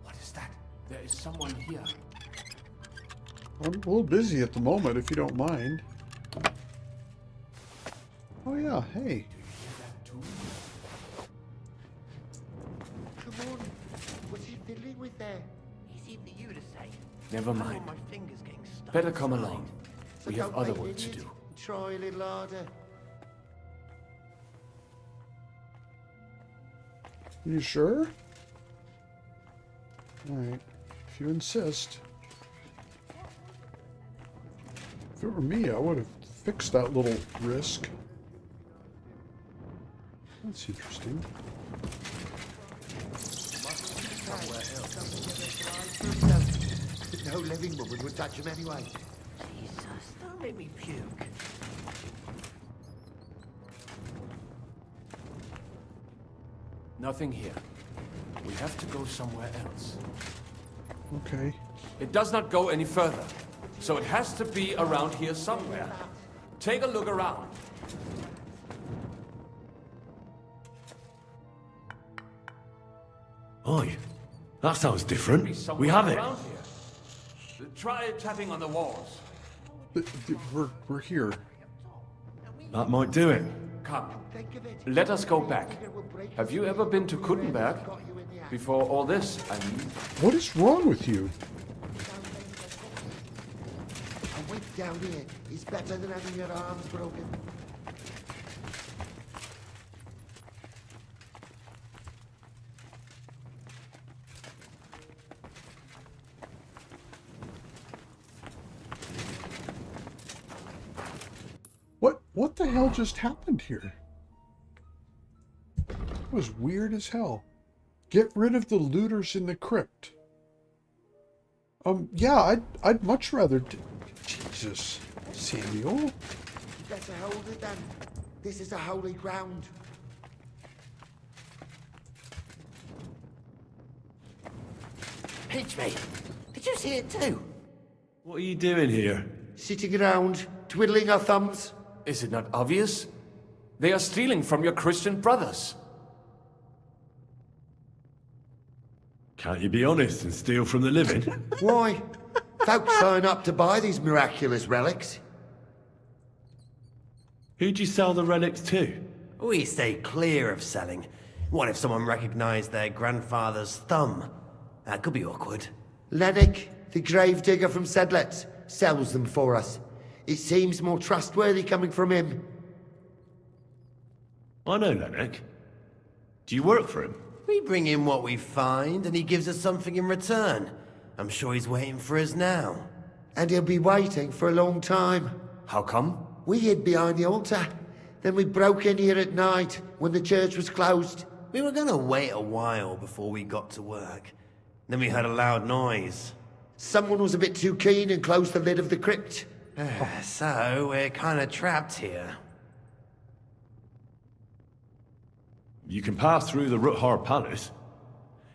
what is that? There is someone here. I'm a little busy at the moment, if you don't mind. Oh yeah, hey. Come on. What's he fiddling with there? Easy for you to say. Never mind. Better come along. We have other work to do. Try a little harder. You sure? Alright, if you insist. If it were me, I would have fixed that little risk. That's interesting. No living woman would touch him anyway. Jesus, don't make me puke. Nothing here. We have to go somewhere else. Okay. It does not go any further, so it has to be around here somewhere. Take a look around. Oi, that sounds different. We have it. Around here. Try tapping on the walls. We're here. That might do it. Come, let us go back. Have you ever been to Kuttenberg? Before all this, I mean. What is wrong with you? A week down here is better than having your arms broken. What the hell just happened here? That was weird as hell. Get rid of the looters in the crypt. Yeah, I'd much rather... Jesus, Samuel. You better hold it then. This is a holy ground. Pinch me. Did you see it too? What are you doing here? Sitting around, twiddling our thumbs. Is it not obvious? They are stealing from your Christian brothers. Can't you be honest and steal from the living? Why? Folks sign up to buy these miraculous relics. Who'd you sell the relics to? We stay clear of selling. What if someone recognized their grandfather's thumb? That could be awkward. Lennox, the gravedigger from Sedlets, sells them for us. It seems more trustworthy coming from him. I know Lennox. Do you work for him? We bring in what we find, and he gives us something in return. I'm sure he's waiting for us now. And he'll be waiting for a long time. How come? We hid behind the altar. Then we broke in here at night, when the church was closed. We were gonna wait a while before we got to work. Then we heard a loud noise. Someone was a bit too keen and closed the lid of the crypt. So, we're kinda trapped here. You can pass through the Ruthar Palace.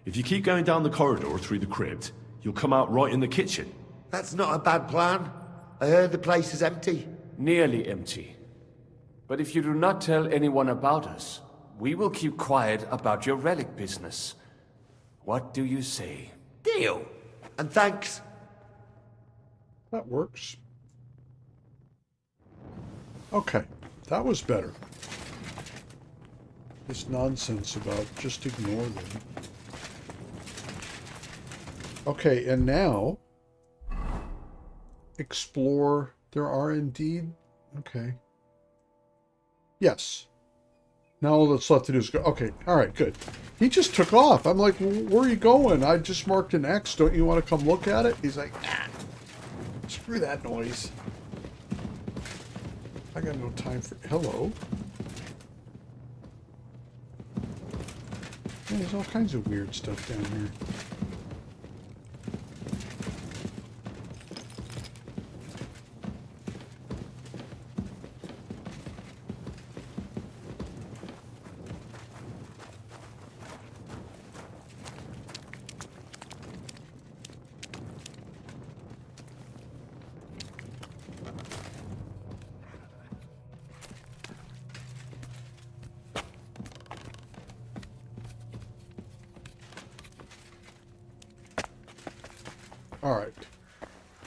If you keep going down the corridor through the crypt, you'll come out right in the kitchen. That's not a bad plan. I heard the place is empty. Nearly empty. But if you do not tell anyone about us, we will keep quiet about your relic business. What do you say? Deal. And thanks. That works. Okay, that was better. This nonsense about just ignore them. Okay, and now explore. There are indeed... Okay. Yes. Now all that's left to do is go... Okay, alright, good. He just took off. I'm like, where are you going? I just marked an X. Don't you want to come look at it? He's like, ah, screw that noise. I got no time for... Hello? Yeah, there's all kinds of weird stuff down here. All right.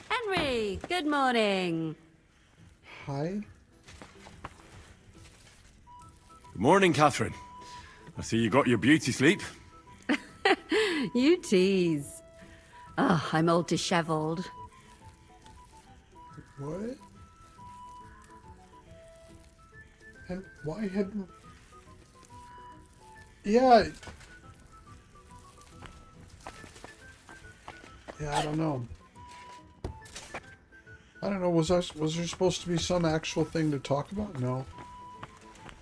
Henry, good morning. Hi. Good morning, Katherine. I see you got your beauty sleep. You tease. Oh, I'm all disheveled. What? And why hadn't... Yeah. Yeah, I don't know. I don't know, was there supposed to be some actual thing to talk about? No.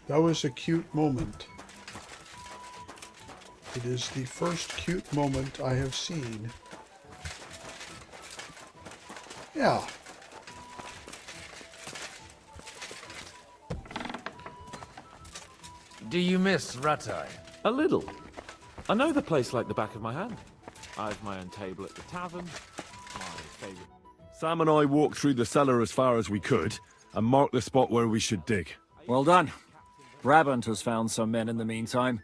That was a cute moment. It is the first cute moment I have seen. Yeah. Do you miss Ratai? A little. I know the place like the back of my hand. I have my own table at the tavern. My favorite. Sam and I walked through the cellar as far as we could and marked the spot where we should dig. Well done. Brabant has found some men in the meantime.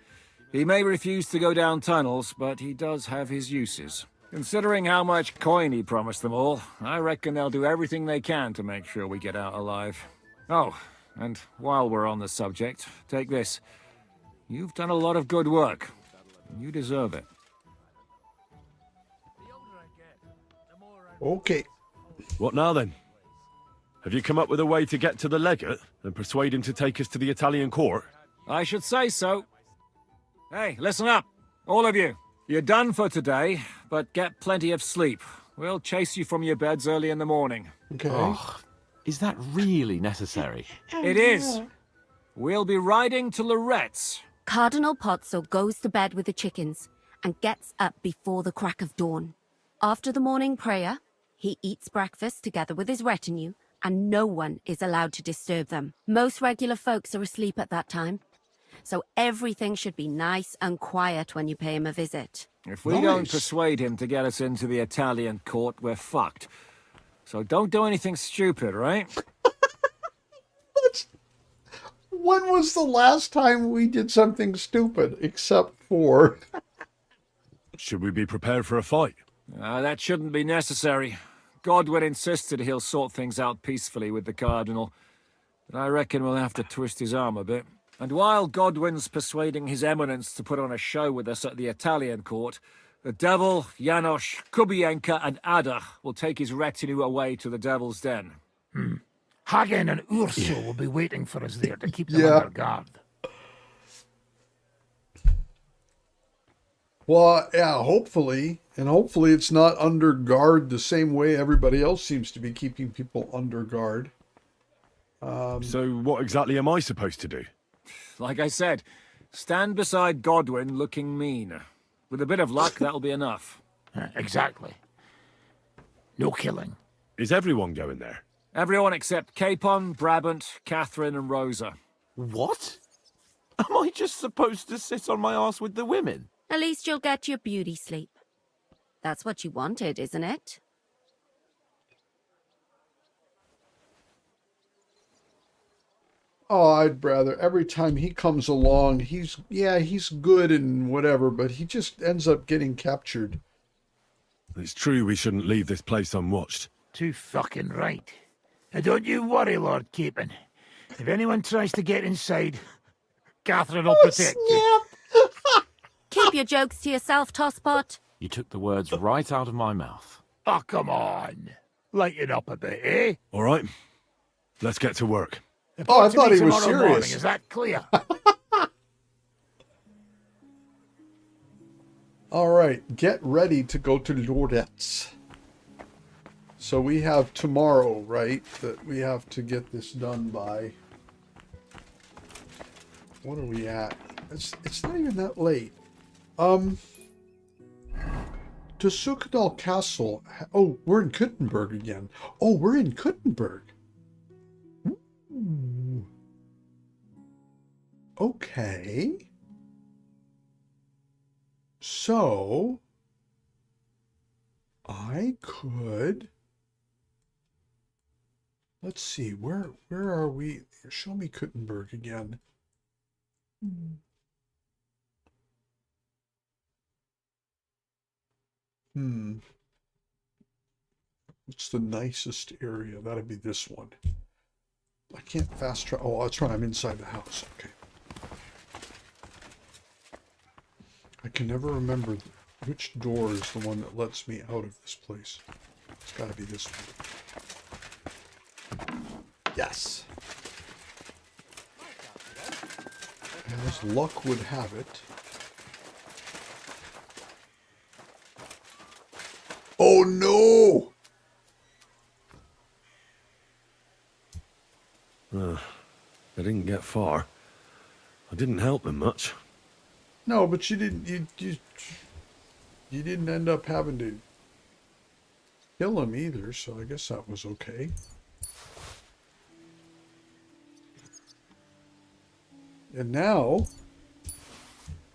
He may refuse to go down tunnels, but he does have his uses. Considering how much coin he promised them all, I reckon they'll do everything they can to make sure we get out alive. Oh, and while we're on the subject, take this. You've done a lot of good work. You deserve it. Okay. What now then? Have you come up with a way to get to the legate and persuade him to take us to the Italian court? I should say so. Hey, listen up, all of you. You're done for today, but get plenty of sleep. We'll chase you from your beds early in the morning. Okay. Oh, is that really necessary? It is. We'll be riding to Lorette's. Cardinal Pozzo goes to bed with the chickens and gets up before the crack of dawn. After the morning prayer, he eats breakfast together with his retinue, and no one is allowed to disturb them. Most regular folks are asleep at that time, so everything should be nice and quiet when you pay him a visit. If we don't persuade him to get us into the Italian court, we're fucked. So don't do anything stupid, right? When was the last time we did something stupid, except for... Should we be prepared for a fight? That shouldn't be necessary. Godwin insisted he'll sort things out peacefully with the Cardinal. But I reckon we'll have to twist his arm a bit. And while Godwin's persuading His Eminence to put on a show with us at the Italian court, the Devil, Janosch, Kubienka and Ada will take his retinue away to the Devil's Den. Hagen and Urso will be waiting for us there to keep them under guard. Well, yeah, hopefully. And hopefully it's not under guard the same way everybody else seems to be keeping people under guard. So what exactly am I supposed to do? Like I said, stand beside Godwin looking mean. With a bit of luck, that'll be enough. Exactly. No killing. Is everyone going there? Everyone except Capon, Brabant, Katherine and Rosa. What? Am I just supposed to sit on my ass with the women? At least you'll get your beauty sleep. That's what you wanted, isn't it? Oh, I'd rather every time he comes along, he's good and whatever, but he just ends up getting captured. It's true we shouldn't leave this place unwatched. Too fucking right. Now don't you worry, Lord Capon. If anyone tries to get inside, Katherine will protect you. Keep your jokes to yourself, Tosspot. You took the words right out of my mouth. Oh, come on. Lighten up a bit, eh? All right. Let's get to work. Oh, I thought he was Tomorrow serious. morning, is that clear? All right, get ready to go to Loretz. So we have tomorrow, right, that we have to get this done by. What are we at? It's not even that late. To Sukadal Castle. Oh, we're in Kuttenberg again. Oh, we're in Kuttenberg. Ooh. Okay. So I could, let's see, where are we? Show me Kuttenberg again. What's the nicest area? That'd be this one. I can't fast travel. Oh, that's right. I'm inside the house. Okay. I can never remember which door is the one that lets me out of this place. It's got to be this one. Yes. As luck would have it. Oh no! I didn't get far. I didn't help them much. No, but you didn't. You didn't end up having to kill him either, so I guess that was okay. And now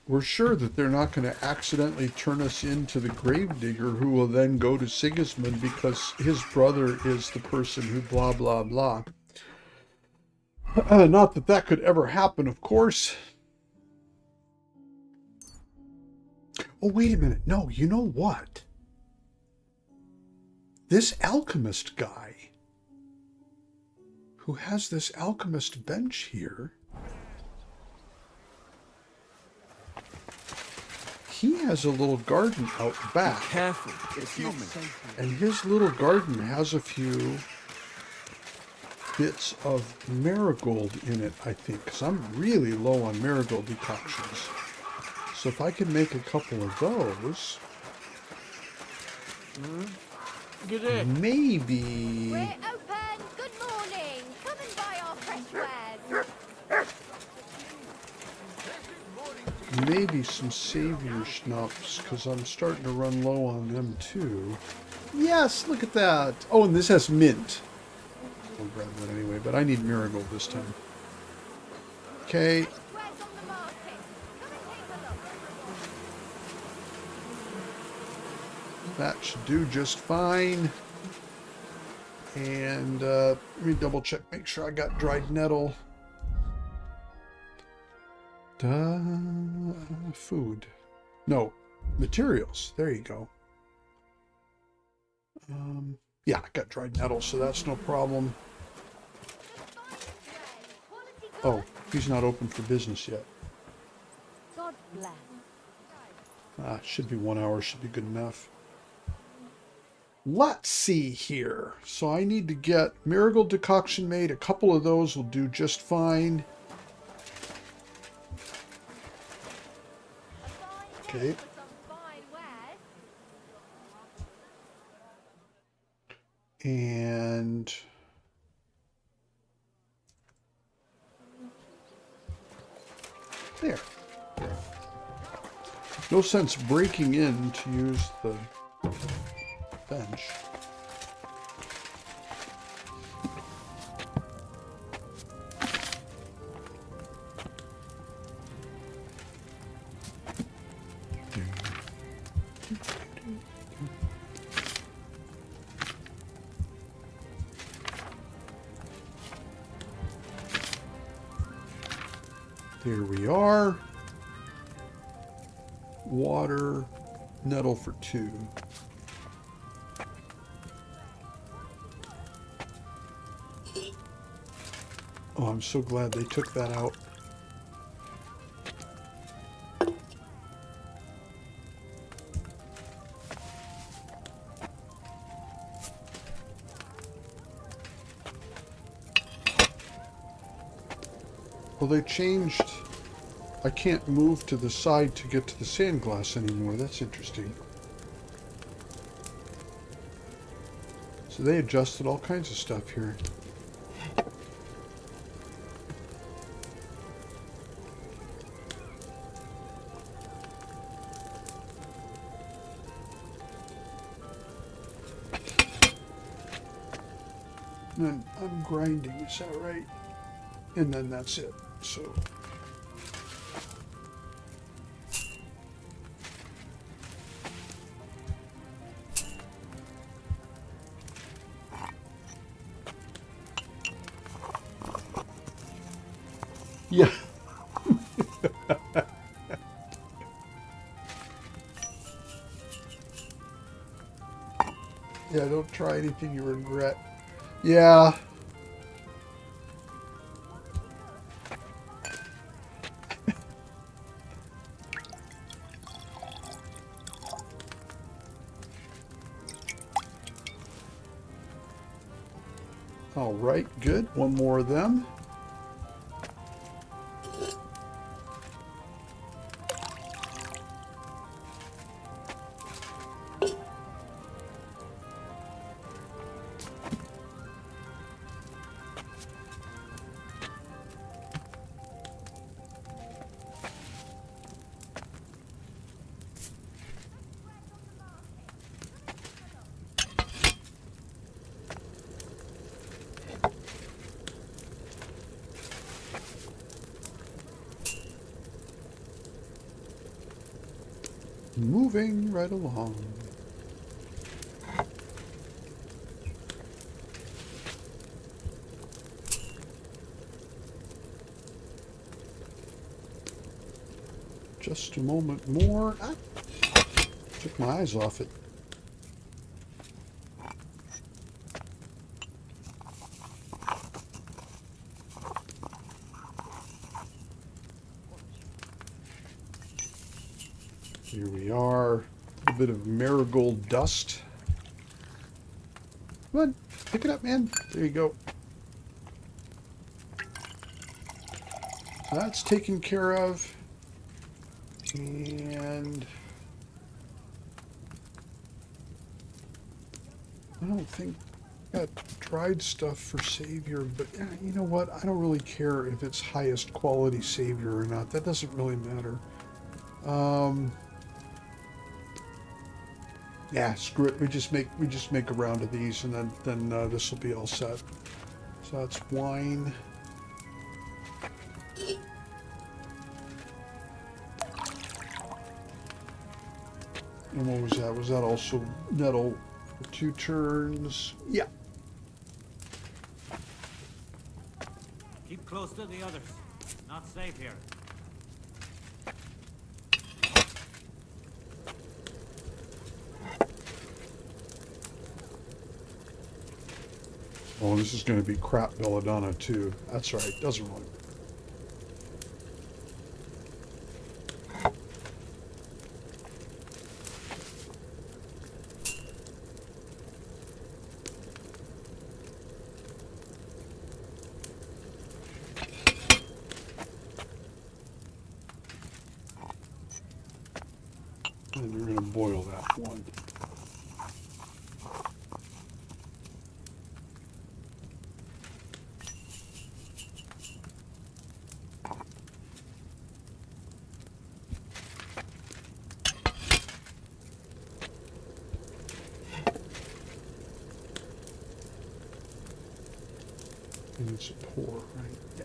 we're sure that they're not going to accidentally turn us into the gravedigger who will then go to Sigismund because his brother is the person who blah blah blah. Not that that could ever happen, of course. Oh, wait a minute. No, you know what? This alchemist guy who has this alchemist bench here, he has a little garden out back. Be careful. It's not safe. And his little garden has a few bits of marigold in it, I think, because I'm really low on marigold decoctions. So if I can make a couple of those, maybe. We're open. Good morning. Come and buy our fresh wares. maybe some savior schnapps, because I'm starting to run low on them too. Yes, look at that. Oh, and this has mint. I'll grab that anyway, but I need marigold this time. Okay. That should do just fine. And let me double check, make sure I got dried nettle. Food. No, materials. There you go. Yeah, I got dried nettle, so that's no problem. Oh, he's not open for business yet. God bless. Should be 1 hour, should be good enough. Let's see here. So I need to get marigold decoction made. A couple of those will do just fine. Okay. And there. No sense breaking in to use the bench. There we are. Water, nettle for 2. Oh, I'm so glad they took that out. Well, they changed. I can't move to the side to get to the sand glass anymore. That's interesting. So they adjusted all kinds of stuff here. And then I'm grinding, is that right? And then that's it. So yeah. Yeah, don't try anything you regret. Yeah. All right, good. One more of them. Moving right along. Just a moment more. Ah, took my eyes off it. Here we are. A bit of marigold dust. Come on, pick it up, man. There you go. So that's taken care of. And I don't think I got dried stuff for Savior, but you know what? I don't really care if it's highest quality Savior or not. That doesn't really matter. Yeah, screw it. We just make a round of these, and then this will be all set. So that's wine. And what was that? Was that also nettle for 2 turns? Yeah. Keep close to the others. Not safe here. Oh, this is going to be crap belladonna too. That's right. Doesn't really. And you're going to boil that one. And it's a pour, right? Yeah.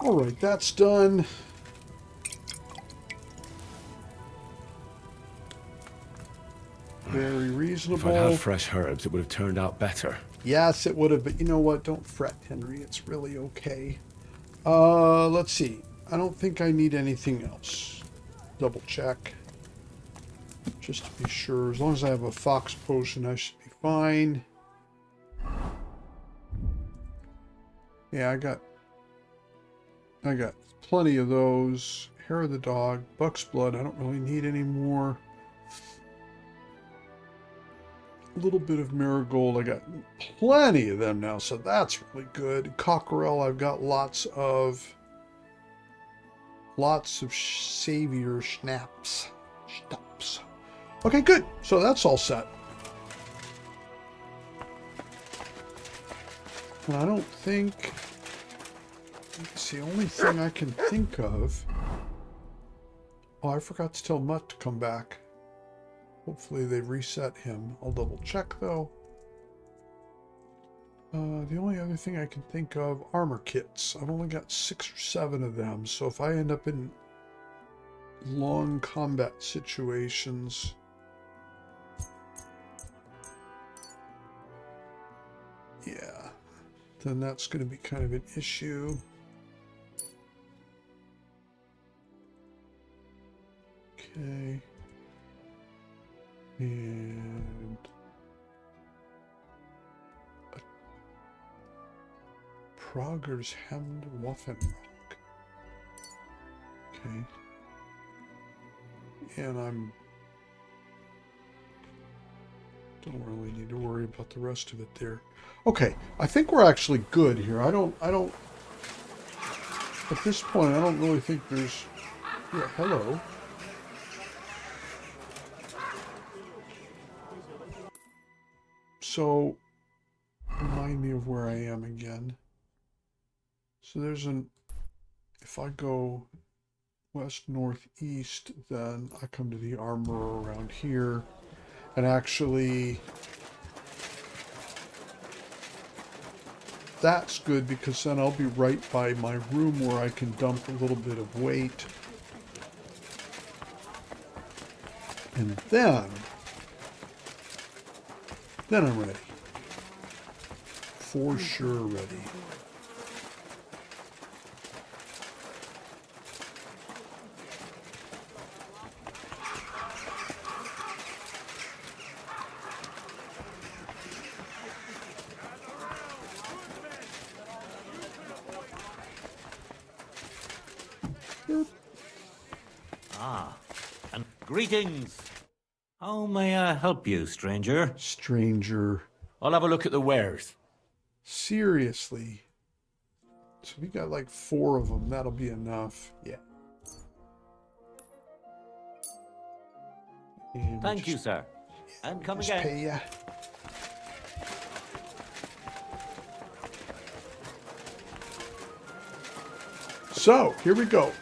All right, that's done. Very reasonable. If I'd had fresh herbs, it would have turned out better. Yes, it would have, but you know what? Don't fret, Henry. It's really okay. Let's see. I don't think I need anything else. Double check. Just to be sure. As long as I have a fox potion, I should be fine. Yeah, I got plenty of those. Hair of the dog, buck's blood. I don't really need any more. A little bit of marigold. I got plenty of them now, so that's really good. Cockerel, I've got lots of savior schnapps. Okay, good. So that's all set. And I don't think it's the only thing I can think of. Oh, I forgot to tell Mutt to come back. Hopefully they've reset him. I'll double check though. The only other thing I can think of, armor kits. I've only got 6 or 7 of them, so if I end up in long combat situations, yeah, then that's going to be kind of an issue. Okay. And Prager's Hemd Waffenrock. Okay. And don't really need to worry about the rest of it there. Okay, I think we're actually good here. I don't at this point I don't really think there's, yeah, hello. So, remind me of where I am again. So there's if I go west, northeast, then I come to the armor around here. And actually, that's good because then I'll be right by my room where I can dump a little bit of weight. And then I'm ready. For sure ready. Ah, and greetings. How may I help you, stranger? Stranger. I'll have a look at the wares. Seriously. So we got like 4 of them. That'll be enough. Yeah. And Thank you, sir. And come just again. pay ya. So, here we go.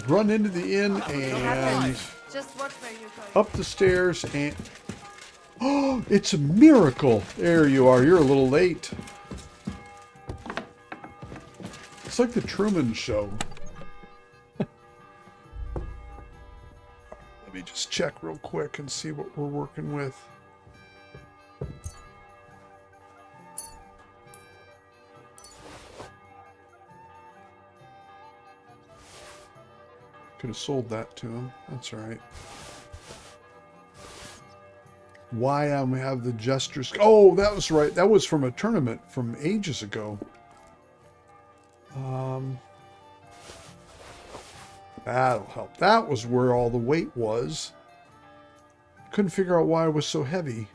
Run into the inn and Just watch where you're going. up the stairs and... Oh, it's a miracle. There you are. You're a little late. It's like the Truman Show. Let me just check real quick and see what we're working with. Could have sold that to him. That's all right. Why we have the Jester's... Oh, that was right. That was from a tournament from ages ago. That'll help. That was where all the weight was. Couldn't figure out why it was so heavy.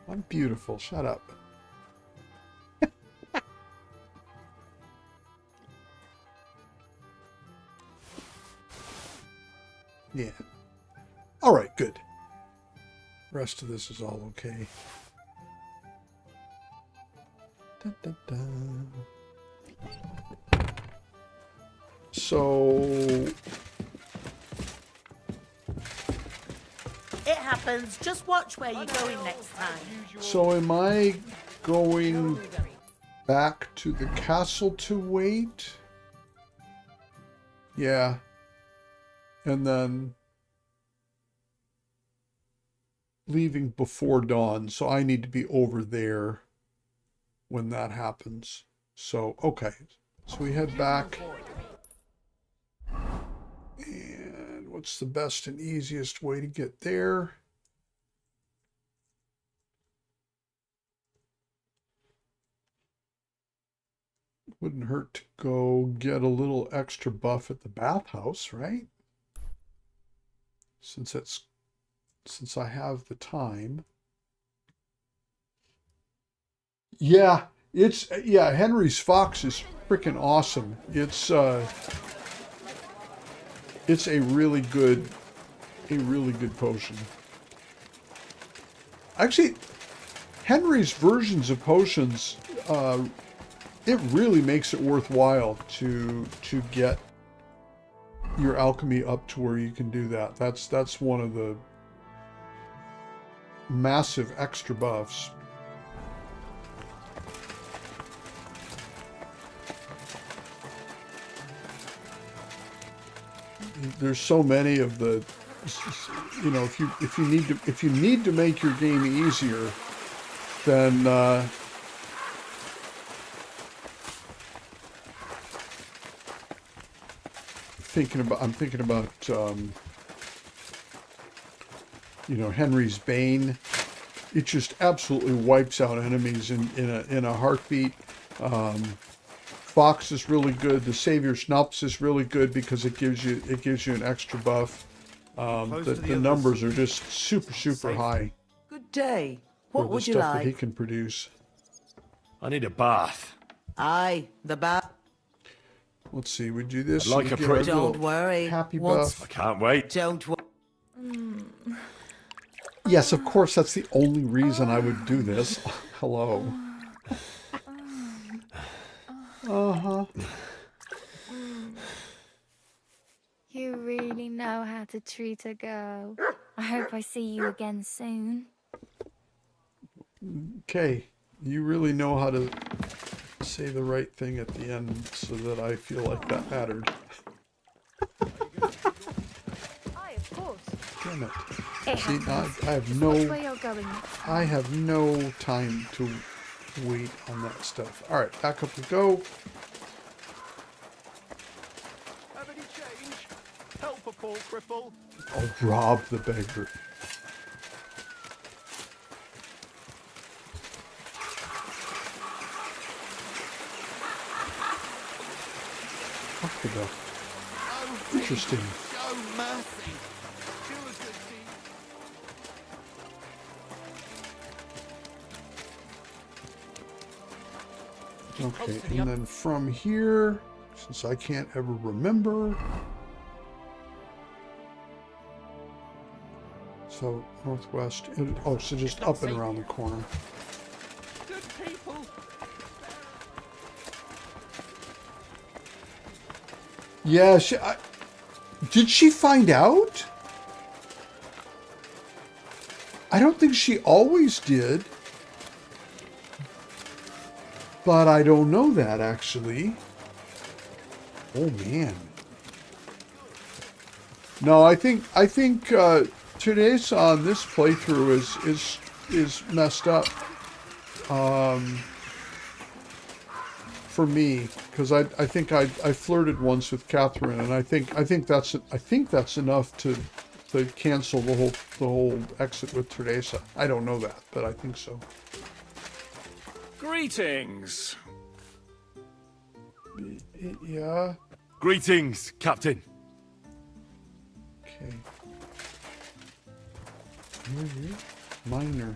I'm beautiful. Shut up. Yeah. All right, good. Rest of this is all okay. Dun, dun, dun. So... It happens. Just watch where you're going next time. So am I going back to the castle to wait? Yeah. And then leaving before dawn. So I need to be over there when that happens. So, okay. So we head back. And what's the best and easiest way to get there? Wouldn't hurt to go get a little extra buff at the bathhouse, right? Since I have the time. Yeah, Henry's Fox is freaking awesome. It's a really good potion. Actually, Henry's versions of potions, it really makes it worthwhile to get your alchemy up to where you can do that. That's one of the massive extra buffs. There's so many of the, you know, if you need to make your game easier, then I'm thinking about you know, Henry's Bane. It just absolutely wipes out enemies in a heartbeat. Fox is really good. The Savior Schnaps is really good because it gives you an extra buff. The numbers are just super high. Good day. What would you stuff that he like? can produce. I need a bath. Aye, the bat. Let's see, we do this. I'd like we a get pretty- our little Don't worry. happy Once- buff. I can't wait. Don't worry. Yes, of course, that's the only reason I would do this. Hello. Uh-huh. You really know how to treat a girl. I hope I see you again soon. Okay, you really know how to say the right thing at the end so that I feel like that mattered. Aye, of course. Damn it. It See, happens. I have Just no... watch where you're going next time. I have no time to wait on that stuff. All right, back up we go. Have any change? Help a poor cripple. I'll rob the beggar. Fuck the duck. Interesting. Show mercy. Do a good deed. Okay, and then from here, since I can't ever remember, So northwest. Oh, so just up and around the corner. Good people. Yeah, did she find out? I don't think she always did. But I don't know that, actually. Oh, man. No, I think today's on this playthrough is messed up. For me, because I think I flirted once with Katherine, and I think that's enough to cancel the whole exit with Teresa. I don't know that, but I think so. Greetings. Yeah. Greetings, Captain. Okay. Minor.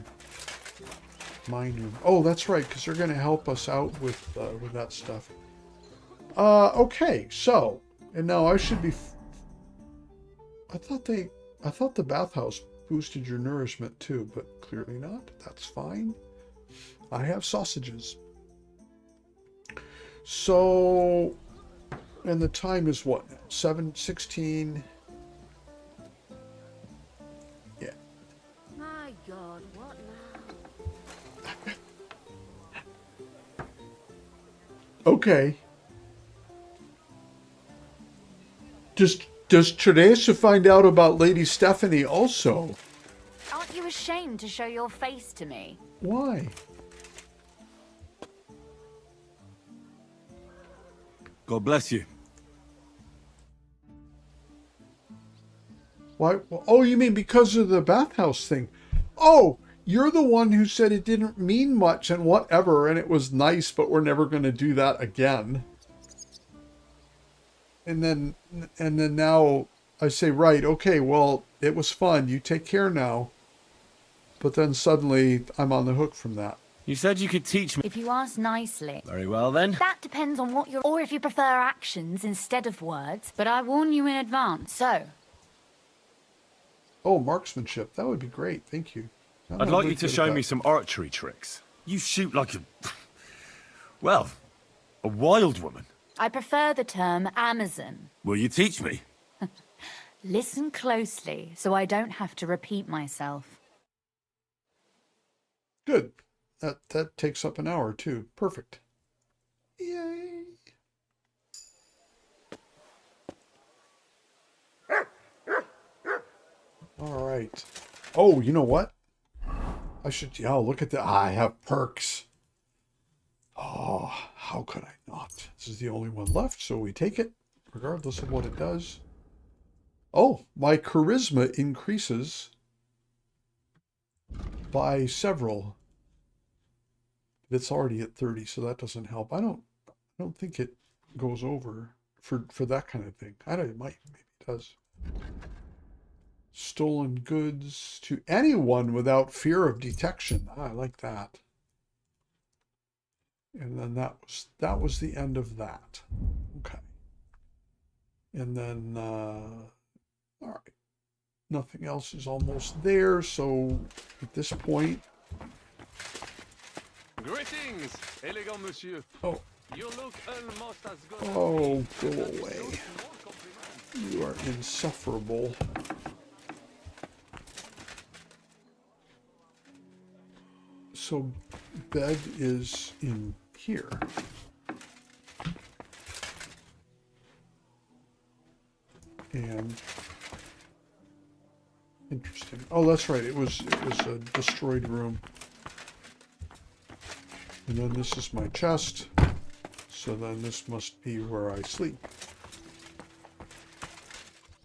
Oh, that's right, because they're going to help us out with that stuff. Okay, so, and now I should be. I thought the bathhouse boosted your nourishment too, but clearly not. That's fine. I have sausages. So, and the time is what now? 7:16. Yeah. My God, what now? Okay. Does Teresa find out about Lady Stephanie also? Aren't you ashamed to show your face to me? Why? God bless you. Why? Oh, you mean because of the bathhouse thing? Oh, you're the one who said it didn't mean much and whatever, and it was nice, but we're never going to do that again. And then now I say, right, okay, well, it was fun. You take care now. But then suddenly I'm on the hook from that. You said you could teach me. If you ask nicely. Very well then. That depends on what you're... Or if you prefer actions instead of words. But I warn you in advance, so... Oh, marksmanship. That would be great. Thank you. I'd like you to show me some archery tricks. You shoot like a... well, a wild woman. I prefer the term Amazon. Will you teach me? Listen closely, so I don't have to repeat myself. Good. That takes up an hour, too. Perfect. Yay. All right. Oh, you know what? I should... Yeah, look at that. I have perks. Oh, how could I not? This is the only one left, so we take it, regardless of what it does. Oh, my charisma increases by several. It's already at 30, so that doesn't help. I don't think it goes over for that kind of thing. I don't. It might. Maybe it does. Stolen goods to anyone without fear of detection. I like that. And then that was the end of that. Okay. And then all right. Nothing else is almost there, so at this point. Greetings, elegant monsieur. Oh. You look almost as good. Oh, go away. You are insufferable. So bed is in here. And interesting. Oh, that's right. It was a destroyed room. And then this is my chest. So then this must be where I sleep.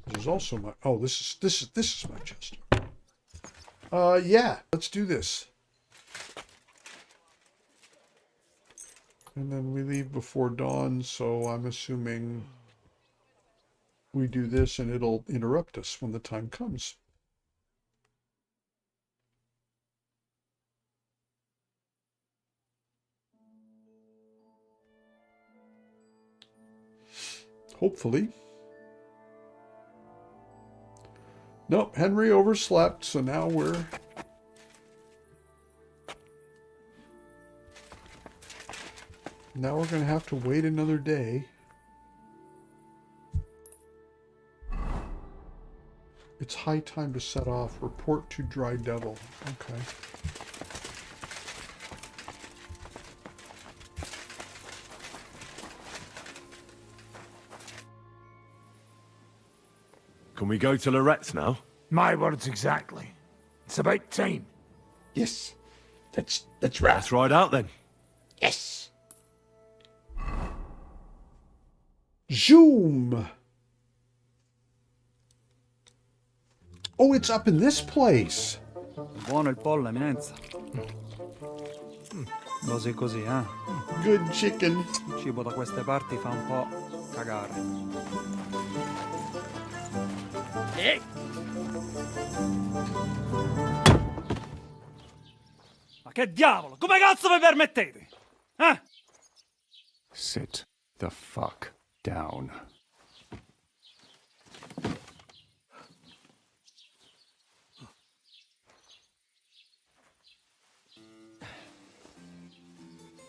This is also my... Oh, this is my chest. Yeah, let's do this. And then we leave before dawn, so I'm assuming we do this and it'll interrupt us when the time comes. Hopefully. Nope, Henry overslept, so now we're... Now we're going to have to wait another day. It's high time to set off. Report to Dry Devil. Okay. Can we go to Lorette's now? My words exactly. It's about time. Yes. That's right. Let's ride out then. Yes. Zoom. Oh, it's up in this place. Buono il pollo, eminenza. Così così, eh? Good chicken. Il cibo da queste parti fa un po' cagare. Ma che diavolo? Come cazzo vi permettete? Eh? Sit the fuck down.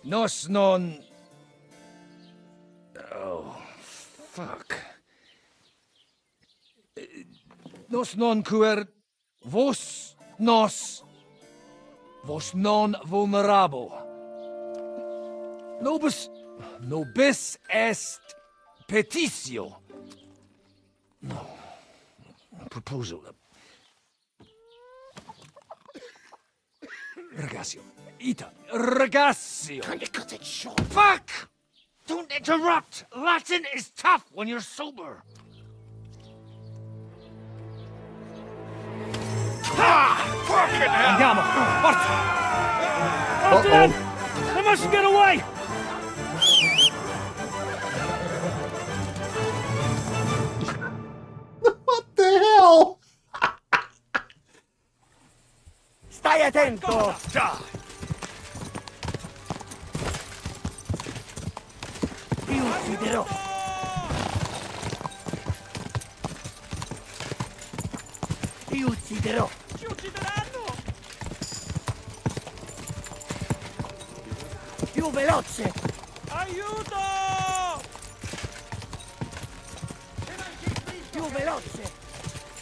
Nos non... Oh, fuck. Nos non cuer... Vos nos... Vos non vulnerabo. Nobis est petitio. No. Proposal. Ragazio. Ita. Ragazio. Can you cut it short? Fuck! Don't interrupt! Latin is tough when you're sober. Fucking hell! Andiamo! Forza! Forza then! They must get away! What the hell? Stai attento! Ti ucciderò! Ti ucciderò! Ci uccideranno! Più veloce! Aiuto! Più veloce!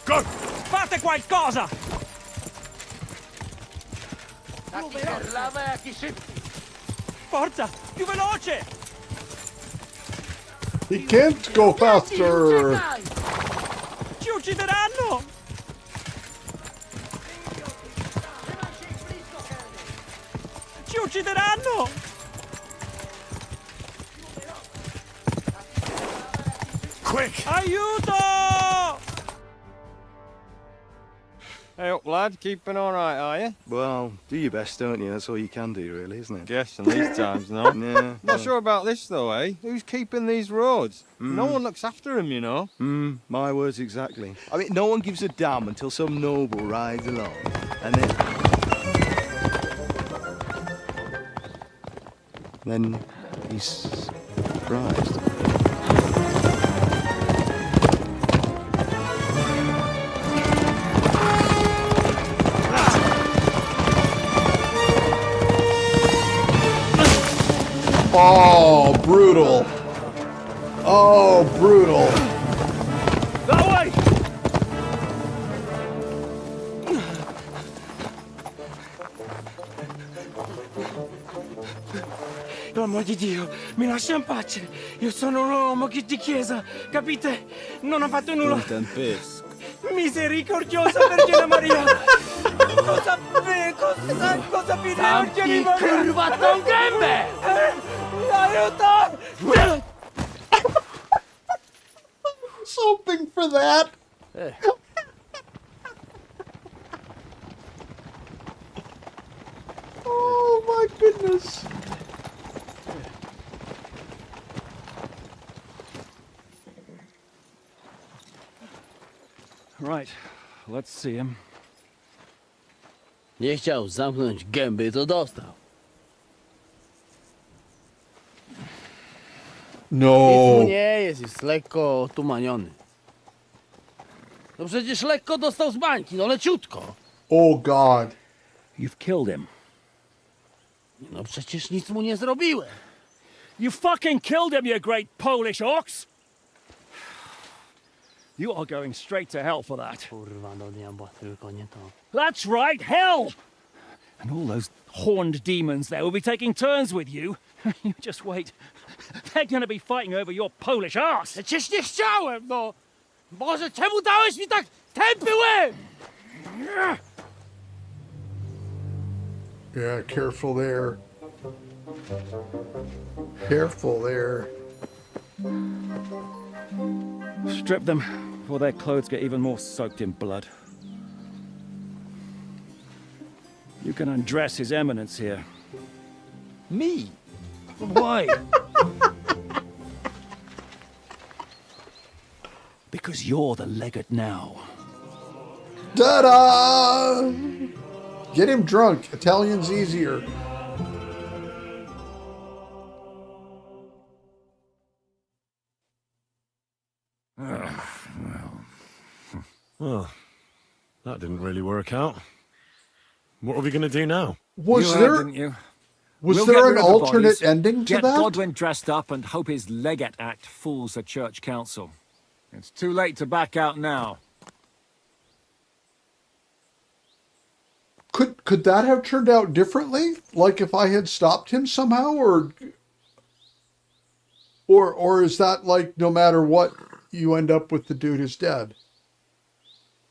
Go! Fate qualcosa! Più veloce! Forza! Più veloce! He can't go faster. Ci uccideranno! Ci uccideranno! Quick! Aiuto! Hey up, lad. Keeping all right, are you? Well, do your best, don't you? That's all you can do, really, isn't it? Guess in these times, no. Yeah. Not sure about this, though, eh? Who's keeping these roads? No Mm. one looks after them, you know. My words exactly. I mean, no one gives a damn until some noble rides along, and then he's surprised. Oh, brutal. Oh, brutal. That way! Per amor di Dio, mi lascia in pace. Io sono un uomo di chiesa, capite? Non ho fatto nulla. Tempesco. Misericordiosa Vergine Maria! Cosa vi Vergine Maria? Curvato un gambe! Aiuto! was hoping for that. Oh my goodness. Right, let's see him. Nie chciał zamknąć gęby, to dostał. No. Nic mu nie jest lekko otumaniony. No przecież lekko dostał z bańki, no leciutko. Oh God. You've killed him. No przecież nic mu nie zrobiłem. You fucking killed him, you great Polish ox! You are going straight to hell for that. Kurwa do diabła, tylko nie to. That's right, hell! And all those horned demons there will be taking turns with you. You just wait. They're gonna be fighting over your Polish ass. Przecież nie chciałem, no! Boże, czemu dałeś mi tak tępy łeb? Yeah, careful there. Careful there. Strip them before their clothes get even more soaked in blood. You can undress His Eminence here. Me? Why? Because you're the legate now. Ta-da! Get him drunk. Italian's easier. Well, that didn't really work out. What are we going to do now? Was you there, heard, didn't you? was We'll there get an rid of the alternate bodies, ending to get that? Godwin dressed up and hope his Legate Act fools the Church Council. It's too late to back out now. Could that have turned out differently? Like if I had stopped him somehow, or is that like no matter what, you end up with the dude is dead?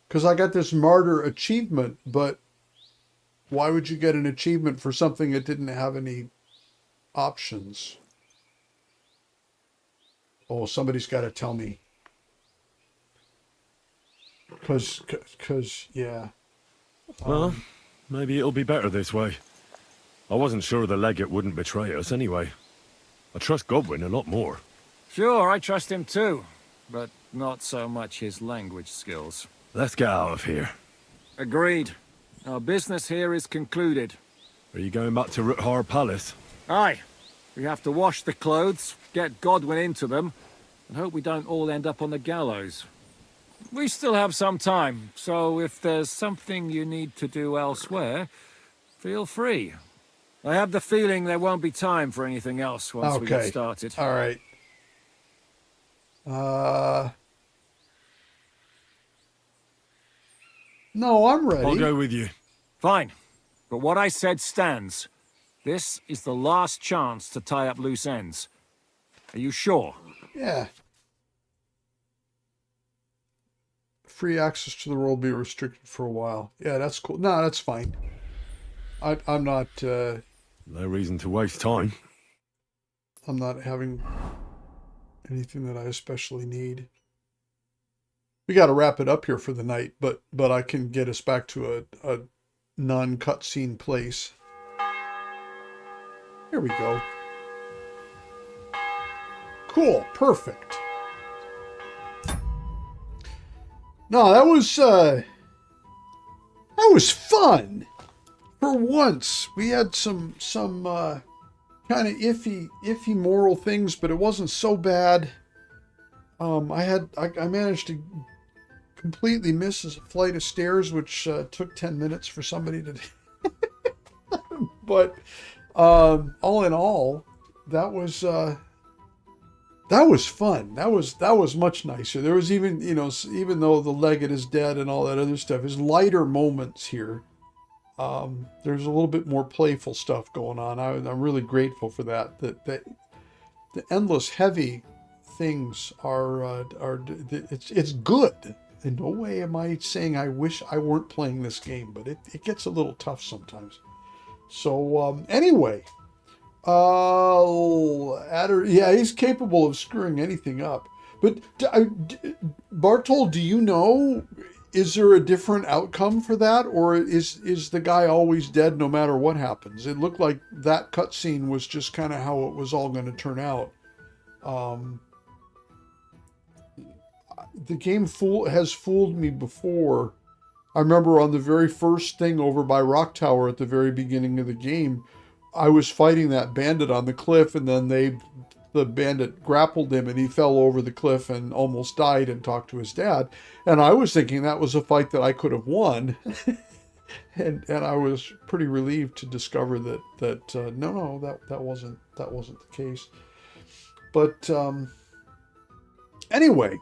Because I got this martyr achievement, but why would you get an achievement for something that didn't have any options? Oh, somebody's got to tell me. Because, yeah. Well, maybe it'll be better this way. I wasn't sure the legate wouldn't betray us anyway. I trust Godwin a lot more. Sure, I trust him too, but not so much his language skills. Let's get out of here. Agreed. Our business here is concluded. Are you going back to Ruthar Palace? Aye. We have to wash the clothes, get Godwin into them, and hope we don't all end up on the gallows. We still have some time, so if there's something you need to do elsewhere, feel free. I have the feeling there won't be time for anything else once we get started. All right. No, I'm ready. I'll go with you. Fine. But what I said stands. This is the last chance to tie up loose ends. Are you sure? Yeah. Free access to the world will be restricted for a while. Yeah, that's cool. No, that's fine. I'm not... No reason to waste time. I'm not having anything that I especially need. We got to wrap it up here for the night, but I can get us back to a non-cutscene place. Here we go. Cool. Perfect. No, that was fun. For once, we had some kind of iffy moral things, but it wasn't so bad. I managed to completely miss a flight of stairs, which took 10 minutes for somebody to do. But all in all, that was fun. That was much nicer. There was even, even though the legate is dead and all that other stuff, his lighter moments here. There's a little bit more playful stuff going on. I'm really grateful for that. That the endless heavy things are it's good. In no way am I saying I wish I weren't playing this game, but it gets a little tough sometimes. So anyway, yeah, he's capable of screwing anything up. But Bartol, do you know? Is there a different outcome for that, or is the guy always dead no matter what happens? It looked like that cutscene was just kind of how it was all going to turn out. The game has fooled me before. I remember on the very first thing over by Rock Tower at the very beginning of the game, I was fighting that bandit on the cliff, and then the the bandit grappled him and he fell over the cliff and almost died and talked to his dad. And I was thinking that was a fight that I could have won. and I was pretty relieved to discover that no, that wasn't the case. But anyway,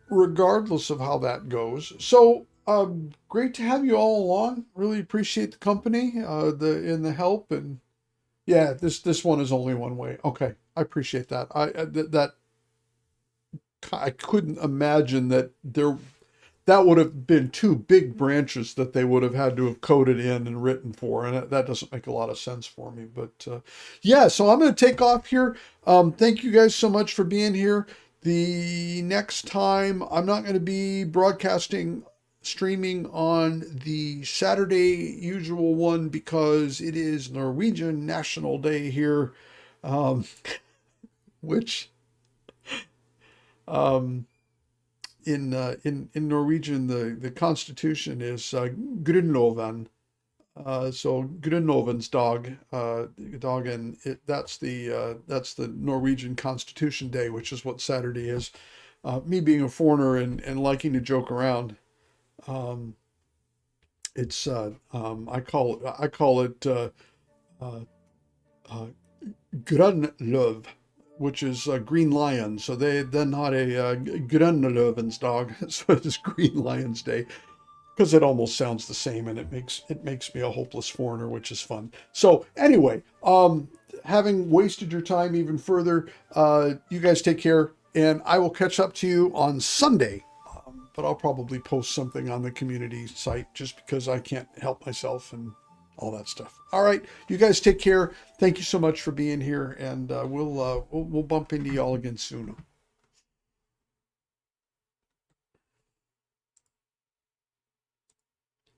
regardless of how that goes, so great to have you all along. Really appreciate the company, the help, and yeah, this one is only one way. Okay, I appreciate that. I couldn't imagine that that would have been two big branches that they would have had to have coded in and written for, and that doesn't make a lot of sense for me. But yeah, so I'm going to take off here. Thank you guys so much for being here. The next time, I'm not going to be streaming on the Saturday usual one because it is Norwegian National Day here, which in Norwegian the Constitution is Grunnloven. So Grunnlovens dagen, that's the Norwegian Constitution Day, which is what Saturday is. Me being a foreigner and liking to joke around, it's I call it Grønløv, which is a green lion. So they're not a Grønlovens dag, so it's Green Lions Day, because it almost sounds the same, and it makes me a hopeless foreigner, which is fun. So anyway, having wasted your time even further, you guys take care, and I will catch up to you on Sunday. But I'll probably post something on the community site just because I can't help myself and all that stuff. All right, you guys take care. Thank you so much for being here, and we'll bump into y'all again soon.